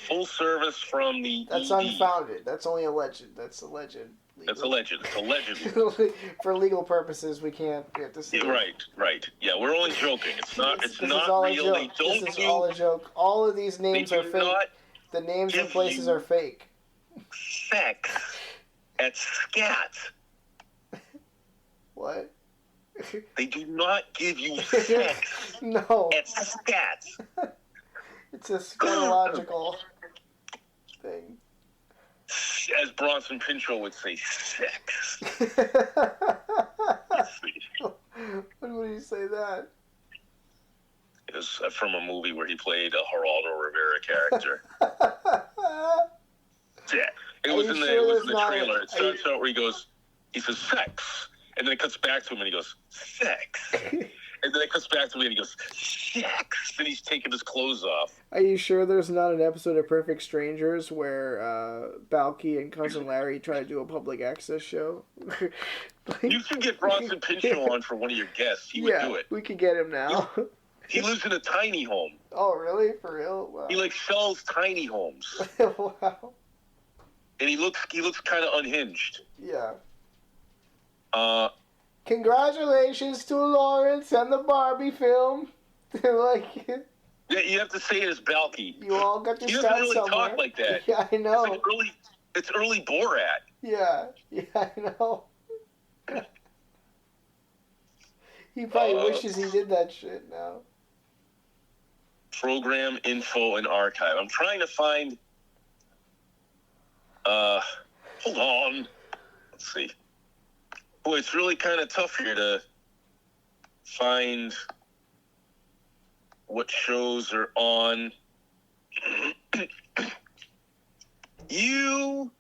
E: Full service from the
D: That's
E: ED.
D: unfounded. That's only alleged. That's alleged.
E: That's alleged. It's alleged.
D: For legal purposes, we have to say.
E: Yeah, right. Yeah, we're only joking. It's not.
D: This
E: It's not
D: all a
E: real. They
D: joke.
E: don't
D: This is
E: do.
D: all a joke. All of these
E: They
D: names
E: do
D: are fake.
E: not
D: The names and
E: give
D: places
E: you-
D: are fake.
E: sex at SCAT.
D: What?
E: They do not give you sex
D: No.
E: at SCAT.
D: It's a scatological thing.
E: As Bronson Pinchot would say, sex.
D: When would you say that?
E: It was from a movie where he played a Geraldo Rivera character. Yeah, it
D: Are
E: was
D: you
E: in the
D: sure
E: it was
D: there's
E: in the
D: not
E: trailer.
D: a-
E: It starts out where he says sex, and then it cuts back to him and he goes sex, and then it cuts back to me and he goes sex, and he's taking his clothes off.
D: Are you sure there's not an episode of Perfect Strangers where Balky and Cousin Larry try to do a public access show?
E: You should get Bronson Pinchot on for one of your guests. He would do it.
D: We could get him now.
E: He lives in a tiny home.
D: Oh, really? For real? Wow.
E: He sells tiny homes,
D: Wow.
E: and he looks kind of unhinged.
D: Yeah. Congratulations to Lawrence and the Barbie film. Like,
E: Yeah, you have to say it as Balky.
D: you all got to
E: He
D: start
E: doesn't really
D: somewhere.
E: talk like that.
D: Yeah, I know.
E: It's early Borat.
D: Yeah, I know. He probably wishes he did that shit now.
E: Program info and archive. I'm trying to find. Hold on. Let's see. Boy, it's really kind of tough here to find what shows are on. You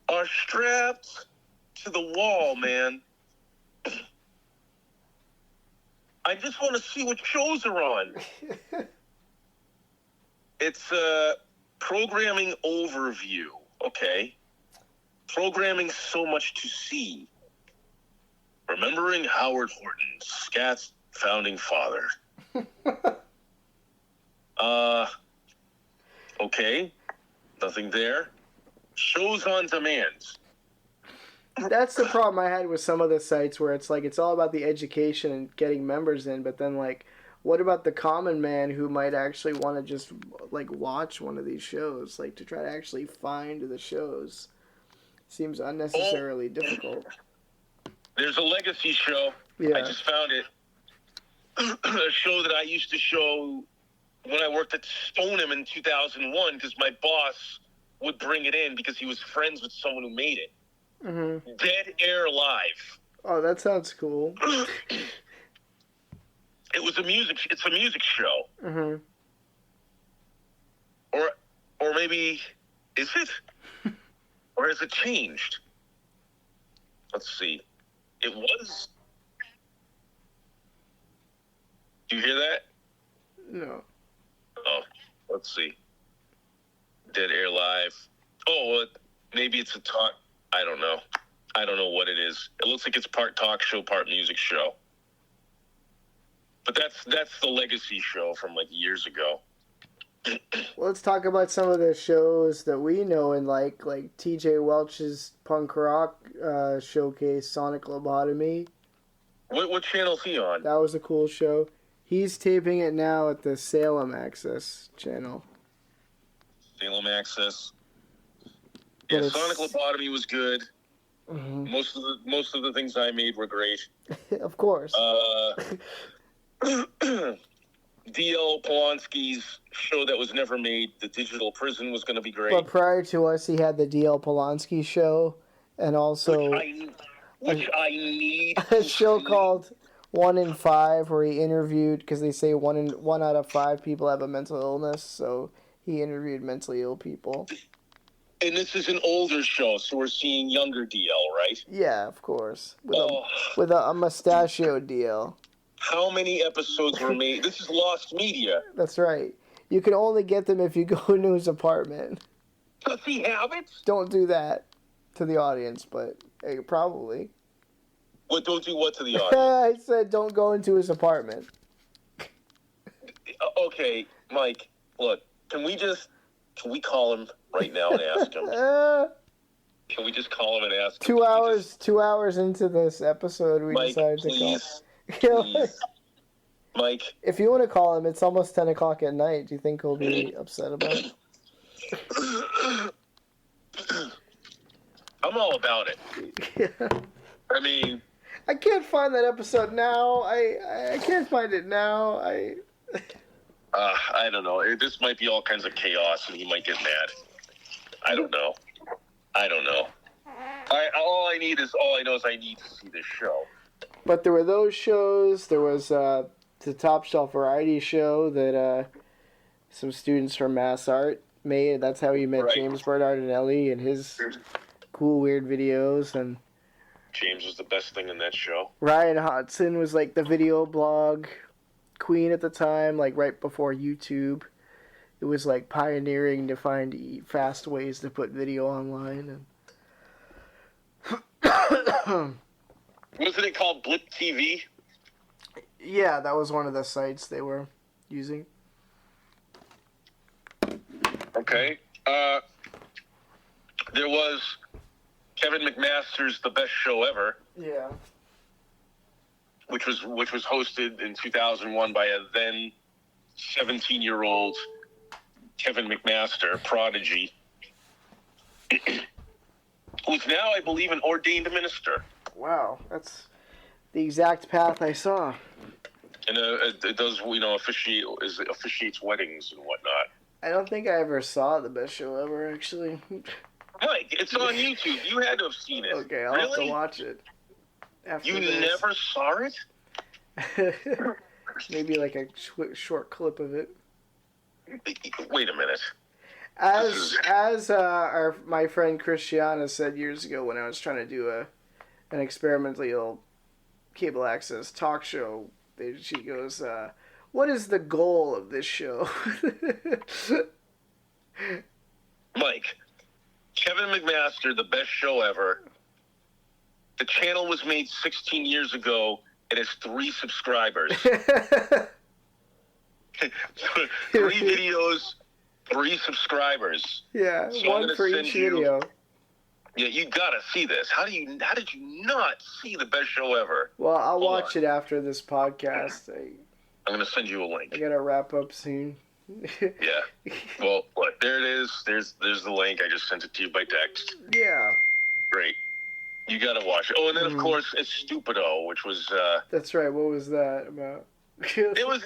E: are strapped to the wall, man. I just want to see what shows are on. It's a programming overview. Okay. Programming so much to see. Remembering Howard Horton, SCAT's founding father. Okay. Nothing there. Shows on demand.
D: That's the problem I had with some of the sites where it's like it's all about the education and getting members in, but then like, what about the common man who might actually want to just like watch one of these shows, like to try to actually find the shows? Seems unnecessarily difficult.
E: There's a legacy show.
D: Yeah.
E: I just found it. A show that I used to show when I worked at Stoneham in 2001 because my boss would bring it in because he was friends with someone who made it.
D: Mm-hmm.
E: Dead Air Live.
D: Oh, that sounds cool.
E: It's a music show.
D: Mm-hmm.
E: Or maybe, is it? Or has it changed? Let's see. It was. Do you hear that?
D: No.
E: Oh, let's see. Dead Air Live. Oh, well, maybe it's a talk. I don't know. I don't know what it is. It looks like it's part talk show, part music show. But that's the legacy show from like years ago.
D: Well, let's talk about some of the shows that we know and like T.J. Welch's punk rock showcase, Sonic Lobotomy.
E: What channel's he on?
D: That was a cool show. He's taping it now at the Salem Access channel.
E: Salem Access. Yeah, Sonic Lobotomy was good.
D: Mm-hmm.
E: Most of the things I made were great.
D: Of course.
E: D.L. Polanski's show that was never made, The Digital Prison, was going to be great.
D: But prior to us, he had the D.L. Polanski show, and also
E: which I need
D: a show called 1 in 5, where he interviewed, because they say one out of 5 people have a mental illness, so he interviewed mentally ill people.
E: And this is an older show, so we're seeing younger DL, right?
D: Yeah, of course. With a mustachioed DL.
E: How many episodes were made? This is lost media.
D: That's right. You can only get them if you go into his apartment.
E: Does he have it?
D: Don't do that to the audience, but probably.
E: What? Don't do what to the audience?
D: I said don't go into his apartment.
E: Okay, Mike, look, can we call him right now and ask him? Can we just call him and ask him?
D: 2 hours into this episode, we
E: Mike,
D: decided to
E: please,
D: call.
E: Please. Mike.
D: If you want to call him, it's almost 10 o'clock at night. Do you think he'll be upset about it?
E: I'm all about it.
D: Yeah.
E: I mean...
D: I can't find that episode now. I can't find it now. I
E: don't know. This might be all kinds of chaos, and he might get mad. I don't know. All I know is I need to see this show.
D: But there were those shows. There was the Top Shelf Variety show that some students from Mass Art made. That's how you met James Bernardinelli and his cool, weird videos. And
E: James was the best thing in that show.
D: Ryan Hodson was like the video blog queen at the time, like right before YouTube. It was like pioneering to find fast ways to put video online. And
E: wasn't it called Blip TV?
D: Yeah, that was one of the sites they were using.
E: Okay. There was Kevin McMaster's The Best Show Ever.
D: Yeah.
E: Which was hosted in 2001 by a then 17-year-old Kevin McMaster, prodigy, who's now, I believe, an ordained minister.
D: Wow, that's the exact path I saw.
E: And it does, officiates weddings and whatnot.
D: I don't think I ever saw The Best Show Ever, actually.
E: Mike, it's on YouTube. You had to have seen it.
D: Okay, I'll have to watch it.
E: You never saw it?
D: Maybe like a short clip of it.
E: Wait a minute.
D: As my friend Christiana said years ago when I was trying to do an experimental cable access talk show, she goes, "What is the goal of this show?"
E: Mike, Kevin McMaster, The Best Show Ever. The channel was made 16 years ago. It has 3 subscribers. 3 videos, 3 subscribers.
D: Yeah,
E: So
D: one for each video.
E: Yeah, you gotta see this. How did you not see the best show ever?
D: Well, I'll
E: Hold
D: watch
E: on.
D: it after this podcast.
E: I'm gonna send you a link.
D: I gotta wrap up soon.
E: Yeah. Well, look, there it is. There's the link. I just sent it to you by text.
D: Yeah.
E: Great. You gotta watch it. Oh, and then of course it's Stupido, which was.
D: That's right. What was that about?
E: It was.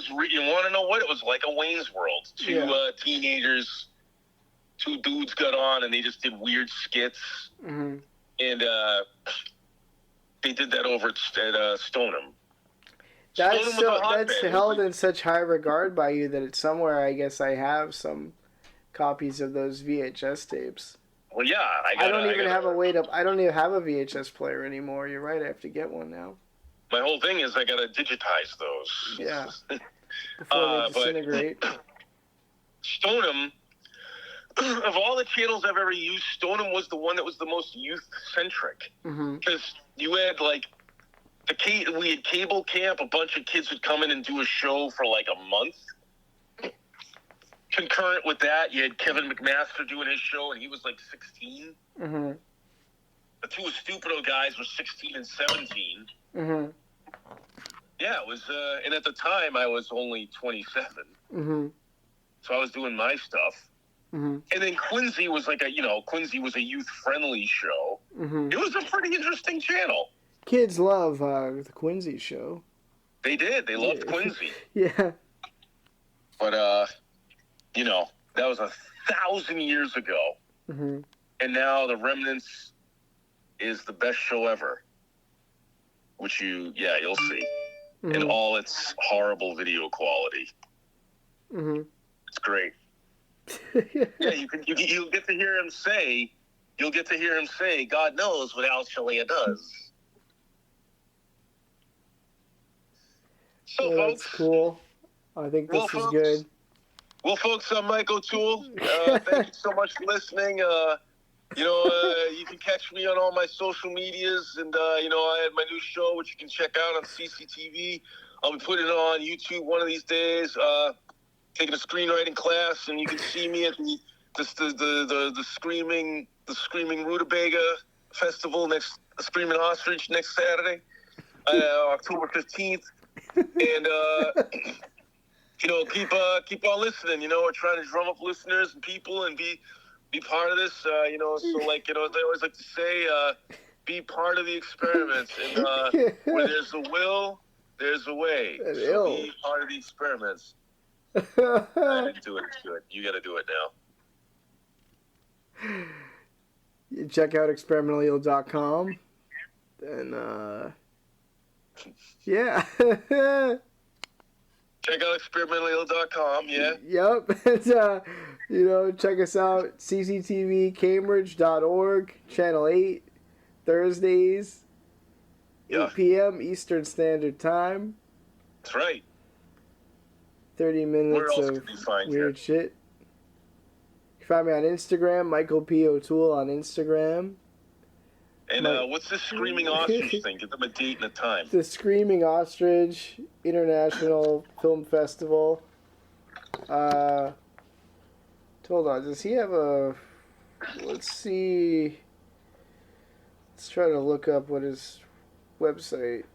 E: You want to know what? It was like a Wayne's World. Two teenagers, two dudes got on, and they just did weird skits.
D: Mm-hmm.
E: And they did that over at Stoneham.
D: That's held in such high regard by you that it's somewhere. I guess I have some copies of those VHS tapes.
E: Well, yeah,
D: I don't even have a VHS player anymore. You're right. I have to get one now.
E: My whole thing is I gotta digitize those.
D: Yeah. Before they disintegrate.
E: Stoneham, of all the channels I've ever used, Stoneham was the one that was the most youth-centric. Because you had, like, we had cable camp. A bunch of kids would come in and do a show for, like, a month. Concurrent with that, you had Kevin McMaster doing his show, and he was, like, 16.
D: Mm-hmm.
E: The two Stupido guys were 16 and 17.
D: Mm-hmm.
E: Yeah, it was, and at the time, I was only 27.
D: Mm-hmm.
E: So I was doing my stuff.
D: Mm-hmm.
E: And then Quincy was Quincy was a youth-friendly show.
D: Mm-hmm.
E: It was a pretty interesting channel.
D: Kids love the Quincy show.
E: They did. They loved Quincy.
D: Yeah.
E: But, that was 1,000 years ago.
D: Mm-hmm.
E: And now The Remnants is the best show ever. Which you'll see.
D: Mm-hmm.
E: In all its horrible video quality.
D: Mm-hmm.
E: It's great. Yeah, you'll get to hear him say, God knows what Al Shalia does. So,
D: well,
E: folks,
D: that's cool. I think this is good.
E: Well, folks, I'm Mike O'Toole. Thank you so much for listening. You can catch me on all my social medias, and I had my new show, which you can check out on CCTV. I'll be putting it on YouTube one of these days. Taking a screenwriting class, and you can see me at the Screaming Rutabaga Festival Screaming Ostrich next Saturday, October 15th, and keep on listening. We're trying to drum up listeners and people and be part of this. So they always like to say, be part of the experiment, and where there's a will, there's a way. So be part of the experiments. I didn't do it. It's good. You got to do it now.
D: You check out experimentalleel.com. And, yeah.
E: Check out experimentalleel.com, yeah.
D: Yep. And, check us out, cctvcambridge.org, Channel 8, Thursdays, 8 p.m. Eastern Standard Time.
E: That's right.
D: 30 minutes of weird shit. You can find me on Instagram, Michael P. O'Toole on Instagram.
E: And what's this Screaming Ostrich thing? Give them a date and a time.
D: The Screaming Ostrich International Film Festival. Hold on, does he have a... Let's see... Let's try to look up what his website...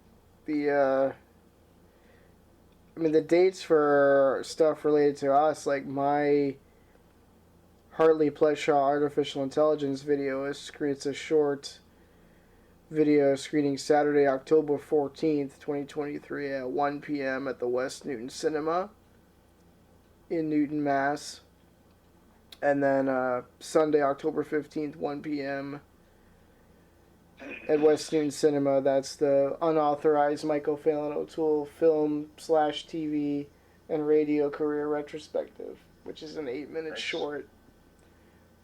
D: The dates for stuff related to us, like my Hartley Pleshaw Artificial Intelligence video, it's a short video screening Saturday, October 14th, 2023 at 1 p.m. at the West Newton Cinema in Newton, Mass. And then Sunday, October 15th, 1 p.m. at West Newton Cinema. That's the unauthorized Michael Phelan O'Toole film/TV and radio career retrospective, which is an 8-minute short,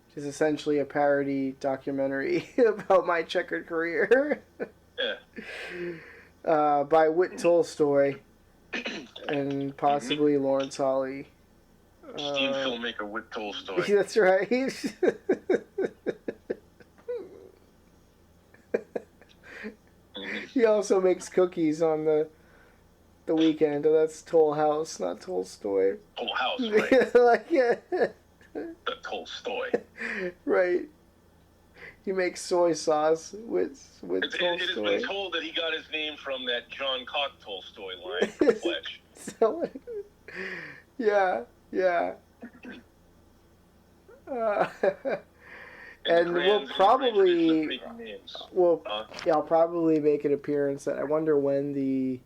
D: which is essentially a parody documentary about my checkered career.
E: Yeah.
D: By Whit Tolstoy and possibly Lawrence Hollie.
E: Esteemed filmmaker Whit Tolstoy.
D: That's right. He also makes cookies on the weekend. That's Toll House, not Tolstoy.
E: Toll House, right?
D: Yeah.
E: The Tolstoy.
D: Right. He makes soy sauce with
E: It has
D: Tolstoy.
E: been told that he got his name from that John Cock Tolstoy line from Fletch.
D: So, yeah. And we'll probably, I'll probably make an appearance. I wonder when the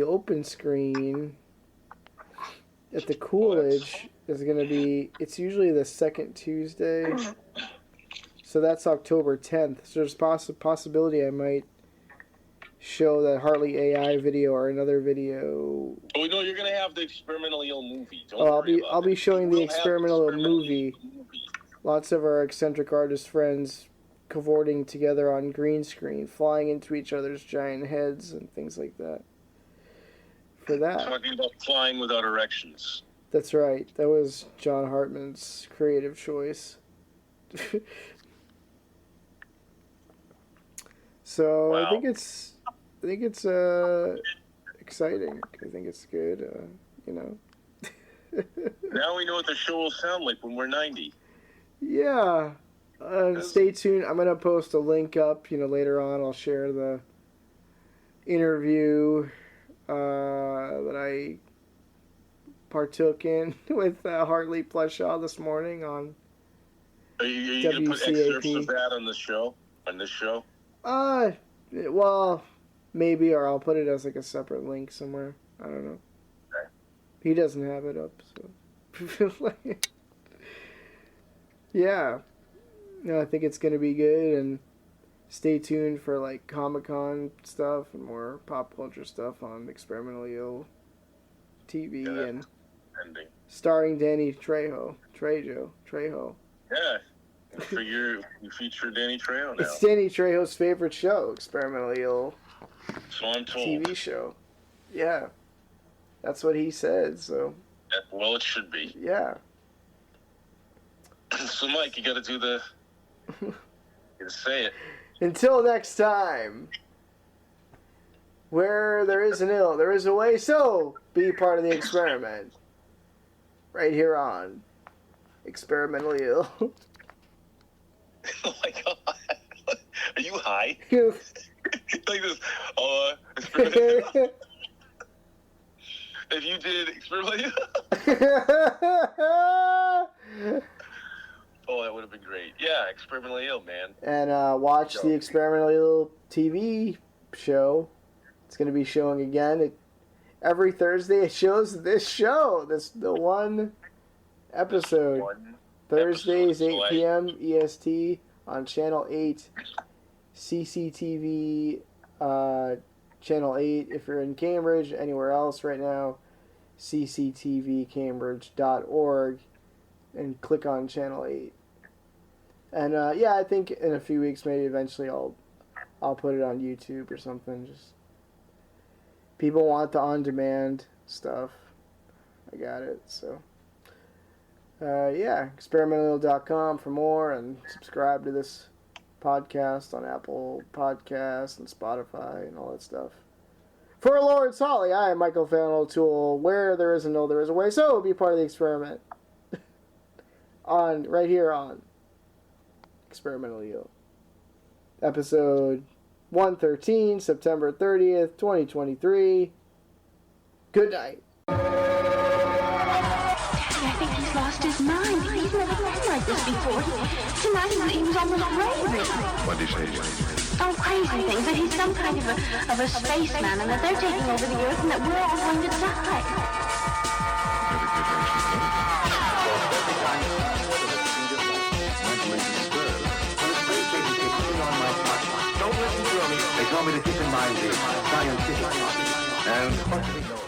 D: open screen at the Coolidge is going to be. It's usually the second Tuesday, so that's October 10th. So there's possibility I might show that Hartley AI video or another video.
E: Oh no, you're gonna have the Experimentally Ill movie.
D: I'll be showing the Experimental movie. Lots of our eccentric artist friends cavorting together on green screen, flying into each other's giant heads and things like that. For that.
E: Talking about flying without erections.
D: That's right. That was John Hartman's creative choice. So
E: wow.
D: I think it's exciting. I think it's good.
E: Now we know what the show will sound like when we're 90.
D: Yeah. Stay tuned. I'm gonna post a link up. Later on, I'll share the interview that I partook in with Hartley Plushaw this morning on.
E: Are you gonna put excerpts of that on the show? On this show?
D: Well, maybe, or I'll put it as like a separate link somewhere. I don't know.
E: Okay.
D: He doesn't have it up, so. Yeah. No, I think it's gonna be good, and stay tuned for like Comic-Con stuff and more pop culture stuff on Experimentally Ill TV and
E: ending.
D: Starring Danny Trejo.
E: Yeah. I figure you feature Danny Trejo now.
D: It's Danny Trejo's favorite show, Experimentally Ill.
E: So I'm told.
D: TV show. Yeah. That's what he said, so.
E: Well, it should be.
D: Yeah.
E: So, Mike, you gotta do the... You gotta say it.
D: Until next time. Where there is an ill, there is a way, so be part of the experiment. Right here on Experimentally Ill.
E: Oh my god. Are you high? Like this. If you did Experimentally Ill. Oh, that would have been great. Yeah, Experimentally Ill, man.
D: And watch the Experimentally Ill TV show. It's going to be showing again. Every Thursday it shows this show. The one episode. Thursdays, 8 p.m. EST on Channel 8. CCTV Channel 8 if you're in Cambridge. Anywhere else right now, cctvcambridge.org. And click on Channel 8. And yeah, I think in a few weeks, maybe eventually I'll put it on YouTube or something. Just people want the on-demand stuff. I got it. So yeah, experimental.com for more, and subscribe to this podcast on Apple Podcasts and Spotify and all that stuff. For Lawrence Hollie, I am Michael Fan O'Toole. Where there is a no, there is a way. So be part of the experiment. Right here on Experimentally Ill. Episode 113, September 30th, 2023. Good night.
B: I think he's lost his mind. He's never been like this before. Tonight he was almost raving.
A: What did he say?
B: Oh, crazy things. That he's some kind of a spaceman, and that they're taking over the Earth, and that we're all going to die.
C: Don't listen to me. They told me to keep in mind the scientific and what we know.